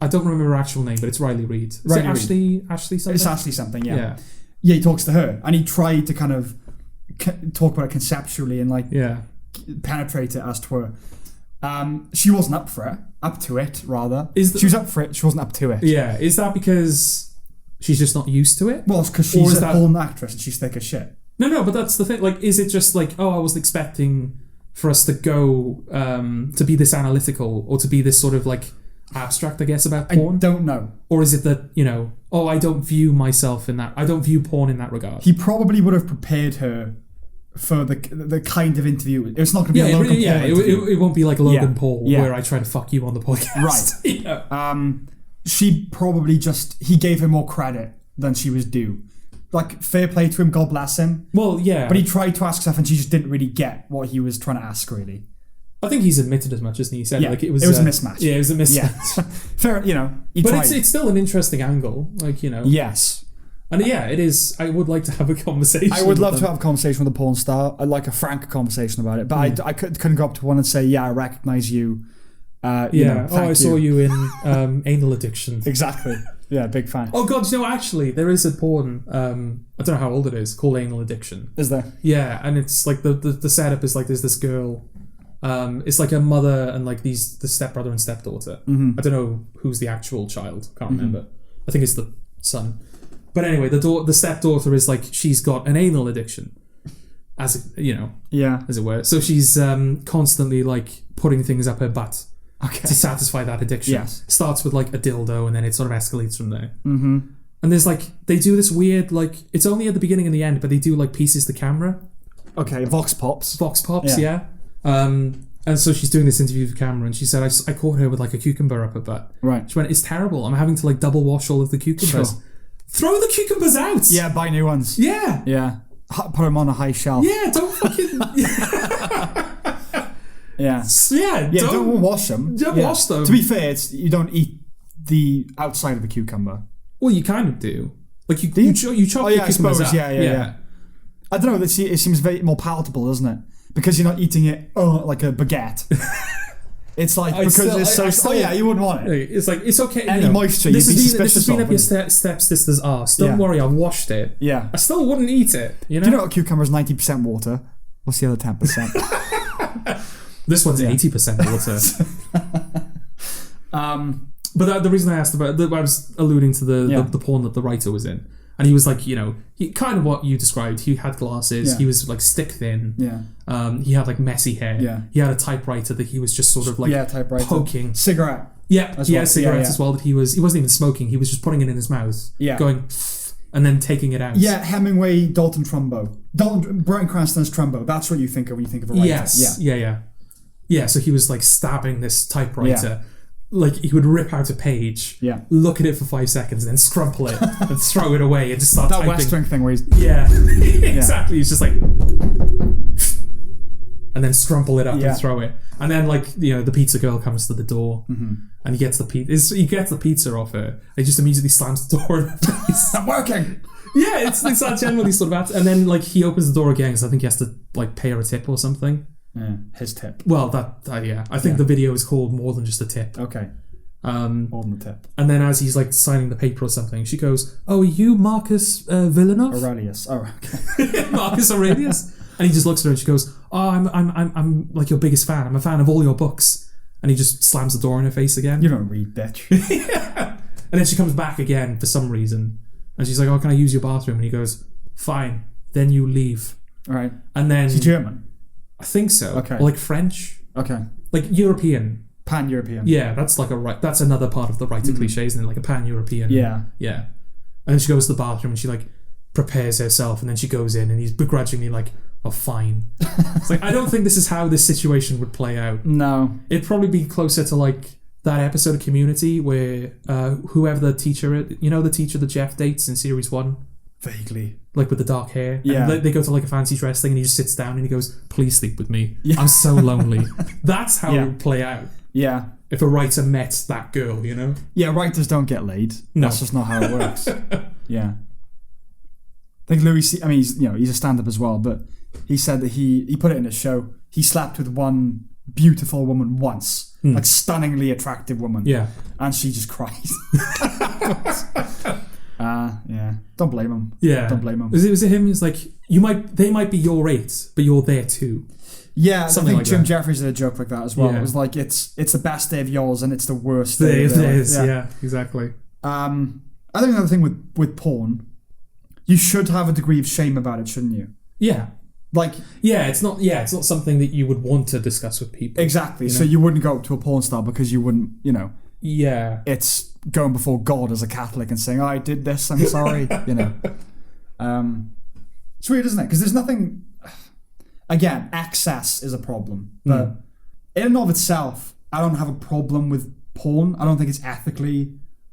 A: I don't remember her actual name, but it's Riley Reid. Is it Ashley something?
B: It's Ashley something, yeah. Yeah, he talks to her, and he tried to kind of talk about it conceptually and penetrate it as to her. She wasn't up to it, rather. She was up for it, she wasn't up to it.
A: Yeah, is that because she's just not used to it?
B: Well, it's because she's a porn actress and she's thick as shit.
A: No, but that's the thing. Like, is it just like, I was expecting for us to go to be this analytical or to be this sort of like abstract, I guess, about porn?
B: I don't know.
A: Or is it that, I don't view myself in that, I don't view porn in that regard?
B: He probably would have prepared her for the kind of interview. It's not going to be a Logan Paul interview.
A: It won't be like Logan Paul where I try to fuck you on the podcast.
B: Right. She probably he gave her more credit than she was due. Like, fair play to him, God bless him.
A: Well, yeah.
B: But he tried to ask stuff and she just didn't really get what he was trying to ask, really.
A: I think he's admitted as much, hasn't he? He said
B: it was a mismatch.
A: Yeah, it was a mismatch.
B: Yeah. Fair, he
A: but
B: tried.
A: It's still an interesting angle,
B: Yes.
A: And it is. I would like to have a conversation.
B: I would love to have a conversation with a porn star. I'd like a frank conversation about it. But I couldn't go up to one and say, I recognise you.
A: I saw you in Anal Addiction.
B: Exactly. Yeah, big fan.
A: Oh God, actually, there is a porn. I don't know how old it is. Called Anal Addiction.
B: Is there?
A: Yeah, and it's like the setup is like there's this girl. It's like a mother and like the stepbrother and stepdaughter.
B: Mm-hmm.
A: I don't know who's the actual child. Can't remember. I think it's the son. But anyway, the stepdaughter is like she's got an anal addiction, as it were. So she's constantly like putting things up her butt to satisfy that addiction.
B: Yes.
A: Starts with like a dildo, and then it sort of escalates from there.
B: Mm-hmm.
A: And there's like they do this weird like it's only at the beginning and the end, but they do like pieces to camera.
B: Okay, vox pops.
A: Yeah. And so she's doing this interview with camera, and she said, I caught her with like a cucumber up her butt.
B: Right.
A: She went, it's terrible. I'm having to like double wash all of the cucumbers.
B: Sure.
A: Throw the cucumbers out.
B: Yeah, buy new ones.
A: Yeah.
B: Yeah. Put them on a high shelf.
A: Yeah, don't fucking...
B: Yeah. Don't wash them.
A: Don't wash them.
B: To be fair, you don't eat the outside of the cucumber.
A: Well, you kind of do. Like you chop the cucumbers up.
B: Yeah. I don't know, it seems very more palatable, doesn't it? Because you're not eating it like a baguette. It's like, you wouldn't want it.
A: It's like, it's okay.
B: Any moisture, you'd be suspicious of. This has been
A: up your stepsister's arse. Don't worry, I've washed it.
B: Yeah.
A: I still wouldn't eat it,
B: Do you know a cucumber is 90% water? What's the other 10%?
A: This one's 80% water. But the reason I asked about, I was alluding to the porn that the writer was in. And he was like, he kind of what you described. He had glasses. Yeah. He was like stick thin.
B: Yeah.
A: He had like messy hair.
B: Yeah.
A: He had a typewriter that he was just sort of like poking.
B: Cigarette.
A: Yeah. He had cigarettes as well that he wasn't even smoking. He was just putting it in his mouth.
B: Yeah.
A: Going and then taking it out.
B: Yeah. Hemingway, Dalton Trumbo. Bryan Cranston's Trumbo. That's what you think of when you think of a writer.
A: Yes. Yeah. Yeah. So he was like stabbing this typewriter. Yeah. Like he would rip out a page, look at it for 5 seconds, and then scrumple it and throw it away and just start typing.
B: That West Wing thing where he's...
A: Yeah, exactly. He's just like... And then scrumple it up and throw it. And then like, the pizza girl comes to the door and he gets the pizza off her. And he just immediately slams the door in her face.
B: I'm working!
A: Yeah, it's that generally sort of... And then like he opens the door again because I think he has to like pay her a tip or something.
B: Yeah, his tip.
A: Well, I think the video is called More Than Just a Tip.
B: Okay. More than a tip.
A: And then as he's like signing the paper or something, she goes, "Oh, are you Marcus Villeneuve?"
B: Aurelius. Oh, okay.
A: Marcus Aurelius. And he just looks at her and she goes, "Oh, I'm like your biggest fan. I'm a fan of all your books." And he just slams the door in her face again.
B: You don't read, bitch.
A: Yeah. And then she comes back again for some reason, and she's like, "Oh, can I use your bathroom?" And he goes, "Fine. Then you leave."
B: All right.
A: And then
B: she's German.
A: I think so.
B: Okay.
A: Or like French.
B: Okay.
A: Like European.
B: Pan-European.
A: Yeah, that's like that's another part of the writer cliche, isn't it? Like a pan-European.
B: Yeah.
A: Yeah. And then she goes to the bathroom and she like prepares herself and then she goes in and he's begrudgingly like, "Oh, fine." It's like, I don't think this is how this situation would play out.
B: No.
A: It'd probably be closer to like that episode of Community where whoever the teacher, the teacher that Jeff dates in series 1.
B: Vaguely.
A: Like with the dark hair.
B: Yeah.
A: And they go to like a fancy dress thing and he just sits down and he goes, "Please sleep with me. Yeah. I'm so lonely." That's how it would play out.
B: Yeah.
A: If a writer met that girl,
B: Yeah, writers don't get laid.
A: No.
B: That's just not how it works. Yeah. I think Louis C. I mean, he's a stand-up as well, but he said that he put it in his show. He slept with one beautiful woman once, like stunningly attractive woman.
A: Yeah.
B: And she just cries. Yeah. Don't blame him.
A: Yeah.
B: Don't blame him.
A: Was it him? It's like, they might be your rate, but you're there too.
B: Yeah,
A: Something
B: I think
A: like
B: Jim
A: that.
B: Jeffries did a joke like that as well.
A: Yeah.
B: It was like, it's the best day of yours and it's the worst day of
A: theirs.
B: theirs.
A: Yeah, exactly.
B: I think another thing with porn, you should have a degree of shame about it, shouldn't you?
A: Yeah.
B: Like,
A: it's not something that you would want to discuss with people.
B: Exactly. So you wouldn't go up to a porn star because you wouldn't,
A: Yeah.
B: It's going before God as a Catholic and saying, I did this, I'm sorry, It's weird, isn't it? Because there's nothing... Again, excess is a problem. But in and of itself, I don't have a problem with porn. I don't think it's ethically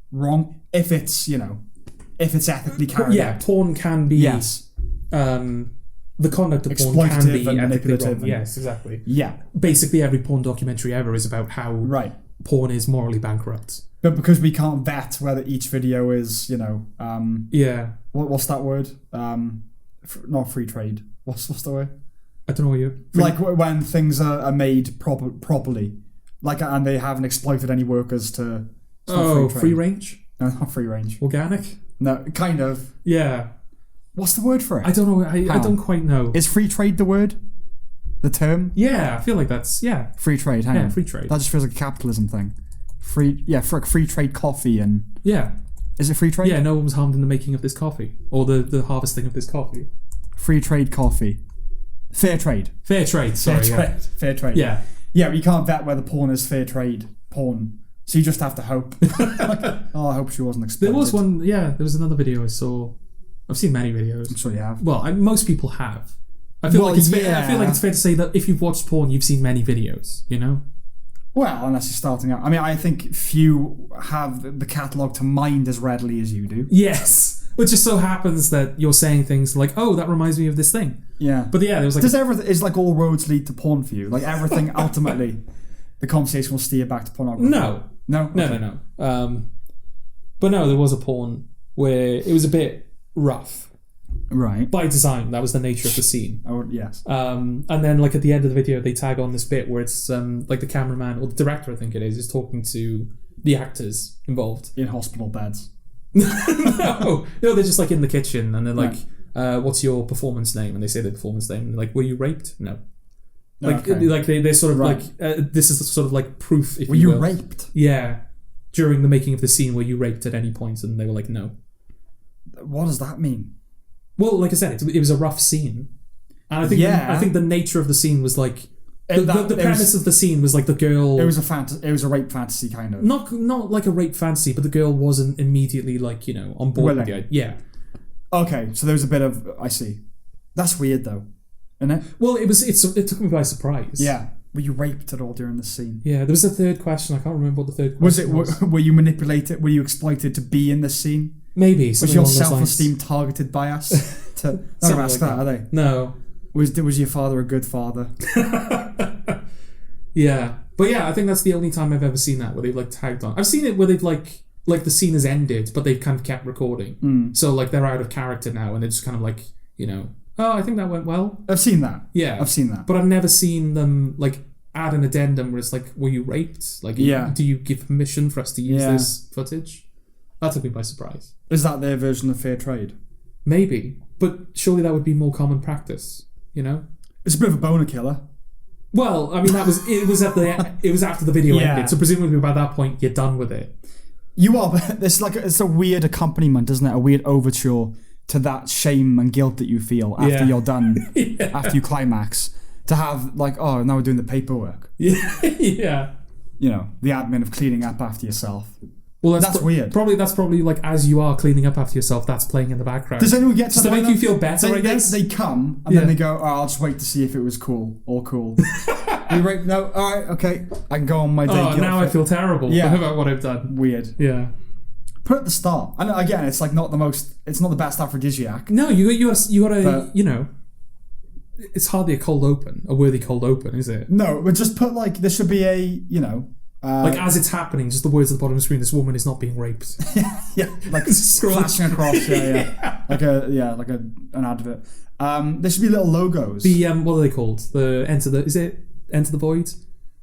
B: wrong if it's, if it's ethically carried out.
A: Porn can be...
B: Yes.
A: The conduct of porn can be ethically wrong. Yes, exactly.
B: Yeah.
A: Basically, every porn documentary ever is about how porn is morally bankrupt.
B: But because we can't vet whether each video is, what's that word? Not free trade. What's the word?
A: I don't know what you...
B: Like when things are made properly. Like, and they haven't exploited any workers to...
A: free range?
B: No, not free range.
A: Organic?
B: No, kind of.
A: Yeah.
B: What's the word for it?
A: I don't know. I don't quite know.
B: Is free trade the word? The term?
A: Yeah, I feel like that's... Yeah.
B: Free trade, hang on.
A: Free trade.
B: That just feels like a capitalism thing. Free trade coffee and...
A: Yeah.
B: Is it free trade?
A: Yeah, no one was harmed in the making of this coffee. Or the harvesting of this coffee.
B: Free trade coffee. Fair trade.
A: Fair trade, sorry.
B: Fair trade.
A: Yeah.
B: Yeah, but you can't vet whether porn is fair trade porn. So you just have to hope. I hope she wasn't exploited.
A: There was one, there was another video I saw. I've seen many videos.
B: I'm sure you have.
A: Well, most people have. I feel like it's fair to say that if you've watched porn, you've seen many videos,
B: Well, unless you're starting out. I mean, I think few have the catalogue to mind as readily as you do.
A: Yes. It just so happens that you're saying things like, oh, that reminds me of this thing.
B: Yeah.
A: But there was like...
B: Is like all roads lead to porn for you? Like everything, ultimately, the conversation will steer back to pornography?
A: No.
B: No? Okay.
A: No. But no, there was a porn where it was a bit rough.
B: Right.
A: By design, that was the nature of the scene.
B: Oh, yes.
A: And then like at the end of the video, they tag on this bit where it's like the cameraman, or the director I think it is talking to the actors involved.
B: In hospital beds.
A: No, they're just like in the kitchen and they're like, what's your performance name? And they say their performance name and they're like, were you raped? No. Like they're sort of like, this is sort of like proof, if you will.
B: Were you raped?
A: Yeah. During the making of the scene, were you raped at any point? And they were like, no.
B: What does that mean?
A: Well, like I said, it was a rough scene. And I think the nature of the scene was like, the premise of the scene was like the girl...
B: It was a rape fantasy kind of.
A: Not like a rape fantasy, but the girl wasn't immediately like, on board with the idea. Yeah.
B: Okay, so there was a bit of... I see. That's weird though, isn't it?
A: Well, it took me by surprise.
B: Yeah. Were you raped at all during the scene?
A: Yeah, there was a third question. I can't remember what the third question was.
B: Were you manipulated? Were you exploited to be in this scene?
A: Maybe.
B: Was your self-esteem targeted by us? Not gonna ask that, are they?
A: No.
B: Was your father a good father?
A: Yeah. But yeah, I think that's the only time I've ever seen that, where they've like tagged on. I've seen it where they've like the scene has ended, but they've kind of kept recording. So like they're out of character now and they're just kind of like, oh, I think that went well.
B: I've seen that.
A: Yeah.
B: I've seen that.
A: But I've never seen them like add an addendum where it's like, were you raped? Like, do you give permission for us to use this footage? That took me by surprise.
B: Is that their version of fair trade?
A: Maybe. But surely that would be more common practice,
B: It's a bit of a boner killer.
A: Well, I mean, it was after the video ended, so presumably by that point you're done with it.
B: You are, but it's a weird accompaniment, isn't it? A weird overture to that shame and guilt that you feel after you're done, after you climax. To have like, oh, now we're doing the paperwork.
A: Yeah.
B: The admin of cleaning up after yourself.
A: Well,
B: that's weird.
A: That's probably like as you are cleaning up after yourself, that's playing in the background.
B: Does anyone get to
A: just to make you feel better? I guess
B: they come and then they go, oh, I'll just wait to see if it was cool. All cool. No, all right, okay. I can go on my day.
A: Oh, now I feel terrible about what I've done.
B: Weird.
A: Yeah.
B: Put it at the start. And again, it's like it's not the best aphrodisiac.
A: No, you gotta. It's hardly a worthy cold open, is it?
B: No, but just put like there should be a
A: like as it's happening, just the words at the bottom of the screen. This woman is not being raped.
B: like flashing across. Like an advert. There should be little logos.
A: The what are they called? The Enter the Void.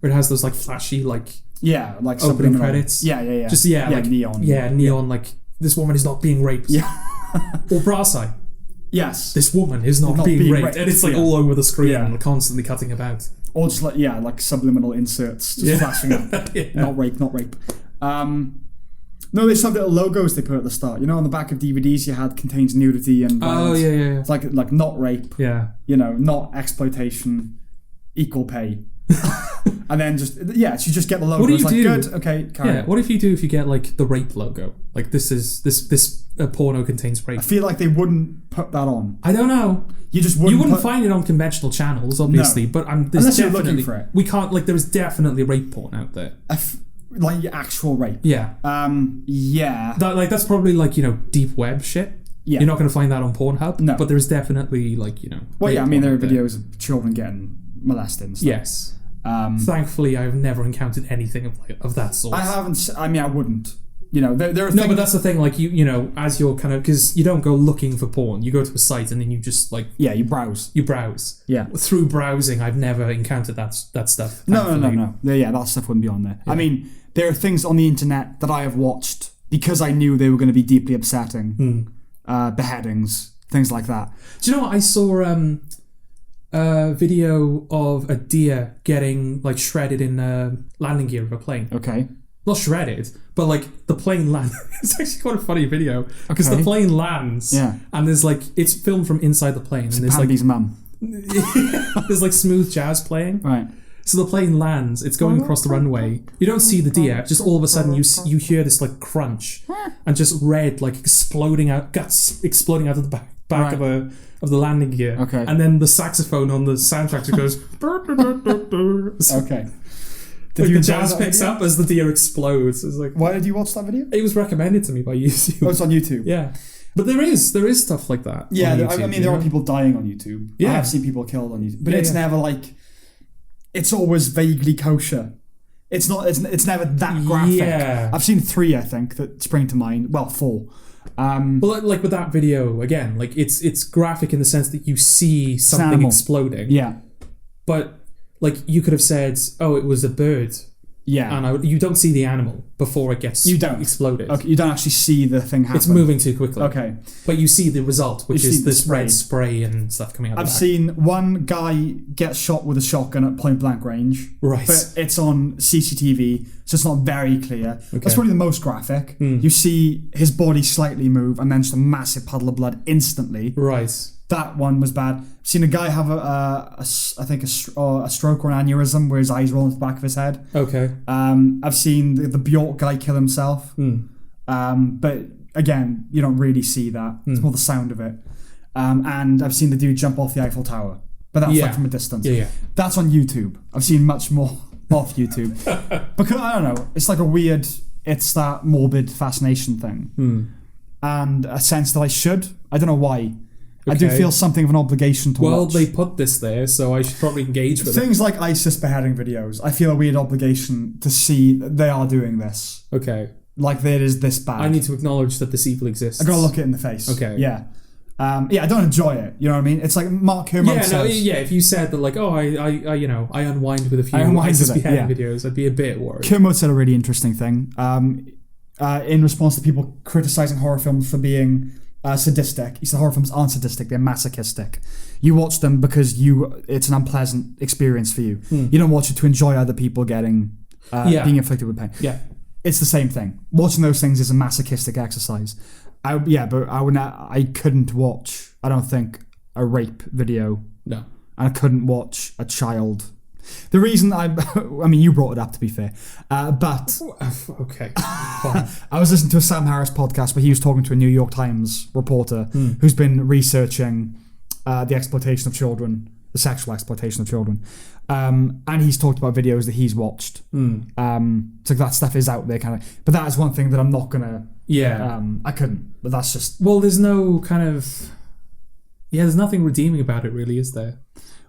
A: where it has those like flashy like
B: like
A: opening credits.
B: Just like neon.
A: Neon. Like this woman is not being raped. Or Brassai.
B: Yes.
A: This woman is not being raped. And it's like all over the screen and constantly cutting about.
B: Or just like subliminal inserts just flashing up. Not rape. No, they just have little logos they put at the start. You know, on the back of DVDs you had contains nudity and violence. It's like not rape.
A: Yeah.
B: You know, not exploitation, equal pay. And then you just get the logo.
A: What do you do?
B: Good, okay, carry on.
A: What if you get like the rape logo? Like this porno contains rape.
B: I feel like they wouldn't put that on.
A: I don't know.
B: You
A: wouldn't find it on conventional channels, obviously. No. But
B: unless you're looking for it.
A: We can't. Like there is definitely rape porn out there.
B: Like actual rape.
A: Yeah. That's probably like deep web shit. Yeah. You're not going to find that on Pornhub. No. But there's definitely like
B: Well, yeah. I mean, there are videos of children getting molested and stuff.
A: Yes. Thankfully, I've never encountered anything of that sort.
B: I haven't. I mean, I wouldn't. There are things.
A: No, but that's the thing. Like as you're kind of because you don't go looking for porn. You go to a site and then you just like
B: you browse.
A: Yeah. Through browsing, I've never encountered that stuff.
B: No. Yeah, that stuff wouldn't be on there. Yeah. I mean, there are things on the internet that I have watched because I knew they were going to be deeply upsetting. Beheadings, things like that.
A: Do you know what I saw? A video of a deer getting like shredded in landing gear of a plane.
B: Okay.
A: Not shredded, but like the plane lands. It's actually quite a funny video because the plane lands, and there's like it's filmed from inside the plane, and there's
B: Pandy's mum.
A: There's like smooth jazz playing.
B: Right.
A: So the plane lands. It's going across the runway. You don't see the deer. Just all of a sudden, you hear this like crunch, and just red like guts exploding out of the back of the landing gear.
B: Okay.
A: And then the saxophone on the soundtrack just goes.
B: Okay.
A: The jazz picks up as the deer explodes. It's like,
B: why did you watch that video?
A: It was recommended to me by YouTube.
B: Oh, it's on YouTube.
A: Yeah, but there is stuff like that.
B: Yeah, YouTube, I mean, there are people dying on YouTube. Yeah, I've seen people killed on YouTube, but it's never like. It's always vaguely kosher. It's not. It's never that graphic. Yeah. I've seen 3, I think, that spring to mind. Well, 4.
A: But like with that video again, like it's graphic in the sense that you see something exploding.
B: Yeah.
A: But like you could have said, oh, it was a bird.
B: Yeah.
A: And you don't see the animal before it gets exploded.
B: Okay, you don't actually see the thing happen.
A: It's moving too quickly.
B: Okay.
A: But you see the result, which is this red spray and stuff coming out of the back.
B: I've seen one guy get shot with a shotgun at point blank range.
A: Right.
B: But it's on CCTV, so it's not very clear. Okay. That's probably the most graphic. You see his body slightly move and then just a massive puddle of blood instantly.
A: Right.
B: That one was bad. I've seen a guy have a stroke or an aneurysm where his eyes roll into the back of his head.
A: Okay.
B: I've seen the Bjork guy kill himself. But again, you don't really see that. It's more the sound of it. And I've seen the dude jump off the Eiffel Tower. But that's like from a distance.
A: Yeah.
B: That's on YouTube. I've seen much more off YouTube. Because, I don't know, it's like it's that morbid fascination thing. And a sense that I don't know why. Okay. I do feel something of an obligation to watch.
A: Well, they put this there, so I should probably engage with
B: things like ISIS beheading videos. I feel a weird obligation to see that they are doing this.
A: Okay.
B: Like there is this bad.
A: I need to acknowledge that this evil exists.
B: I gotta look it in the face.
A: Okay.
B: Yeah. I don't enjoy it. You know what I mean? It's like Mark Kermode says.
A: If you said that, like, I unwind with a few ISIS beheading videos, I'd be a bit worried.
B: Kermode said a really interesting thing. In response to people criticizing horror films for being sadistic. He said horror films aren't sadistic, they're masochistic. You watch them because it's an unpleasant experience for you. You don't watch it to enjoy other people being inflicted with pain.
A: Yeah.
B: It's the same thing. Watching those things is a masochistic exercise. But I couldn't watch, I don't think, a rape video.
A: No.
B: And I couldn't watch a child. The reason I mean, you brought it up, to be fair, but
A: okay.
B: I was listening to a Sam Harris podcast where he was talking to a New York Times reporter who's been researching the exploitation of children, the sexual exploitation of children, and he's talked about videos that he's watched. So that stuff is out there, kind of. But that is one thing that I'm not gonna.
A: Yeah.
B: I couldn't. But that's just.
A: Well, there's no kind of. Yeah, there's nothing redeeming about it, really, is there?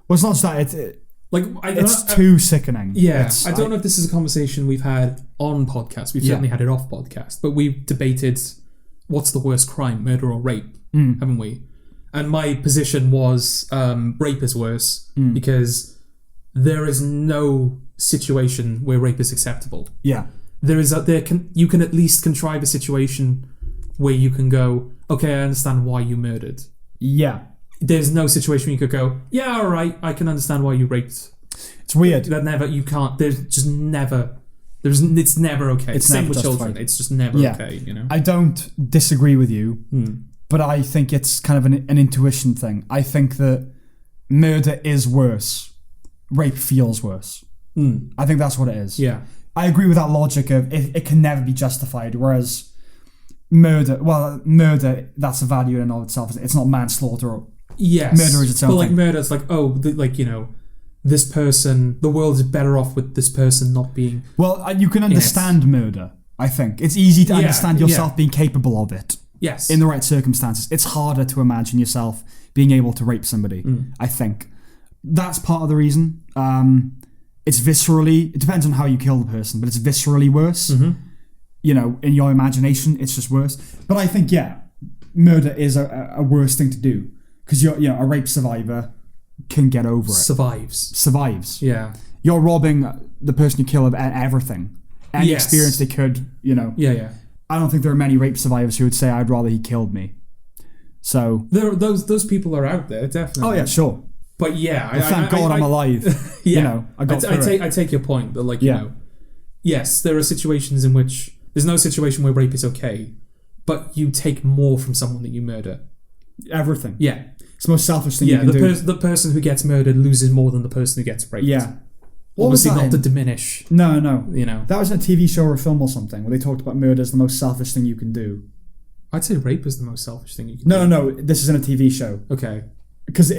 B: Well, it's not just that. It's too sickening.
A: Yeah, I don't know if this is a conversation we've had on podcast. We've certainly had it off podcast, but we've debated what's the worst crime, murder or rape, haven't we? And my position was rape is worse because there is no situation where rape is acceptable.
B: Yeah.
A: You can at least contrive a situation where you can go, okay, I understand why you murdered.
B: Yeah.
A: There's no situation where you could go, yeah, all right, I can understand why you raped.
B: It's weird.
A: It's never okay.
B: It's
A: Same
B: never
A: with children.
B: justified.
A: It's just never okay, you know?
B: I don't disagree with you, but I think it's kind of an intuition thing. I think that murder is worse. Rape feels worse. I think that's what it is.
A: Yeah.
B: I agree with that logic of it can never be justified, whereas murder, that's a value in and of itself. It's not manslaughter.
A: Yes.
B: Murder is its own thing.
A: But like murder, it's like, this person, the world is better off with this person not being...
B: Well, you can understand murder, I think. It's easy to understand yourself being capable of it.
A: Yes.
B: In the right circumstances. It's harder to imagine yourself being able to rape somebody, I think. That's part of the reason. It's viscerally... It depends on how you kill the person, but it's viscerally worse. You know, in your imagination, it's just worse. But I think, murder is a worse thing to do. Because a rape survivor can get over it. Survives.
A: Yeah.
B: You're robbing the person you kill of everything. Any experience they could,
A: Yeah.
B: I don't think there are many rape survivors who would say, I'd rather he killed me. So...
A: Those people are out there, definitely.
B: Oh, yeah, sure.
A: But yeah...
B: thank God I'm alive.
A: Yeah.
B: I
A: take your point that, yes, there are situations in which... There's no situation where rape is okay, but you take more from someone that you murder.
B: Everything.
A: Yeah.
B: It's the most selfish thing you can do.
A: The person who gets murdered loses more than the person who gets raped.
B: Yeah.
A: Obviously not to diminish.
B: No. That was in a TV show or a film or something where they talked about murder as the most selfish thing you can do.
A: I'd say rape is the most selfish thing you can
B: do. No. This is in a TV show.
A: Okay.
B: Because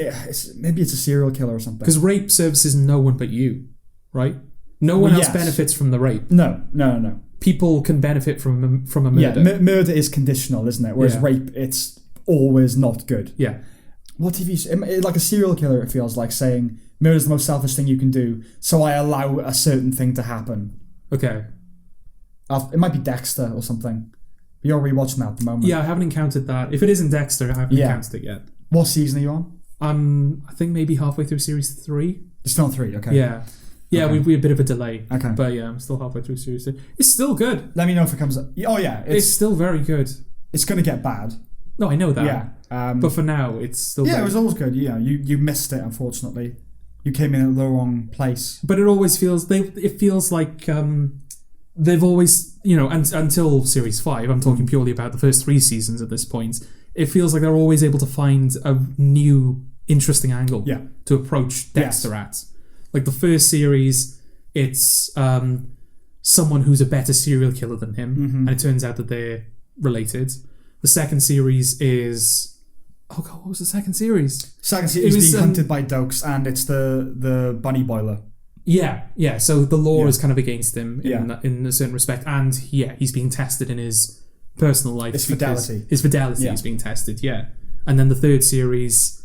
B: maybe it's a serial killer or something.
A: Because rape services no one but you, right? No one else benefits from the rape.
B: No.
A: People can benefit from a murder.
B: Yeah, murder is conditional, isn't it? Whereas rape, it's always not good.
A: Yeah.
B: What TV show? Like a serial killer, it feels like saying, murder is the most selfish thing you can do, so I allow a certain thing to happen.
A: Okay.
B: It might be Dexter or something. You're rewatching that at the moment.
A: Yeah, I haven't encountered that. If it isn't Dexter, I haven't encountered it yet.
B: What season are you on?
A: I think maybe halfway through series 3.
B: It's still on 3, okay.
A: Yeah. Yeah, okay. we had a bit of a delay.
B: Okay.
A: But yeah, I'm still halfway through series 3. It's still good.
B: Let me know if it comes up. Oh yeah.
A: It's still very good.
B: It's going to get bad.
A: No, I know that.
B: Yeah.
A: But for now, it's still
B: it was always good. Yeah, you missed it, unfortunately. You came in at the wrong place.
A: But it always feels... It feels like they've always... until series 5, I'm talking purely about the first 3 seasons at this point, it feels like they're always able to find a new, interesting angle to approach Dexter at. Like the first series, it's someone who's a better serial killer than him, and it turns out that they're related. The second series is... Oh God, what was the second series?
B: Second series is being hunted by Dokes, and it's the bunny boiler.
A: Yeah. So the law is kind of against him in a certain respect, and he's being tested in his personal life.
B: His fidelity
A: is being tested. Yeah, and then the third series,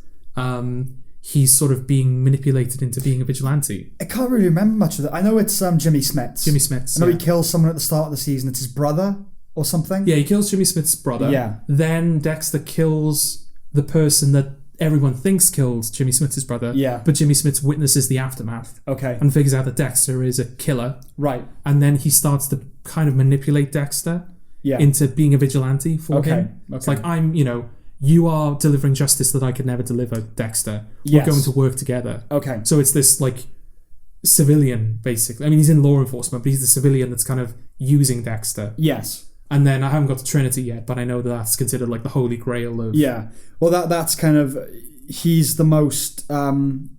A: he's sort of being manipulated into being a vigilante.
B: I can't really remember much of that. I know it's Jimmy Smits. I know he kills someone at the start of the season. It's his brother or something.
A: Yeah, he kills Jimmy Smith's brother.
B: Yeah.
A: Then Dexter kills the person that everyone thinks killed Jimmy Smith's brother.
B: Yeah.
A: But Jimmy Smith witnesses the aftermath.
B: Okay.
A: And figures out that Dexter is a killer.
B: Right.
A: And then he starts to kind of manipulate Dexter into being a vigilante for him. Okay. It's like, you are delivering justice that I could never deliver, Dexter. We're going to work together.
B: Okay.
A: So it's this, civilian, basically. I mean, he's in law enforcement, but he's the civilian that's kind of using Dexter.
B: Yes.
A: And then I haven't got to Trinity yet, but I know that's considered the holy grail of...
B: Yeah. Well, that's kind of... He's the most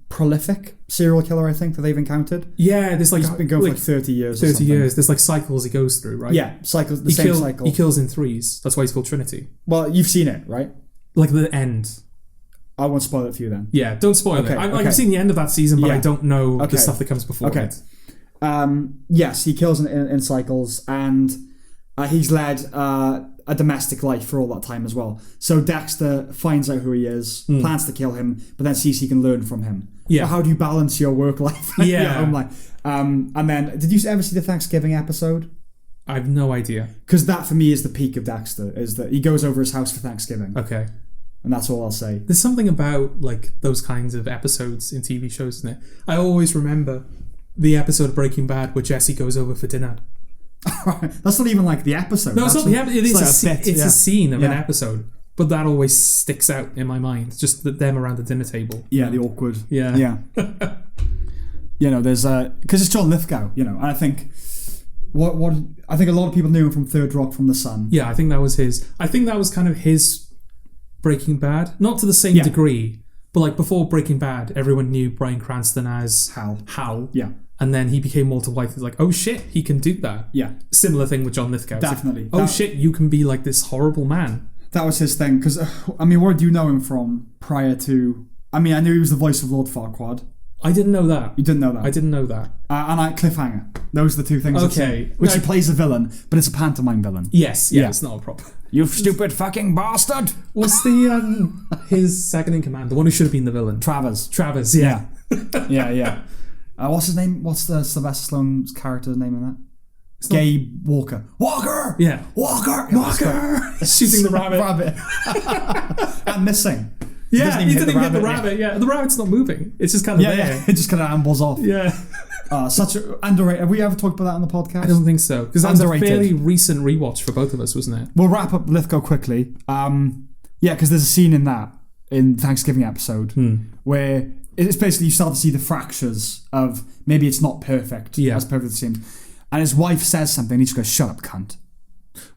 B: prolific serial killer, I think, that they've encountered.
A: Yeah, there's
B: He's been going for 30 years
A: 30 years. There's cycles he goes through, right?
B: Yeah, cycles. The same cycle.
A: He kills in 3s. That's why he's called Trinity.
B: Well, you've seen it, right?
A: The end.
B: I won't spoil it for you then.
A: Yeah, don't spoil it. I've seen the end of that season, but I don't know the stuff that comes before it.
B: Yes, he kills in cycles, and he's led a domestic life for all that time as well. So Dexter finds out who he is, plans to kill him, but then sees he can learn from him. Yeah. But how do you balance your work life and your home life? And then, did you ever see the Thanksgiving episode?
A: I have no idea.
B: Because that, for me, is the peak of Dexter, is that he goes over his house for Thanksgiving.
A: Okay.
B: And that's all I'll say.
A: There's something about like those kinds of episodes in TV shows, isn't it? I always remember the episode of Breaking Bad where Jesse goes over for dinner.
B: That's not even like the episode.
A: No, it's not the episode. It's
B: a
A: scene of an episode. But that always sticks out in my mind. Just them around the dinner table.
B: Yeah, the awkward.
A: Yeah.
B: There's because it's John Lithgow, and I think I think a lot of people knew him from Third Rock from the Sun.
A: Yeah, I think that was his. I think that was kind of his Breaking Bad, not to the same degree, but like before Breaking Bad, everyone knew Bryan Cranston as Hal.
B: Yeah.
A: And then he became Walter White. It's like, oh shit, he can do that.
B: Yeah.
A: Similar thing with John Lithgow.
B: Definitely.
A: Like, shit, you can be like this horrible man.
B: That was his thing. Because, where do you know him from prior to... I knew he was the voice of Lord Farquaad.
A: I didn't know that.
B: You didn't know that?
A: I didn't know that.
B: And Cliffhanger. Those are the two things.
A: Okay.
B: Which he plays a villain, but it's a pantomime villain.
A: Yes, it's not a proper...
B: You stupid fucking bastard!
A: What's the his second in command? The one who should have been the villain?
B: Travers,
A: yeah.
B: Yeah. What's his name? What's the Sylvester Stallone's character's name in that? Gabe Walker. Walker!
A: Yeah.
B: Walker!
A: Shooting the rabbit.
B: And missing.
A: Yeah, he didn't even hit the rabbit. Yeah, the rabbit's not moving. It's just kind of there.
B: Yeah, it just kind of ambles off.
A: Yeah.
B: Such a underrated. Have we ever talked about that on the podcast?
A: I don't think so. Because that was a fairly recent rewatch for both of us, wasn't it?
B: We'll wrap up Lithgow quickly. Because there's a scene in that, in the Thanksgiving episode, where it's basically you start to see the fractures of maybe it's not perfect, as perfect as it seems. And his wife says something and he just goes, shut up, cunt.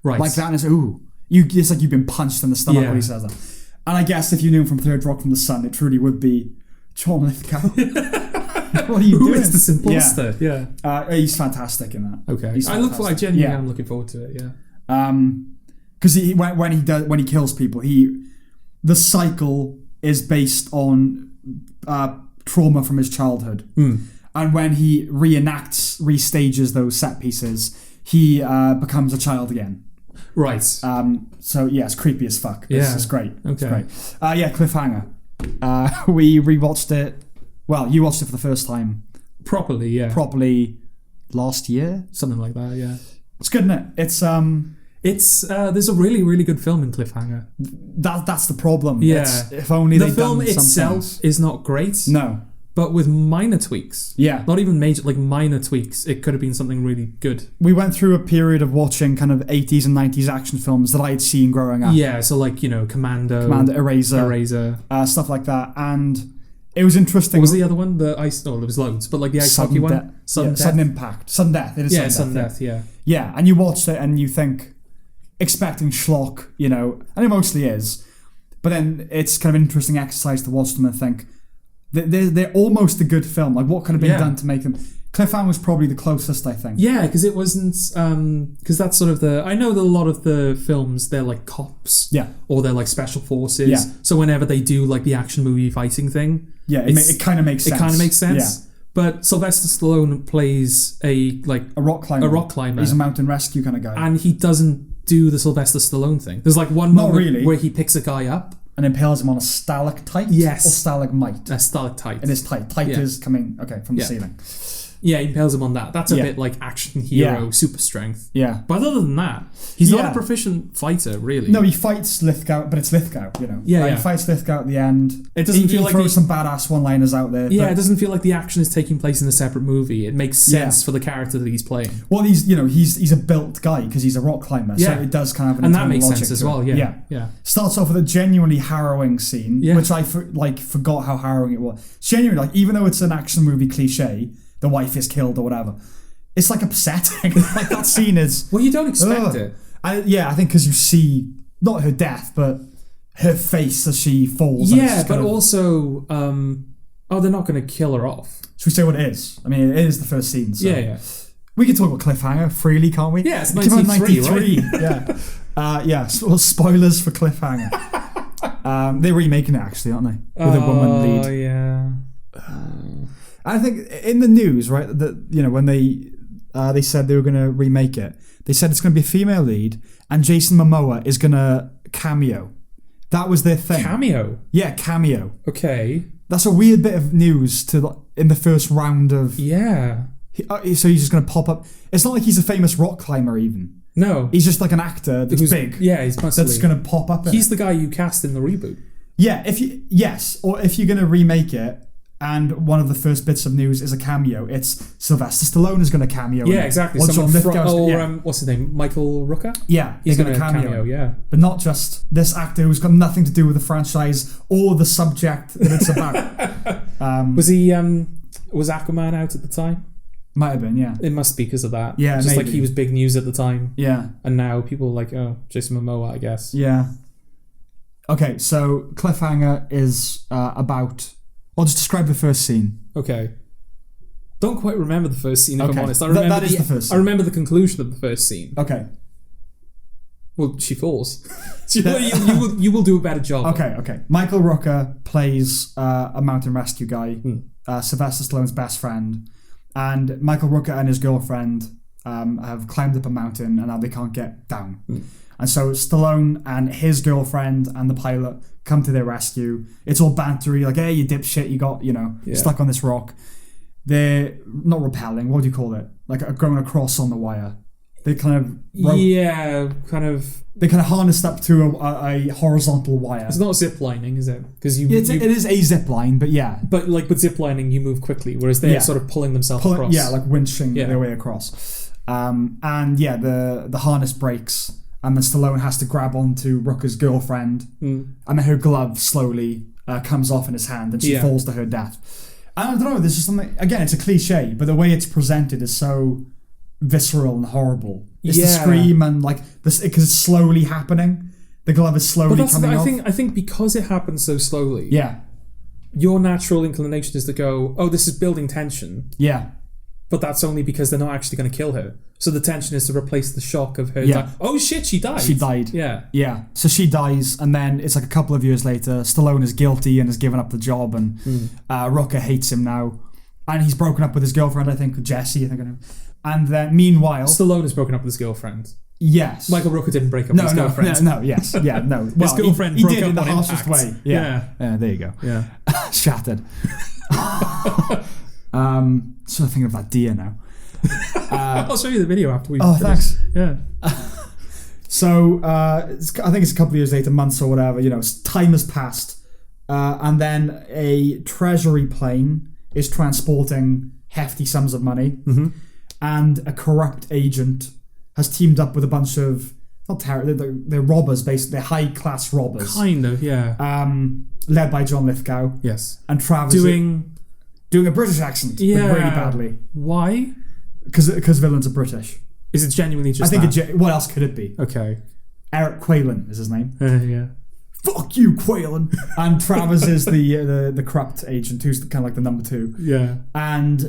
A: Right.
B: Like that, and it's, it's like you've been punched in the stomach when he says that. And I guess if you knew him from Third Rock from the Sun, it truly would be John Lithgow. What are you doing?
A: Who is this imposter? Yeah.
B: He's fantastic in that.
A: Okay. I genuinely am looking forward to it,
B: because when he kills people, the cycle is based on trauma from his childhood. And when he restages those set pieces, he becomes a child again.
A: Right.
B: It's creepy as fuck. It's great.
A: Okay.
B: It's great. Cliffhanger. We rewatched it. Well, you watched it for the first time.
A: Properly, yeah.
B: Probably last year?
A: Something like that, yeah.
B: It's good, isn't it? It's
A: there's a really, really good film in Cliffhanger.
B: That's the problem.
A: Yeah.
B: If only
A: the film itself is not great.
B: No.
A: But with minor tweaks.
B: Yeah.
A: Not even major, like minor tweaks, it could have been something really good.
B: We went through a period of watching kind of 80s and 90s action films that I had seen growing up.
A: Yeah, so like, Commando, Eraser.
B: Stuff like that. And it was interesting.
A: What was the other one? There was loads, but like the ice hockey one?
B: Sudden Impact. Sudden Death. It is
A: Sudden Death, yeah.
B: Yeah, and you watched it and you think, expecting schlock, and it mostly is. But then it's kind of an interesting exercise to watch them and think, they're almost a good film. Like, what could have been done to make them... Cliffhanger was probably the closest, I think.
A: Yeah, because it wasn't... Because that's sort of I know that a lot of the films, they're like cops.
B: Yeah.
A: Or they're like special forces.
B: Yeah.
A: So whenever they do like the action movie fighting thing...
B: Yeah, it kind of makes sense.
A: It kind of makes sense.
B: Yeah.
A: But Sylvester Stallone plays a rock climber.
B: He's a mountain rescue kind of guy.
A: And he doesn't do the Sylvester Stallone thing. There's like one moment where he picks a guy up
B: and impales him on a stalactite?
A: Yes.
B: Or stalagmite?
A: A stalactite.
B: It is tight. Tight is coming, from the ceiling.
A: Yeah, he impales him on that. That's a bit like action hero, super strength.
B: Yeah.
A: But other than that, he's not a proficient fighter, really.
B: No, he fights Lithgow, but it's Lithgow,
A: Yeah,
B: He fights Lithgow at the end.
A: It doesn't feel like
B: he throws some badass one-liners out there.
A: Yeah, it doesn't feel like the action is taking place in a separate movie. It makes sense for the character that he's playing.
B: Well, he's a built guy because he's a rock climber, so it does kind of have an internal logic. And that makes sense as well,
A: yeah.
B: Starts off with a genuinely harrowing scene, which I forgot how harrowing it was. Genuinely, even though it's an action movie cliche, the wife is killed or whatever, it's like upsetting. Like that scene is...
A: Well, you don't expect it.
B: I think because you see, not her death, but her face as she falls.
A: Yeah, but also, they're not going to kill her off.
B: Should we say what it is? I mean, it is the first scene. So.
A: Yeah.
B: We can talk about Cliffhanger freely, can't we?
A: Yeah, it's 93,
B: right? Yeah. Well, spoilers for Cliffhanger. They're remaking it, actually, aren't they? With a woman lead.
A: Oh, yeah.
B: I think in the news, right, that when they said they were going to remake it, they said it's going to be a female lead and Jason Momoa is going to cameo. That was their thing.
A: Cameo?
B: Yeah, cameo.
A: Okay.
B: That's a weird bit of news in the first round of...
A: Yeah.
B: So he's just going to pop up. It's not like he's a famous rock climber even.
A: No.
B: He's just like an actor that's big.
A: Yeah, he's muscly.
B: That's going to pop up.
A: He's the guy you cast in the reboot.
B: Yeah, if you're going to remake it, and one of the first bits of news is a cameo, it's Sylvester Stallone is going to cameo.
A: Yeah, exactly. What's his name? Michael Rooker?
B: Yeah,
A: he's going to cameo. Yeah,
B: but not just this actor who's got nothing to do with the franchise or the subject that it's about.
A: Was Aquaman out at the time?
B: Might have been, yeah.
A: It must be because of that.
B: Yeah,
A: just
B: maybe.
A: like he was big news at the time.
B: Yeah,
A: and now people are like, oh, Jason Momoa, I guess.
B: Yeah. Okay, so Cliffhanger is about. I'll just describe the first scene.
A: Okay. Don't quite remember the first scene, if I'm honest.
B: That is the first scene.
A: I remember the conclusion of the first scene.
B: Okay.
A: Well, she falls. you will do a better job.
B: Okay. Michael Rooker plays a mountain rescue guy, Sylvester Stallone's best friend. And Michael Rooker and his girlfriend have climbed up a mountain and now they can't get down. And so Stallone and his girlfriend and the pilot come to their rescue. It's all bantery, like, hey, you dipshit, you got, stuck on this rock. They're not rappelling, what do you call it? Like going across on the wire. They kind of... They kind of harnessed up to a horizontal wire.
A: It's not zip lining, is it? Because
B: it is a zip line, but yeah.
A: But like with zip lining, you move quickly, whereas they're sort of pulling themselves across.
B: Yeah, like winching their way across. The harness breaks. And then Stallone has to grab onto Rooker's girlfriend, and then her glove slowly comes off in his hand, and she falls to her death. And I don't know, there's just something, again, it's a cliche, but the way it's presented is so visceral and horrible. It's the scream and like this, because it's slowly happening. The glove is slowly coming off.
A: I think because it happens so slowly, your natural inclination is to go, oh, this is building tension.
B: Yeah.
A: But that's only because they're not actually going to kill her. So the tension is to replace the shock of her. Yeah. Oh shit, she died.
B: She died.
A: Yeah.
B: Yeah. So she dies, and then it's like a couple of years later, Stallone is guilty and has given up the job, and Rooker hates him now. And he's broken up with his girlfriend, I think, Jessie, I think. And then, meanwhile...
A: Stallone has broken up with his girlfriend.
B: Yes.
A: Michael Rooker didn't break up with his girlfriend.
B: Yes. Yeah, no. Well,
A: his girlfriend
B: he
A: broke
B: did
A: up
B: in the
A: on
B: harshest
A: impact.
B: way. Yeah. There you go.
A: Yeah.
B: Shattered. Sort of thinking of that deer now.
A: I'll show you the video after we
B: finish. Thanks.
A: Yeah.
B: So, I think it's a couple of years later, months or whatever, time has passed. And then a treasury plane is transporting hefty sums of money. Mm-hmm. And a corrupt agent has teamed up with a bunch of, they're robbers, basically. They're high-class robbers.
A: Kind of, yeah.
B: Led by John Lithgow.
A: Yes.
B: And Travis... Doing a British accent.
A: Yeah.
B: Really badly.
A: Why?
B: Because villains are British.
A: Is it genuinely just
B: what else could it be?
A: Okay.
B: Eric Quaylen is his name.
A: Yeah.
B: Fuck you, Quaylen. And Travers is the corrupt agent, who's kind of like the number two.
A: Yeah.
B: And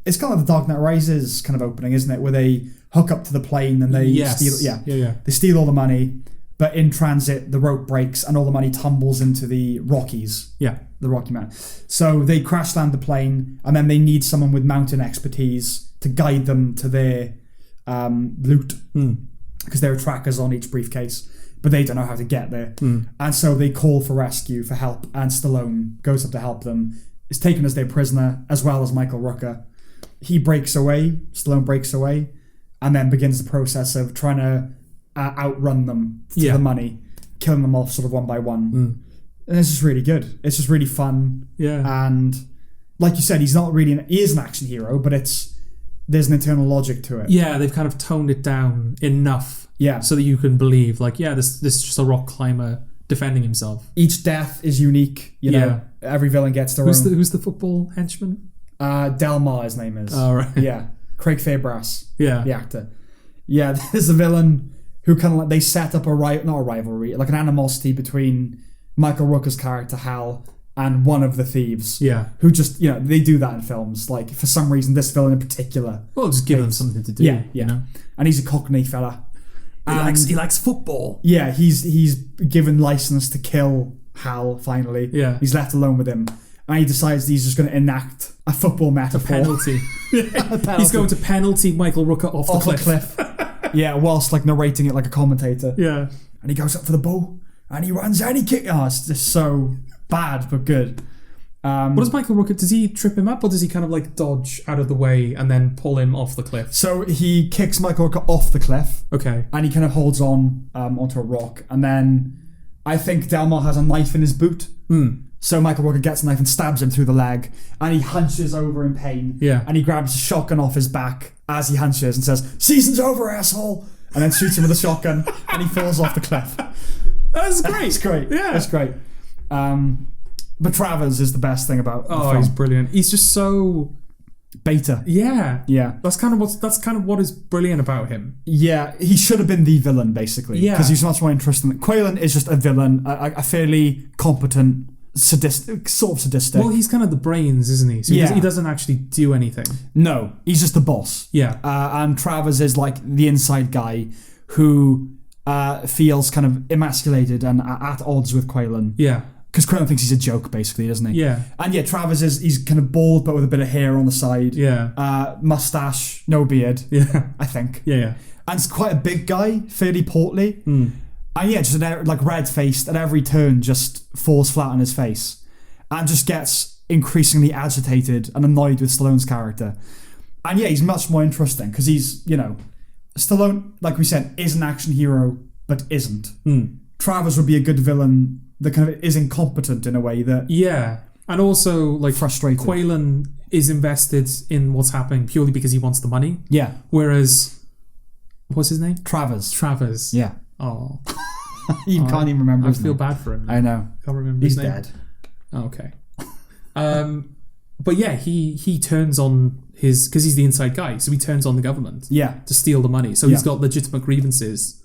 B: it's kind of like the Dark Knight Rises kind of opening, isn't it? Where they hook up to the plane and they steal. Yeah. They steal all the money, but in transit the rope breaks and all the money tumbles into the Rockies.
A: Yeah.
B: The Rocky Mountain. So they crash land the plane, and then they need someone with mountain expertise to guide them to their loot, because there are trackers on each briefcase, but they don't know how to get there. And so they call for rescue, for help, and Stallone goes up to help them. Is taken as their prisoner, as well as Michael Rooker. Stallone breaks away, and then begins the process of trying to outrun them to the money, killing them off sort of one by one. And it's just really good. It's just really fun.
A: Yeah.
B: And like you said, he is an action hero, but there's an internal logic to it.
A: Yeah, they've kind of toned it down enough so that you can believe, like, this is just a rock climber defending himself.
B: Each death is unique, Every villain gets their own.
A: Who's the football henchman?
B: Delmar, his name is.
A: Oh, right.
B: Yeah. Craig Fairbrass.
A: Yeah.
B: The actor. Yeah, there's a villain who kind of like, they set up not a rivalry, like an animosity between Michael Rooker's character Hal and one of the thieves.
A: Yeah.
B: Who just, they do that in films. Like, for some reason, this villain in particular.
A: Well, just give them something to do.
B: Yeah. And he's a Cockney fella.
A: He likes football.
B: Yeah, he's given license to kill Hal, finally.
A: Yeah.
B: He's left alone with him. And he decides he's just going to enact a football metaphor.
A: A penalty. He's going to penalty Michael Rooker off the cliff.
B: Yeah, whilst like narrating it like a commentator.
A: Yeah.
B: And he goes up for the ball. And he runs and he kicks. Oh, it's just so bad, but good.
A: What does Michael Rooker... Does he trip him up, or does he kind of like dodge out of the way and then pull him off the cliff?
B: So he kicks Michael Rooker off the cliff.
A: Okay.
B: And he kind of holds on onto a rock. And then I think Delmar has a knife in his boot. So Michael Rooker gets a knife and stabs him through the leg, and he hunches over in pain.
A: Yeah.
B: And he grabs a shotgun off his back as he hunches and says, "Season's over, asshole!" And then shoots him with a shotgun, and he falls off the cliff.
A: That's great.
B: It's great.
A: Yeah.
B: It's great. But Travers is the best thing about the film.
A: He's brilliant. He's just so
B: beta.
A: Yeah.
B: Yeah.
A: That's kind of what is brilliant about him.
B: Yeah, he should have been the villain, basically. Yeah. Because he's much more interesting. Quaylen is just a villain, a fairly competent, sadistic. Well, he's kind of the brains, isn't he? So he doesn't actually do anything. No, he's just the boss.
A: Yeah.
B: And Travers is like the inside guy who feels kind of emasculated and at odds with Quaylen.
A: Yeah.
B: Because Quaylen thinks he's a joke, basically, doesn't he?
A: Yeah.
B: And Travers he's kind of bald, but with a bit of hair on the side.
A: Yeah.
B: Mustache, no beard.
A: Yeah.
B: I think.
A: Yeah.
B: And it's quite a big guy, fairly portly. And just like red-faced, at every turn just falls flat on his face. And just gets increasingly agitated and annoyed with Stallone's character. And he's much more interesting, because he's, Stallone, like we said, is an action hero, but isn't. Travers would be a good villain that kind of is incompetent in a way that...
A: Yeah. And also, like,
B: frustrated.
A: Quaylen is invested in what's happening purely because he wants the money.
B: Yeah.
A: Whereas... What's his name?
B: Travers. Yeah.
A: Oh.
B: You can't even remember his name.
A: I feel bad for him.
B: I know.
A: Can't remember his name.
B: He's dead.
A: Oh, okay. But he turns on his... Because he's the inside guy, so he turns on the government.
B: Yeah.
A: To steal the money. So he's got legitimate grievances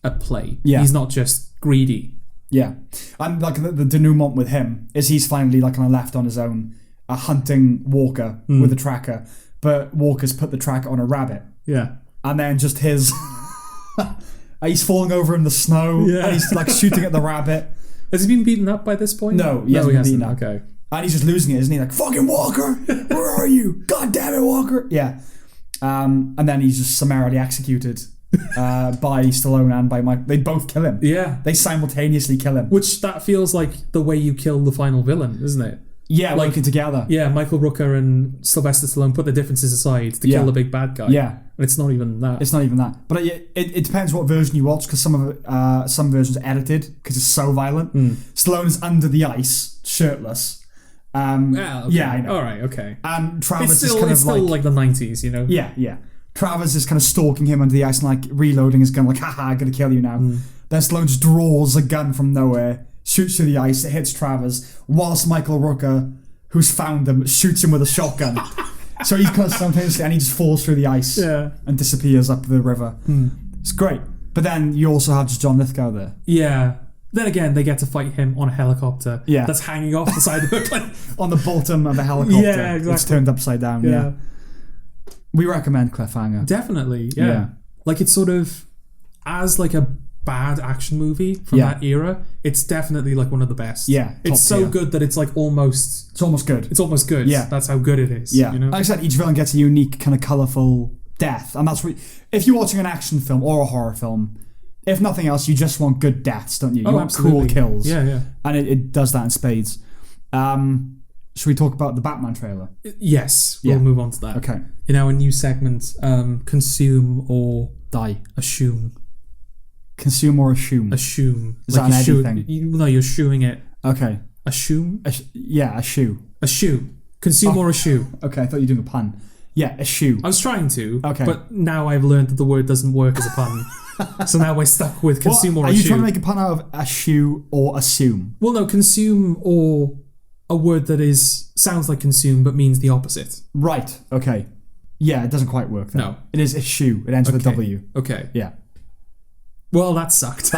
A: at play.
B: Yeah.
A: He's not just greedy.
B: Yeah. And like the denouement with him is he's finally like kind of left on his own, hunting Walker with a tracker, but Walker's put the tracker on a rabbit.
A: Yeah.
B: And then just his... he's falling over in the snow, and he's like shooting at the rabbit.
A: Has he been beaten up by this point?
B: No, he hasn't been beaten up.
A: Okay.
B: And he's just losing it, isn't he? Like, fucking Walker! Where are you? God damn it, Walker! Yeah. And then he's just summarily executed by Stallone and by Mike. They both kill him.
A: Yeah.
B: They simultaneously kill him.
A: Which that feels like the way you kill the final villain, isn't it?
B: Yeah, working together.
A: Yeah, Michael Rooker and Sylvester Stallone put their differences aside to kill the big bad guy.
B: Yeah.
A: And it's not even that.
B: It's not even that. But it depends what version you watch, because some versions are edited because it's so violent. Stallone's under the ice, shirtless.
A: Okay.
B: Yeah, I know.
A: All right, okay.
B: And Travers
A: it's still like the 90s,
B: Yeah. Travers is kind of stalking him under the ice and like reloading his gun, like, haha, I'm going to kill you now. Then Stallone just draws a gun from nowhere, shoots through the ice, it hits Travers, whilst Michael Rooker, who's found him, shoots him with a shotgun. So he's kind of simultaneously, and he just falls through the ice and disappears up the river. It's great. But then you also have just John Lithgow there.
A: Yeah. Then again, they get to fight him on a helicopter that's hanging off the side of the cliff.
B: On the bottom of the helicopter.
A: Yeah, exactly.
B: It's turned upside down, yeah. We recommend Cliffhanger.
A: Definitely, yeah. Like, it's sort of, as like a bad action movie from that era, it's definitely like one of the best.
B: Yeah,
A: it's so good that it's like almost...
B: It's almost good.
A: It's almost good.
B: Yeah.
A: That's how good it is.
B: Yeah. Like I said, each villain gets a unique kind of colourful death. And that's what... If you're watching an action film or a horror film, if nothing else, you just want good deaths, don't you? You want cool kills.
A: Yeah.
B: And it does that in spades. Should we talk about the Batman trailer?
A: Yes, we'll move on to that.
B: Okay.
A: In our new segment, consume or die. Assume.
B: Consume or assume?
A: Assume.
B: Is like that an anything?
A: No, you're shoeing it.
B: Okay.
A: Assume?
B: A shoe.
A: A shoe. Consume or a shoe.
B: Okay, I thought you were doing a pun. Yeah, a shoe.
A: I was trying to,
B: okay,
A: but now I've learned that the word doesn't work as a pun. So now we're stuck with consume or a shoe.
B: Are you trying to make a pun out of a shoe or assume?
A: Well, no, consume or a word that sounds like consume but means the opposite.
B: Right, okay. Yeah, it doesn't quite work then.
A: No.
B: It is a shoe. It ends with a W.
A: Okay.
B: Yeah.
A: Well, that sucked.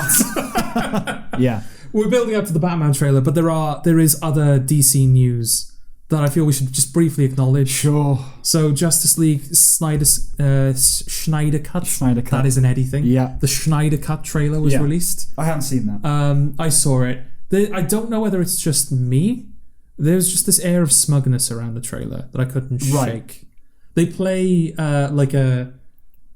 B: Yeah.
A: We're building up to the Batman trailer, but there is other DC news that I feel we should just briefly acknowledge.
B: Sure.
A: So Justice League Snyder Cut. That is an Eddie thing.
B: Yeah.
A: The Snyder Cut trailer was released.
B: I haven't seen that.
A: I saw it. I don't know whether it's just me. There's just this air of smugness around the trailer that I couldn't shake. They play like a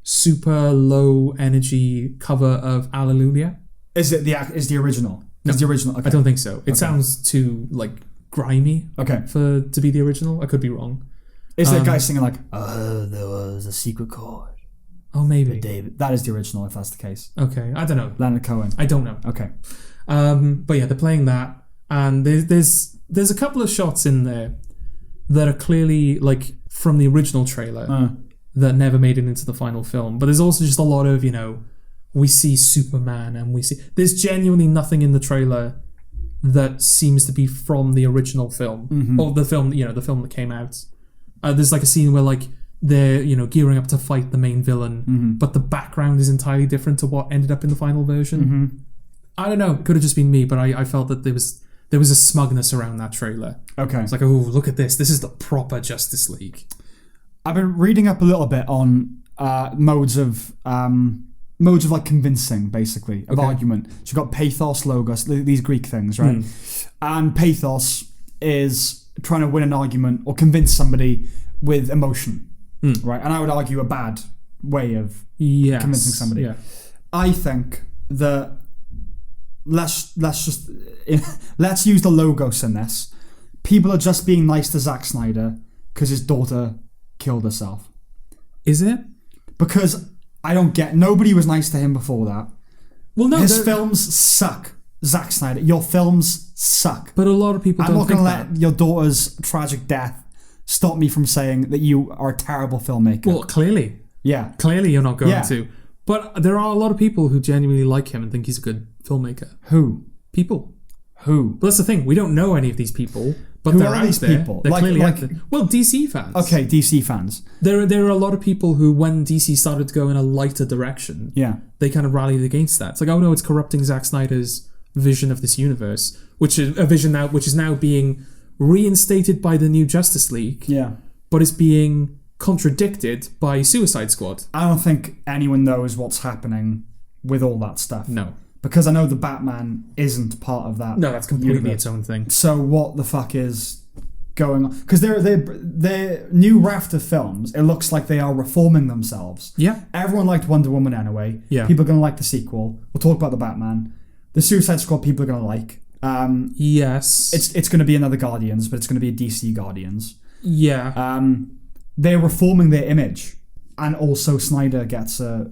A: super low energy cover of Alleluia.
B: Is the original?
A: No,
B: it's the original. Okay.
A: I don't think so. It sounds too like grimy.
B: Okay.
A: To be the original, I could be wrong.
B: Is there a guy singing like, there was a secret chord?
A: Oh, maybe.
B: David. That is the original, if that's the case.
A: Okay, I don't know.
B: Leonard Cohen.
A: I don't know.
B: Okay.
A: But yeah, they're playing that, and there's a couple of shots in there that are clearly like from the original trailer that never made it into the final film. But there's also just a lot of, we see Superman and there's genuinely nothing in the trailer that seems to be from the original film or the film, the film that came out. There's like a scene where like they're, gearing up to fight the main villain, but the background is entirely different to what ended up in the final version. I don't know, could have just been me, but I felt that there was a smugness around that trailer.
B: Okay.
A: It's like, oh, look at this. This is the proper Justice League.
B: I've been reading up a little bit on modes of like convincing, basically, of argument. So you've got pathos, logos, these Greek things, right? And pathos is trying to win an argument or convince somebody with emotion, right? And I would argue a bad way of convincing somebody. Yeah. I think that let's use the logos in this. People are just being nice to Zack Snyder because his daughter killed herself.
A: Is it?
B: Because I don't get... Nobody was nice to him before that.
A: Well, no.
B: His films suck, Zack Snyder. Your films suck.
A: But a lot of people don't think that.
B: I'm not going to let your daughter's tragic death stop me from saying that you are a terrible filmmaker.
A: Well, clearly.
B: Yeah.
A: Clearly you're not going to. But there are a lot of people who genuinely like him and think he's a good filmmaker.
B: Who?
A: People.
B: Who?
A: But that's the thing. We don't know any of these people. But
B: who are these people?
A: They're clearly out there. Well, DC fans.
B: Okay, DC fans.
A: There are a lot of people who, when DC started to go in a lighter direction, they kind of rallied against that. It's like, oh no, it's corrupting Zack Snyder's vision of this universe, which is a vision now which is now being reinstated by the new Justice League.
B: Yeah.
A: But is being contradicted by Suicide Squad.
B: I don't think anyone knows what's happening with all that stuff.
A: No.
B: Because I know the Batman isn't part of that.
A: No, that's completely
B: universe.
A: Its own thing.
B: So what the fuck is going on? Because they're new raft of films. It looks like they are reforming themselves.
A: Yeah.
B: Everyone liked Wonder Woman anyway. Yeah. People are going to like the sequel. We'll talk about the Batman. The Suicide Squad people are going to like.
A: Yes.
B: It's going to be another Guardians, but it's going to be a DC Guardians.
A: Yeah.
B: They're reforming their image. And also Snyder gets a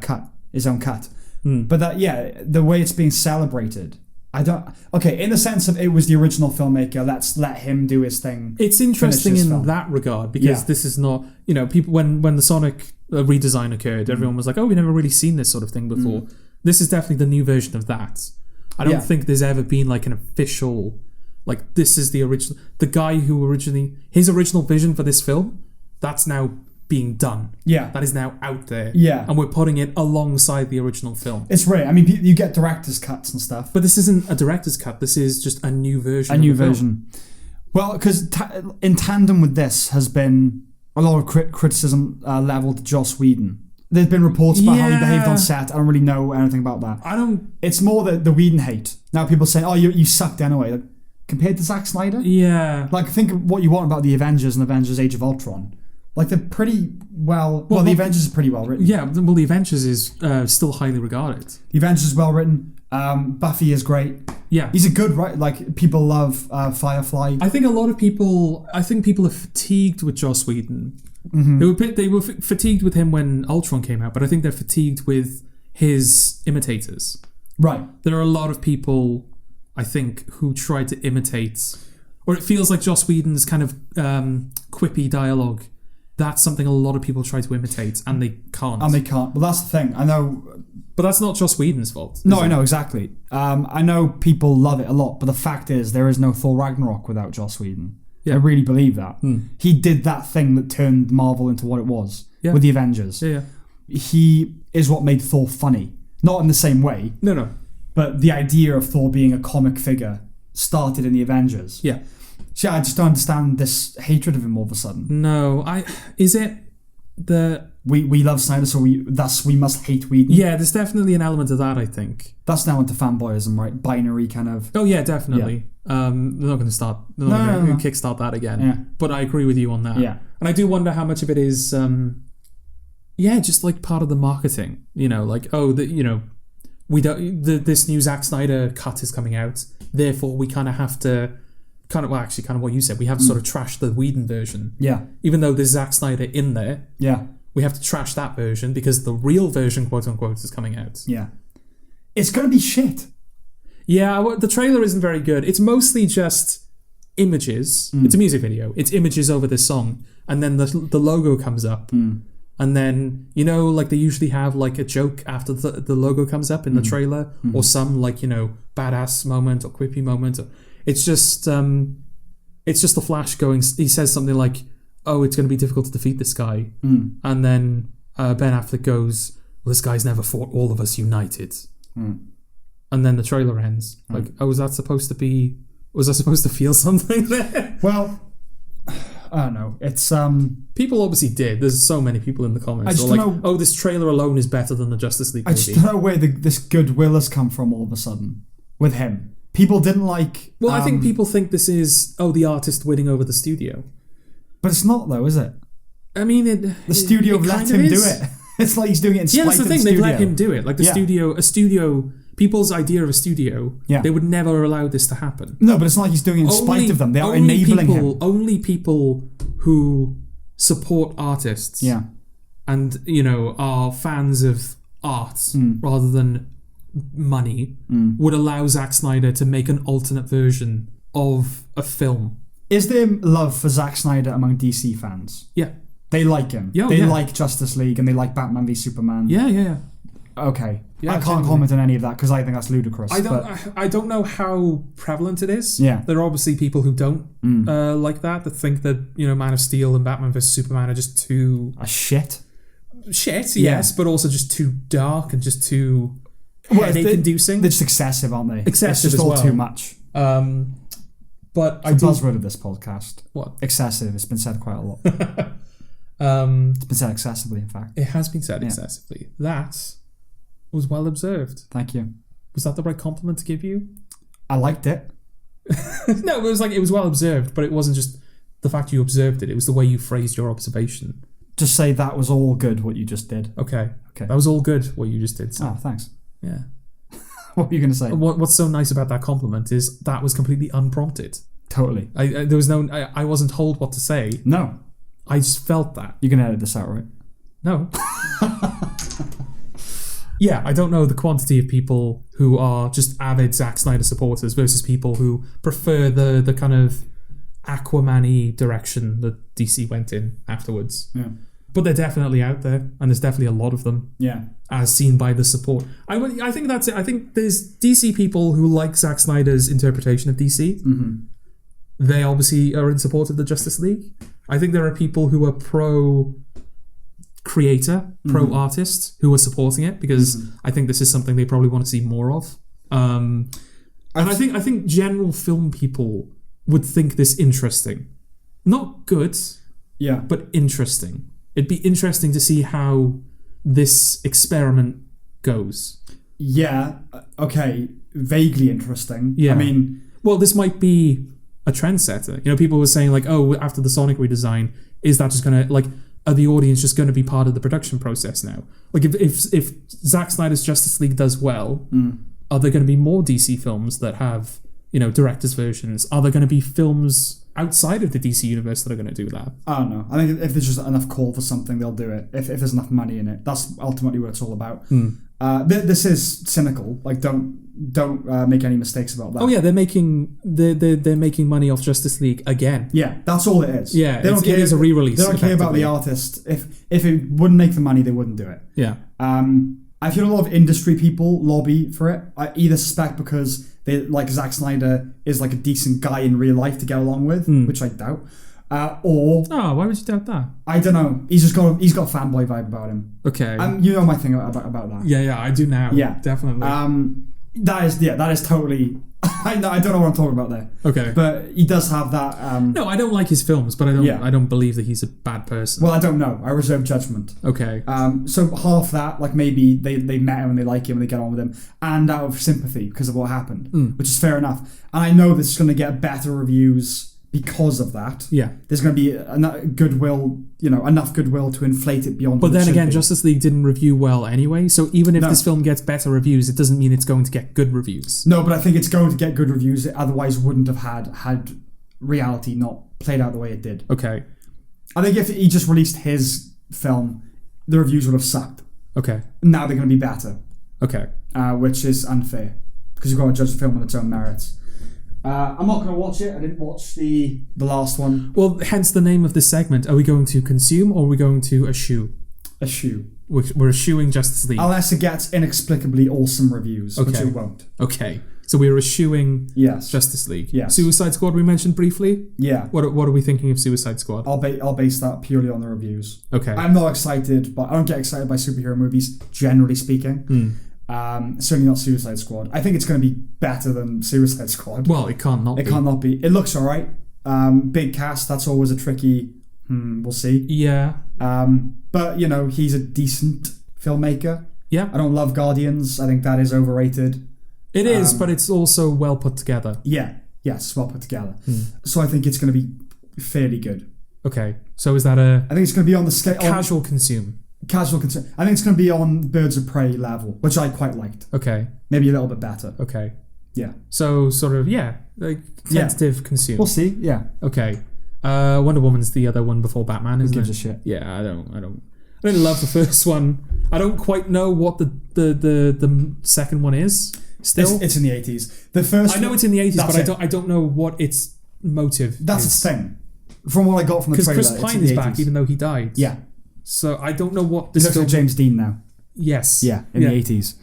B: cut. His own cut. But the way it's being celebrated, in the sense of it was the original filmmaker, let's let him do his thing.
A: It's interesting in that regard, because this is not, people, when the Sonic redesign occurred, everyone was like, oh, we've never really seen this sort of thing before. This is definitely the new version of that. I don't think there's ever been like an official, like, this is the original, the guy who his original vision for this film, that's now being done. Yeah. That is now out there. Yeah. And we're putting it alongside the original film.
B: It's right. I mean, you get director's cuts and stuff.
A: But this isn't a director's cut. This is just a new version.
B: A new version. Well, because in tandem with this has been a lot of criticism leveled to Joss Whedon. There's been reports about how he behaved on set. I don't really know anything about that. It's more the Whedon hate. Now people say, oh, you sucked anyway. Like, compared to Zack Snyder?
A: Yeah.
B: Like, think of what you want about the Avengers and Avengers Age of Ultron. Like, they're pretty well the Avengers are pretty well written.
A: Yeah, well, the Avengers is still highly regarded.
B: The Avengers is well written. Buffy is great. Yeah. He's a good writer. Like, people love Firefly.
A: I think people are fatigued with Joss Whedon. They were fatigued with him when Ultron came out, but I think they're fatigued with his imitators. Right. There are a lot of people, I think, who try to imitate, or it feels like Joss Whedon's kind of quippy dialogue. That's something a lot of people try to imitate, and they can't.
B: Well, that's the thing. I know.
A: But that's not Joss Whedon's fault.
B: No, I know, exactly. I know people love it a lot, but the fact is, there is no Thor Ragnarok without Joss Whedon. Yeah. I really believe that. He did that thing that turned Marvel into what it was with the Avengers. Yeah. He is what made Thor funny. Not in the same way. No. But the idea of Thor being a comic figure started in the Avengers. Yeah. So I just don't understand this hatred of him all of a sudden.
A: No, is it the...
B: We love Snyder, so we must hate Whedon?
A: Yeah, there's definitely an element of that, I think.
B: That's now into fanboyism, right? Binary kind of...
A: Oh yeah, definitely. Yeah. They're not going to start... They're not going to kickstart that again. Yeah. But I agree with you on that. Yeah. And I do wonder how much of it is... just like part of the marketing. Like, we don't... This new Zack Snyder cut is coming out, therefore we kind of have to... kind of what you said. We have to sort of trash the Whedon version. Yeah. Even though there's Zack Snyder in there. Yeah. We have to trash that version because the real version, quote unquote, is coming out.
B: Yeah. It's going to be shit.
A: Yeah, the trailer isn't very good. It's mostly just images. It's a music video. It's images over this song, and then the logo comes up, and then like they usually have like a joke after the logo comes up in the trailer, or some like badass moment or quippy moment. It's just the Flash going. He says something like, "Oh, it's going to be difficult to defeat this guy," and then Ben Affleck goes, "Well, this guy's never fought all of us united." And then the trailer ends. Like, oh, was I supposed to feel something there?
B: Well, I don't know. It's
A: people obviously did. There's so many people in the comments. I just don't know. Oh, this trailer alone is better than the Justice League movie.
B: I just don't know where this goodwill has come from all of a sudden with him. People didn't like.
A: Well, I think people think this is the artist winning over the studio,
B: but it's not though, is it?
A: I mean,
B: the studio let him do it. It's like he's doing it in spite of the studio. Yeah, that's the thing. They've let him do it. Like a studio. People's idea of a studio, they would never allow this to happen. No, but it's not like he's doing it in spite of them. They are enabling him.
A: Only people who support artists and, are fans of art rather than money would allow Zack Snyder to make an alternate version of a film.
B: Is there love for Zack Snyder among DC fans?
A: Yeah.
B: They like him. They like Justice League and they like Batman v Superman.
A: Yeah.
B: Okay. Yeah, I can't comment on any of that because I think that's ludicrous.
A: I don't know how prevalent it is.
B: Yeah.
A: There are obviously people who don't like that think that, Man of Steel and Batman vs Superman are just too...
B: shit?
A: Shit, yes, but also just too dark and just too headache-inducing.
B: They're just excessive, aren't they?
A: Excessive
B: it's just all too much.
A: But
B: it's a buzzword of this podcast.
A: What?
B: Excessive. It's been said quite a lot. It's been said excessively, in fact.
A: It has been said excessively. That was well observed.
B: Thank you.
A: Was that the right compliment to give you?
B: I liked it.
A: No, it was well observed, but it wasn't just the fact you observed it. It was the way you phrased your observation.
B: Just say that was all good what you just did.
A: Okay. That was all good what you just did. So.
B: Oh, thanks.
A: Yeah.
B: What were you going to say?
A: What's so nice about that compliment is that was completely unprompted.
B: Totally.
A: There was no. I wasn't told what to say.
B: No.
A: I just felt that.
B: You can edit this out, right?
A: No. Yeah, I don't know the quantity of people who are just avid Zack Snyder supporters versus people who prefer the kind of Aquaman-y direction that DC went in afterwards.
B: Yeah.
A: But they're definitely out there, and there's definitely a lot of them.
B: Yeah.
A: As seen by the support. I think that's it. I think there's DC people who like Zack Snyder's interpretation of DC.
B: Mm-hmm.
A: They obviously are in support of the Justice League. I think there are people who are pro-creator, pro-artist, who are supporting it because I think this is something they probably want to see more of. And I think general film people would think this interesting. Not good, but interesting. It'd be interesting to see how this experiment goes.
B: Yeah, okay, vaguely interesting.
A: Yeah.
B: I mean...
A: Well, this might be a trendsetter. People were saying, like, oh, after the Sonic redesign, is that just going to, like, are the audience just going to be part of the production process now? Like, if Zack Snyder's Justice League does well, are there going to be more DC films that have, director's versions? Are there going to be films outside of the DC universe that are going to do that?
B: I don't know. I think if there's just enough call for something, they'll do it. If there's enough money in it, that's ultimately what it's all about. This is cynical. Like, don't make any mistakes about that.
A: Oh yeah, they're making money off Justice League again.
B: Yeah, that's all it is.
A: Yeah, it is a re-release.
B: They don't care about the artist. If it wouldn't make the money, they wouldn't do it.
A: Yeah.
B: I've heard a lot of industry people lobby for it. I either suspect because they like Zack Snyder is like a decent guy in real life to get along with, which I doubt. Or
A: why would you doubt that? I
B: don't know. He's got a fanboy vibe about him.
A: Okay.
B: You know my thing about that.
A: Yeah, I do now.
B: Yeah,
A: definitely.
B: That is totally. I don't know what I'm talking about there.
A: Okay.
B: But he does have that.
A: No, I don't like his films, but I don't believe that he's a bad person.
B: Well, I don't know. I reserve judgment.
A: Okay.
B: So half that, like maybe they met him and they like him and they get on with him, and out of sympathy because of what happened, which is fair enough. And I know this is going to get better reviews because of that.
A: Yeah.
B: There's going to be enough goodwill to inflate it beyond.
A: But then again, Justice League didn't review well anyway, so even if this film gets better reviews, it doesn't mean it's going to get good reviews.
B: No, but I think it's going to get good reviews. It otherwise wouldn't have had reality not played out the way it did.
A: Okay.
B: I think if he just released his film, the reviews would have sucked.
A: Okay.
B: Now they're going to be better.
A: Okay.
B: Which is unfair. because you've got to judge the film on its own merits. I'm not going to watch it. I didn't watch the last one.
A: Well, hence the name of this segment. Are we going to consume or are we going to eschew?
B: Eschew.
A: We're eschewing Justice League.
B: Unless it gets inexplicably awesome reviews, which it won't.
A: Okay. So we're eschewing Justice League.
B: Yes.
A: Suicide Squad we mentioned briefly.
B: Yeah.
A: What are we thinking of Suicide Squad?
B: I'll base that purely on the reviews.
A: Okay.
B: I'm not excited, but I don't get excited by superhero movies, generally speaking. Certainly not Suicide Squad. I think it's going to be better than Suicide Squad.
A: Well, it can't not be.
B: It can't not be. It looks alright. Big cast, that's always a tricky... we'll see.
A: Yeah.
B: But, he's a decent filmmaker.
A: Yeah.
B: I don't love Guardians. I think that is overrated.
A: It is, but it's also well put together.
B: Yeah. Yes, well put together. So I think it's going to be fairly good.
A: Okay. So is that a...
B: I think it's going to be on the scale...
A: Casual consume.
B: Casual consume. I think it's going to be on Birds of Prey level, which I quite liked.
A: Okay.
B: Maybe a little bit better.
A: Okay.
B: Yeah.
A: So sort of, like tentative consume.
B: We'll see. Yeah.
A: Okay. Wonder Woman's the other one before Batman, isn't it?
B: Who gives a shit?
A: Yeah, I didn't love the first one. I don't quite know what the second one is. Still,
B: it's in the 80s. The first.
A: I know it's in the 80s, but I don't know what its motive.
B: That's its thing. From what I got from the trailer,
A: because Chris Pine is back, even though he died.
B: Yeah.
A: So I don't know what this.
B: He looks like James Dean now.
A: Yes.
B: Yeah, in the 80s.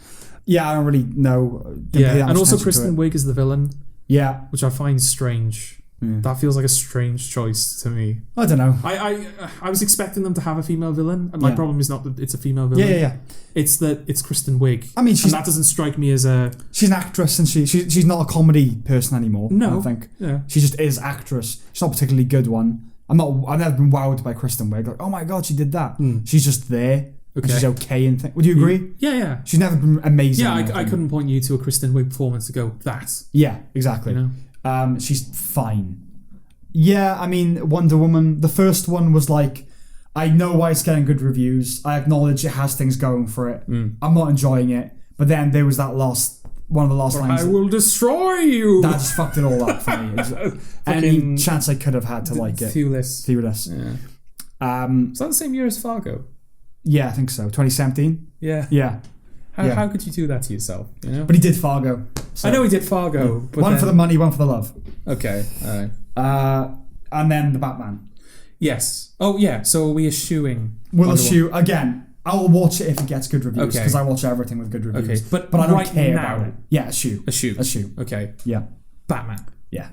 B: Yeah, I don't really know.
A: Yeah, and also Kristen Wiig is the villain.
B: Yeah,
A: which I find strange. That feels like a strange choice to me.
B: I don't know.
A: I was expecting them to have a female villain, and my problem is not that it's a female villain.
B: Yeah.
A: It's that it's Kristen Wiig.
B: I mean,
A: that doesn't strike me as a...
B: She's an actress, and she's not a comedy person anymore.
A: No.
B: I don't think.
A: Yeah.
B: She just is actress. She's not a particularly good one. I've never been wowed by Kristen Wiig. Like, oh my god, she did that. She's just there. Okay. And she's okay and Would you agree?
A: Yeah.
B: She's never been amazing.
A: Yeah, I couldn't point you to a Kristen Wiig performance to go, that.
B: Yeah, exactly. She's fine. Yeah, I mean, Wonder Woman, the first one was like, I know why it's getting good reviews. I acknowledge it has things going for it. I'm not enjoying it. But then there was that one of the last lines.
A: I will destroy you.
B: That just fucked it all up for me. Any chance I could have had to like it.
A: Fearless.
B: Yeah.
A: Is that the same year as Fargo?
B: Yeah, I think so. 2017?
A: Yeah.
B: Yeah.
A: How could you do that to yourself?
B: But he did Fargo.
A: So. I know he did Fargo. But
B: one for the money, one for the love.
A: Okay, alright.
B: And then the Batman.
A: Yes. Oh yeah. So are we eschewing?
B: We'll eschew again. I'll watch it if it gets good reviews because I watch everything with good reviews.
A: Okay,
B: but I don't care about it. Yeah, eschew.
A: Okay.
B: Yeah.
A: Batman.
B: Yeah.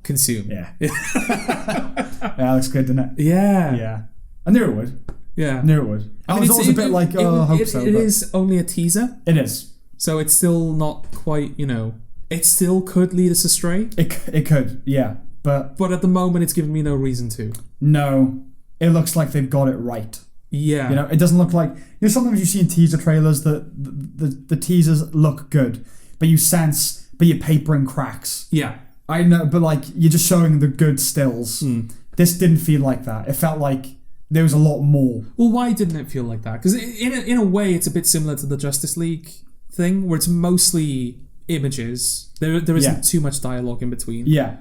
A: Consume.
B: Yeah. Yeah, looks good, doesn't it?
A: Yeah.
B: Yeah. I knew it would.
A: Yeah.
B: I knew it would. I was always a bit like, I hope so.
A: It is only a teaser.
B: It is.
A: So it's still not quite, it still could lead us astray.
B: It could, yeah. But
A: at the moment, it's given me no reason to.
B: No. It looks like they've got it right.
A: Yeah.
B: It doesn't look like... sometimes you see in teaser trailers that the teasers look good, but your papering cracks.
A: Yeah.
B: I know, but you're just showing the good stills. This didn't feel like that. It felt like there was a lot more.
A: Well, why didn't it feel like that? Because in a way, it's a bit similar to the Justice League thing, where it's mostly images. There isn't too much dialogue in between.
B: Yeah.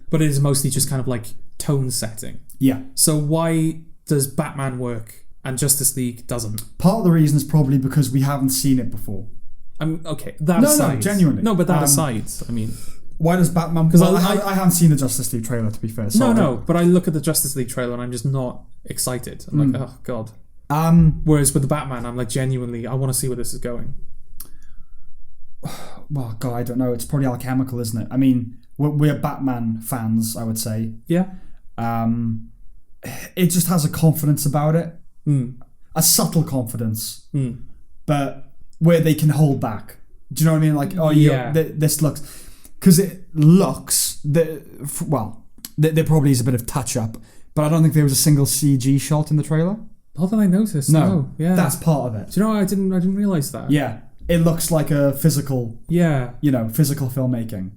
A: But it is mostly just kind of like tone setting.
B: Yeah.
A: So why does Batman work and Justice League doesn't?
B: Part of the reason is probably because we haven't seen it before.
A: Okay, that aside.
B: No, genuinely.
A: No, but that aside, I mean...
B: Why does Batman... Because I haven't seen the Justice League trailer, to be fair.
A: No, but I look at the Justice League trailer and I'm just not excited. I'm like, oh, God. Whereas with the Batman, I'm like, genuinely, I want to see where this is going.
B: Well, God, I don't know. It's probably Alchemical, isn't it? I mean, we're Batman fans, I would say.
A: Yeah.
B: It just has a confidence about it. A subtle confidence. But where they can hold back. Do you know what I mean? Like, this looks... Because it looks... there probably is a bit of touch-up, but I don't think there was a single CG shot in the trailer.
A: Not that I noticed. No. Yeah.
B: That's part of it.
A: Do you know what? I didn't realise that.
B: Yeah. It looks like a physical...
A: Yeah.
B: Physical filmmaking.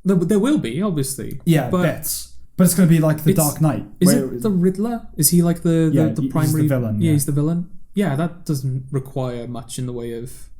A: There will be, obviously.
B: Yeah, bits. But it's going to be like The Dark Knight.
A: Is it the Riddler? Is he like the primary...
B: He's the villain.
A: Yeah, he's the villain. Yeah, that doesn't require much in the way of...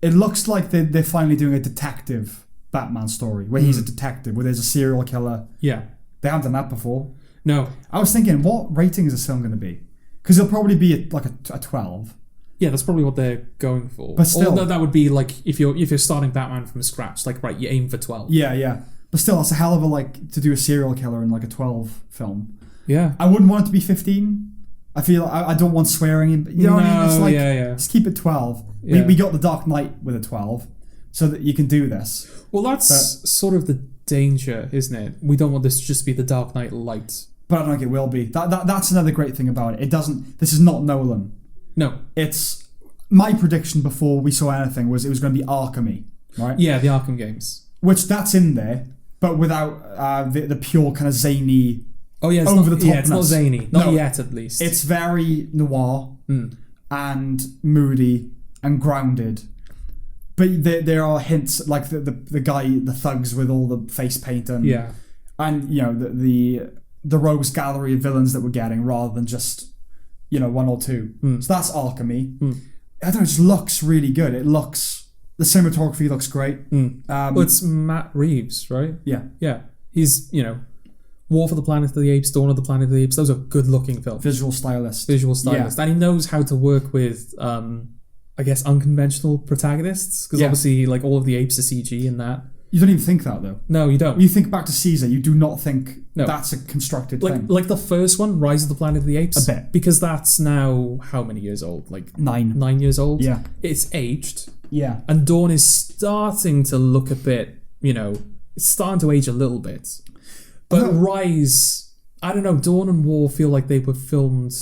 B: It looks like they're finally doing a detective Batman story, where he's a detective, where there's a serial killer.
A: Yeah.
B: They haven't done that before.
A: No.
B: I was thinking, what rating is this film going to be? Because it'll probably be a 12.
A: Yeah, that's probably what they're going for.
B: But still,
A: that would be like if you're starting Batman from scratch, like right, you aim for 12.
B: Yeah. But still, that's a hell of a to do a serial killer in like a 12 film.
A: Yeah.
B: I wouldn't want it to be 15. I feel I don't want swearing in, but you know what I mean? It's like, let's keep it 12. Yeah. We got The Dark Knight with a 12, so that you can do this.
A: Well, that's sort of the danger, isn't it? We don't want this to just be The Dark Knight light.
B: But I don't think it will be. That's another great thing about it. It doesn't. This is not Nolan.
A: No.
B: It's my prediction before we saw anything was it was going to be Arkham, right?
A: Yeah, the Arkham games.
B: Which that's in there, but without the pure kind of zany.
A: Oh yeah, it's over the top. Yeah, it's not zany, not yet at least.
B: It's very noir and moody and grounded, but there are hints like the guy, the thugs with all the face paint and you know the rogues gallery of villains that we're getting rather than just one or two. So that's Alchemy. I don't know, it just looks really good. The cinematography looks great.
A: Well, it's Matt Reeves, right?
B: Yeah.
A: He's War for the Planet of the Apes, Dawn of the Planet of the Apes. Those are good-looking films.
B: Visual stylist.
A: Yeah. And he knows how to work with, I guess, unconventional protagonists. Because obviously, like, all of the apes are CG in that.
B: You don't even think that, though.
A: No, you don't.
B: When you think back to Caesar, you do not think that's a constructed thing.
A: Like the first one, Rise of the Planet of the Apes.
B: A bit.
A: Because that's now, how many years old? Like
B: 9.
A: 9 years old?
B: Yeah.
A: It's aged.
B: Yeah.
A: And Dawn is starting to look a bit, it's starting to age a little bit. But Rise, I don't know, Dawn and War feel like they were filmed...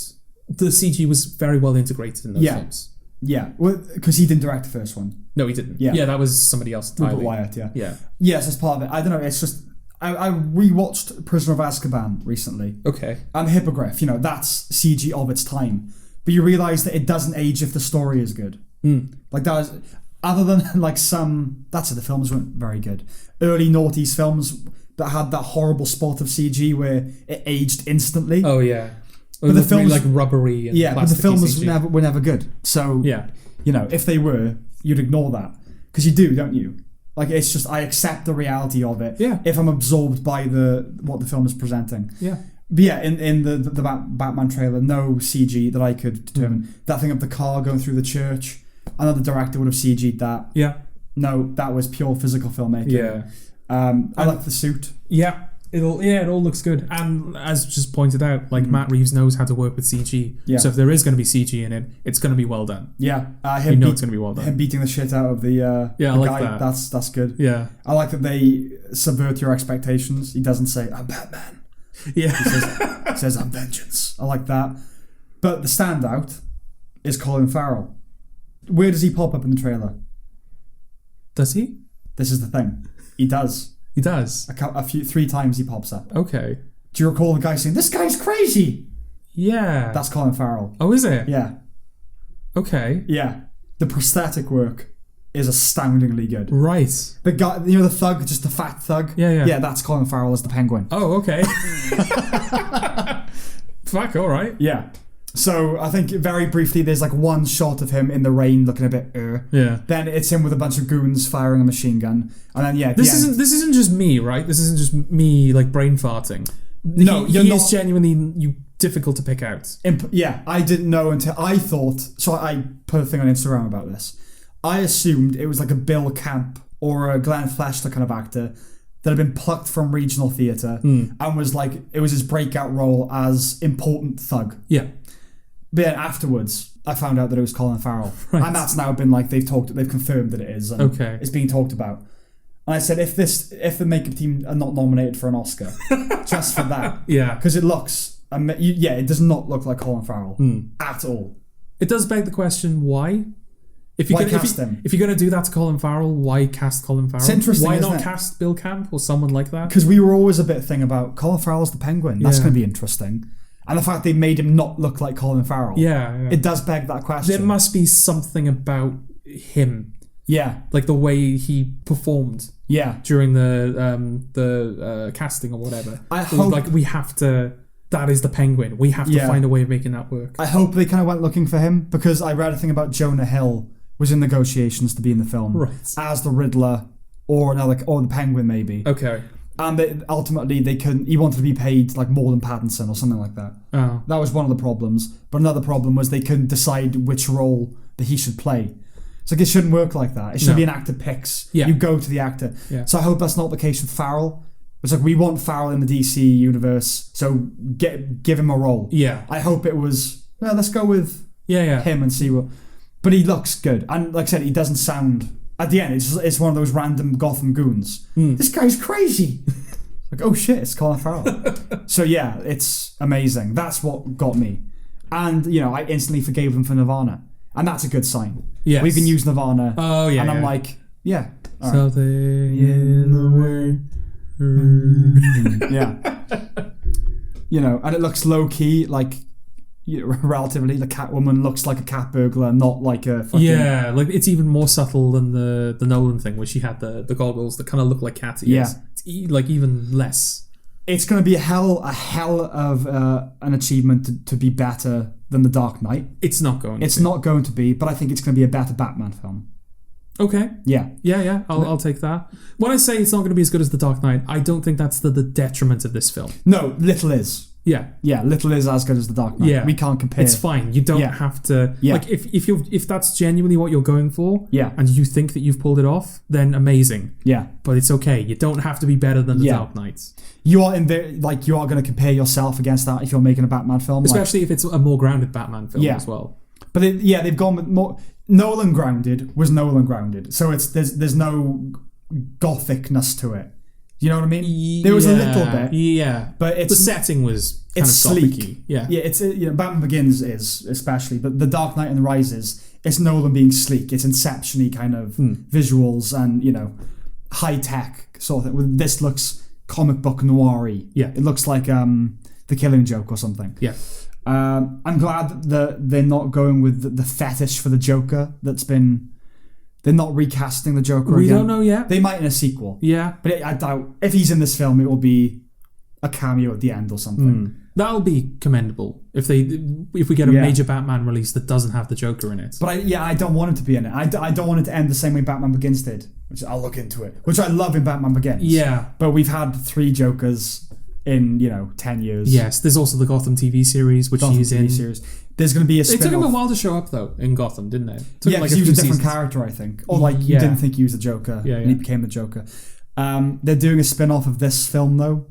A: The CG was very well integrated in those films.
B: Yeah, well, because he didn't direct the first one.
A: No, he didn't. Yeah, that was somebody else entirely.
B: Robert Wyatt,
A: Yeah.
B: Yes, that's part of it. I don't know, it's just... I rewatched Prisoner of Azkaban recently.
A: Okay.
B: And the Hippogriff, that's CG of its time. But you realise that it doesn't age if the story is good. Like that is... Other than like some... That's it, the films weren't very good. Early noughties films... that had that horrible spot of CG where it aged instantly.
A: Oh yeah,
B: but the films
A: really, like rubbery. And
B: but the films were never good. So if they were, you'd ignore that because you do, don't you? Like it's just I accept the reality of it. Yeah.
A: If
B: I'm absorbed by what the film is presenting.
A: Yeah.
B: But yeah, in the Batman trailer, no CG that I could determine. That thing of the car going through the church, another director would have CG'd that.
A: Yeah.
B: No, that was pure physical filmmaking.
A: Yeah.
B: I like the suit.
A: Yeah, it all looks good. And as just pointed out, like Matt Reeves knows how to work with CG.
B: Yeah.
A: So if there is going to be CG in it, it's going to be well done.
B: Yeah,
A: it's going to be well done.
B: Him beating the shit out of the
A: I like
B: guy.
A: That.
B: That's good.
A: Yeah,
B: I like that they subvert your expectations. He doesn't say I'm Batman.
A: Yeah,
B: he says I'm vengeance. I like that. But the standout is Colin Farrell. Where does he pop up in the trailer?
A: Does he?
B: This is the thing. He does.
A: He does.
B: 3 times he pops up.
A: Okay.
B: Do you recall the guy saying, "This guy's crazy"?
A: Yeah.
B: That's Colin Farrell.
A: Oh, is it?
B: Yeah.
A: Okay.
B: Yeah. The prosthetic work is astoundingly good.
A: Right.
B: The guy, the thug, just the fat thug.
A: Yeah.
B: Yeah, that's Colin Farrell as the Penguin.
A: Oh, okay. Fuck, all right.
B: Yeah. So I think very briefly there's like one shot of him in the rain looking a bit
A: yeah.
B: Then it's him with a bunch of goons firing a machine gun. And then
A: this isn't just me, right? This isn't just me like brain farting.
B: No,
A: he is genuinely difficult to pick out.
B: Yeah, I didn't know until I thought, so I put a thing on Instagram about this. I assumed it was like a Bill Camp or a Glenn Fleshler kind of actor that had been plucked from regional theatre and was like, it was his breakout role as important thug.
A: Yeah.
B: But then afterwards, I found out that it was Colin Farrell.
A: Right.
B: And that's now been like, they've confirmed that it is. And it's being talked about. And I said, if the makeup team are not nominated for an Oscar, just for that.
A: Yeah.
B: Because it looks, it does not look like Colin Farrell at all.
A: It does beg the question, why? If you're going to do that to Colin Farrell, why cast Colin Farrell?
B: It's interesting,
A: why not cast Bill Camp or someone like that?
B: Because we were always a bit thing about Colin Farrell's the Penguin. That's going to be interesting. And the fact they made him not look like Colin Farrell.
A: Yeah.
B: It does beg that question.
A: There must be something about him.
B: Yeah.
A: Like the way he performed.
B: Yeah.
A: During the casting or whatever.
B: I hope...
A: Like, we have to... That is the Penguin. We have to find a way of making that work.
B: I hope they kind of went looking for him, because I read a thing about Jonah Hill was in negotiations to be in the film.
A: Right.
B: As the Riddler or the Penguin maybe.
A: Okay.
B: And ultimately, he wanted to be paid like more than Pattinson or something like that.
A: Oh.
B: That was one of the problems. But another problem was they couldn't decide which role that he should play. It's like it shouldn't work like that. It should be an actor picks.
A: Yeah.
B: You go to the actor.
A: Yeah.
B: So I hope that's not the case with Farrell. It's like we want Farrell in the DC universe, so give him a role.
A: Yeah.
B: I hope it was. Well, let's go with him and see what. But he looks good, and like I said, he doesn't sound. At the end, it's one of those random Gotham goons. This guy's crazy. Like, oh shit, it's Colin Farrell. So yeah, it's amazing. That's what got me. And, I instantly forgave him for Nirvana. And that's a good sign.
A: Yes.
B: We can use Nirvana.
A: Oh, yeah.
B: And I'm like, yeah. All right.
A: Something in the way.
B: Yeah. And it looks low-key, like, relatively, the Catwoman looks like a cat burglar, not like a fucking...
A: Yeah, like it's even more subtle than the Nolan thing where she had the goggles that kind of look like cat ears.
B: Yeah.
A: It's like even less.
B: It's going to be a hell of an achievement to be better than The Dark Knight.
A: It's not going to be.
B: It's not going to be, but I think it's going to be a better Batman film.
A: Okay.
B: Yeah.
A: Yeah, I'll take that. When I say it's not going to be as good as The Dark Knight, I don't think that's the detriment of this film.
B: No, little is.
A: Yeah.
B: Yeah, little is as good as The Dark Knight.
A: Yeah.
B: We can't compare.
A: It's fine. You don't have to...
B: Yeah.
A: Like, if that's genuinely what you're going for,
B: yeah,
A: and you think that you've pulled it off, then amazing.
B: Yeah.
A: But it's okay. You don't have to be better than The Dark Knight.
B: You are you are going to compare yourself against that if you're making a Batman film.
A: Especially if it's a more grounded Batman film as well.
B: But they've gone with more... Nolan Grounded was Nolan Grounded. So there's no gothicness to it. You know what I mean? There was a little bit.
A: Yeah.
B: But
A: the setting was kind of
B: sleek.
A: Yeah.
B: Yeah, it's Batman Begins is especially, but The Dark Knight and the Rises, it's Nolan being sleek. It's Inception-y kind of visuals and, high tech sort of thing. This looks comic book noir-y.
A: Yeah.
B: It looks like The Killing Joke or something.
A: Yeah.
B: I'm glad that they're not going with the fetish for the Joker that's been... They're not recasting the Joker again.
A: We don't know yet.
B: They might in a sequel.
A: Yeah.
B: But I doubt... If he's in this film, it will be a cameo at the end or something.
A: That'll be commendable if we get a major Batman release that doesn't have the Joker in it.
B: But I don't want it to be in it. I don't want it to end the same way Batman Begins did. Which I'll look into it. Which I love in Batman Begins.
A: Yeah.
B: But we've had 3 Jokers in 10 years.
A: Yes. There's also the Gotham TV series, which he's in.
B: Series. There's going to be a spin-off.
A: It took him a while to show up though in Gotham, didn't it?
B: Yeah, because he was a different character, I think. Or you didn't think he was the Joker, and he became the Joker. They're doing a spin-off of this film though.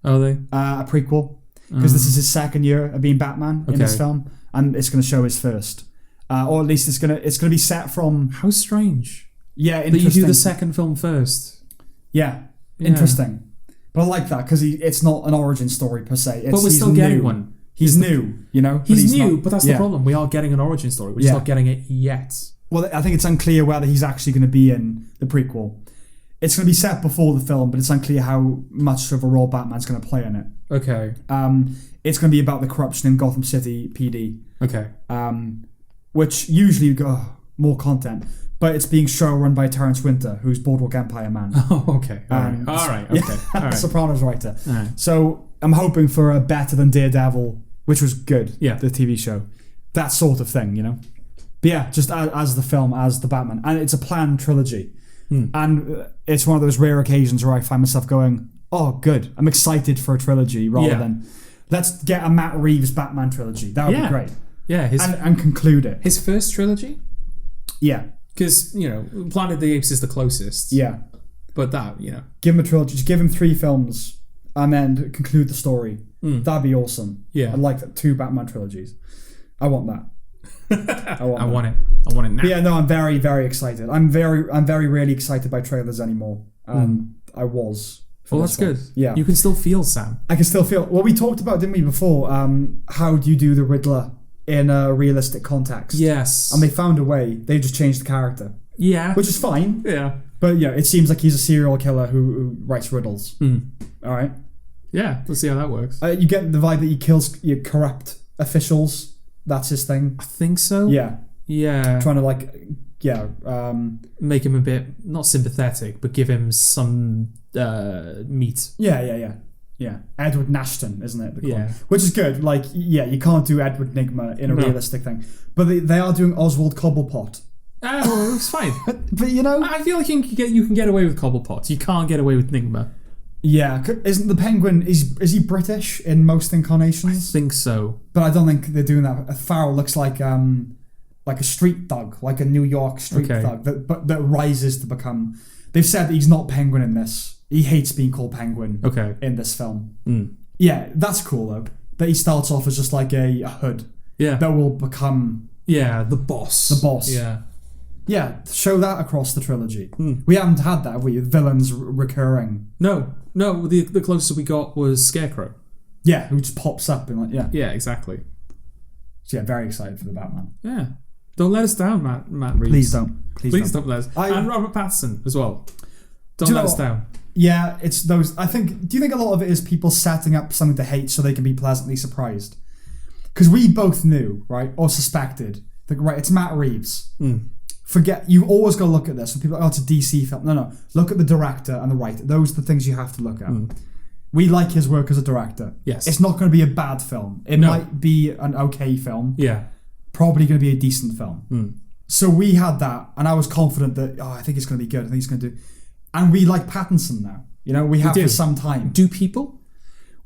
A: Are they?
B: A prequel. Because this is his second year of being Batman in this film, and it's going to show his first. Or at least it's going to be set from...
A: How strange.
B: Yeah, interesting.
A: That you do the second film first.
B: Yeah, interesting. But I like that, because it's not an origin story per se.
A: But we're still getting one.
B: He's new,
A: He's new, but that's the problem. We are getting an origin story. We're just not getting it yet.
B: Well, I think it's unclear whether he's actually going to be in the prequel. It's going to be set before the film, but it's unclear how much of a role Batman's going to play in it.
A: Okay.
B: It's going to be about the corruption in Gotham City PD.
A: Okay.
B: Which usually more content, but it's being showrun by Terrence Winter, who's Boardwalk Empire man.
A: Oh, okay. All right. Okay. All right.
B: Sopranos writer.
A: All right.
B: So I'm hoping for a better than Daredevil, which was good.
A: Yeah.
B: The TV show, that sort of thing, But yeah, just as the film, as the Batman, and it's a planned trilogy. And it's one of those rare occasions where I find myself going, oh, good. I'm excited for a trilogy rather than let's get a Matt Reeves Batman trilogy. That would be great.
A: Yeah.
B: And conclude it.
A: His first trilogy?
B: Yeah.
A: Because, Planet of the Apes is the closest.
B: Yeah.
A: But that,
B: Give him a trilogy. Just give him 3 films and then conclude the story. That'd be awesome.
A: Yeah.
B: I'd like that. 2 Batman trilogies. I want that.
A: I want it now.
B: But yeah, no, I'm very, very excited. I'm very really excited by trailers anymore. I was.
A: Well, that's good.
B: Yeah.
A: You can still feel Sam.
B: I can still feel. Well, we talked about, didn't we, before? How do you do the Riddler in a realistic context?
A: Yes.
B: And they found a way. They just changed the character.
A: Yeah.
B: Which is fine.
A: Yeah.
B: But it seems like he's a serial killer who writes riddles. All right.
A: Yeah. Let's see how that works.
B: You get the vibe that he kills corrupt officials. That's his thing.
A: I think so.
B: Yeah.
A: Yeah.
B: Trying to
A: make him a bit not sympathetic, but give him some meat.
B: Yeah. Edward Nashton, isn't it? Which is good. You can't do Edward Nigma in a realistic thing, but they are doing Oswald Cobblepot.
A: Oh, it's fine.
B: But
A: I feel like you can get away with Cobblepot. You can't get away with Nigma.
B: Yeah, isn't the Penguin, is he British in most incarnations?
A: I think so.
B: But I don't think they're doing that. Farrell looks like a street thug, like a New York street thug that rises to become... They've said that he's not Penguin in this. He hates being called Penguin in this film. Yeah, that's cool though. That he starts off as just like a hood. Yeah. That will become...
A: Yeah, the boss.
B: The boss.
A: Yeah.
B: Yeah, show that across the trilogy. We haven't had that, have we? Villains recurring.
A: No, the closest we got was Scarecrow.
B: Yeah, who just pops up and
A: Yeah, exactly.
B: So yeah, very excited for the Batman.
A: Yeah. Don't let us down, Matt Reeves.
B: Please don't. Please
A: don't let us. And Robert Pattinson as well. Don't let us down.
B: Yeah, it's those... Do you think a lot of it is people setting up something to hate so they can be pleasantly surprised? Because we both knew, right, or suspected, that, right, it's Matt Reeves. Forget, you always got to look at this. When people are like, oh, it's a DC film. No. Look at the director and the writer. Those are the things you have to look at. We like his work as a director.
A: Yes.
B: It's not going to be a bad film. It might be an okay film.
A: Yeah.
B: Probably going to be a decent film. So we had that, and I was confident that, I think it's going to be good. I think he's going to do... And we like Pattinson now. You know, we have for some time.
A: Do people?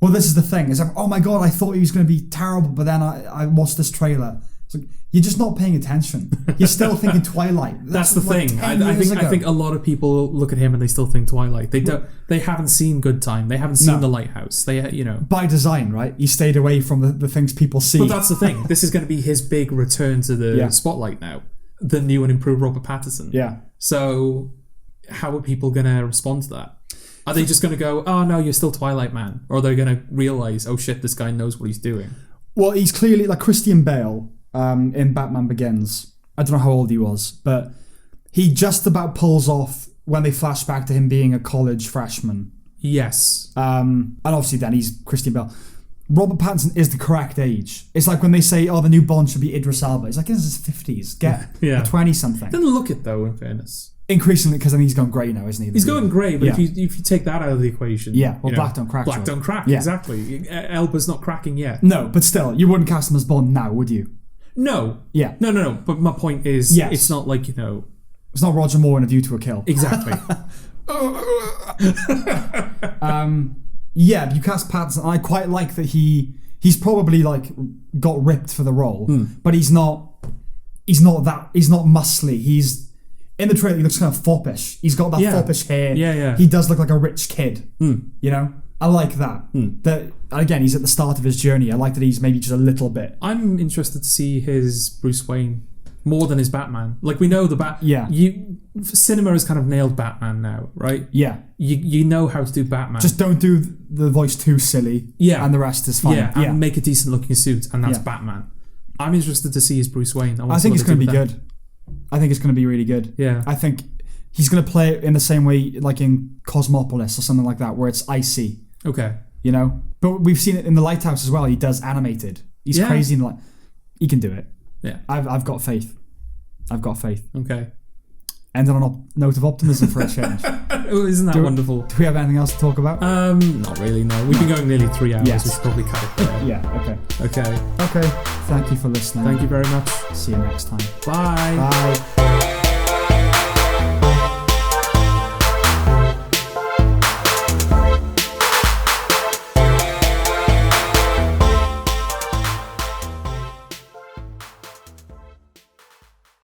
B: Well, this is the thing. It's like, oh my God, I thought he was going to be terrible, but then I watched this trailer. It's like, you're just not paying attention. You're still thinking Twilight.
A: That's the thing. I think a lot of people look at him and they still think Twilight. They haven't seen Good Time. They haven't seen The Lighthouse.
B: By design, right? He stayed away from the things people see.
A: But that's the thing. This is going to be his big return to the spotlight now. The new and improved Robert Pattinson.
B: Yeah.
A: So how are people going to respond to that? Are they just going to go, oh no, you're still Twilight Man? Or are they going to realise, oh shit, this guy knows what he's doing?
B: Well, he's clearly like Christian Bale in Batman Begins. I don't know how old he was, but he just about pulls off when they flash back to him being a college freshman.
A: Yes.
B: And obviously then he's Christian Bale. Robert Pattinson is the correct age. It's like when they say, the new Bond should be Idris Elba. It's like, in his 50s. Get a 20-something.
A: Doesn't look it though, in fairness.
B: Increasingly, because I mean, he's gone grey now, isn't he?
A: He's going grey, but if you take that out of the equation...
B: Yeah, well, black don't crack.
A: Black don't crack, exactly. Elba's not cracking yet.
B: No, but still, you wouldn't cast him as Bond now, would you?
A: No.
B: Yeah.
A: No. But my point is, it's not like,
B: It's not Roger Moore in A View to a Kill.
A: Exactly.
B: You cast Pattinson. I quite like that he's probably like got ripped for the role, but he's not muscly. He's in the trailer. He looks kind of foppish. He's got that foppish hair.
A: Yeah.
B: He does look like a rich kid. You know, I like that. That again, he's at the start of his journey. I like that he's maybe just a little bit.
A: I'm interested to see his Bruce Wayne more than his Batman. Like we know cinema has kind of nailed Batman now, right?
B: Yeah.
A: You know how to do Batman.
B: Just don't do the voice too silly. Yeah. And the rest is fine.
A: Yeah, and make a decent looking suit, and that's Batman. I'm interested to see his Bruce Wayne.
B: I think it's going to be good. I think it's going to be really good.
A: Yeah.
B: I think he's going to play it in the same way like in Cosmopolis or something like that, where it's icy.
A: Okay.
B: You know? But we've seen it in The Lighthouse as well. He does animated. He's crazy. He can do it.
A: Yeah.
B: I've got faith.
A: Okay.
B: Ending on a note of optimism for a change.
A: Oh, isn't that wonderful?
B: Do we have anything else to talk about?
A: Not really, no. We've been going nearly 3 hours.
B: Yes.
A: We should probably cut it there.
B: Yeah,
A: okay.
B: Okay. Thank you for listening.
A: Thank you very much.
B: See you next time.
A: Bye.
B: Bye.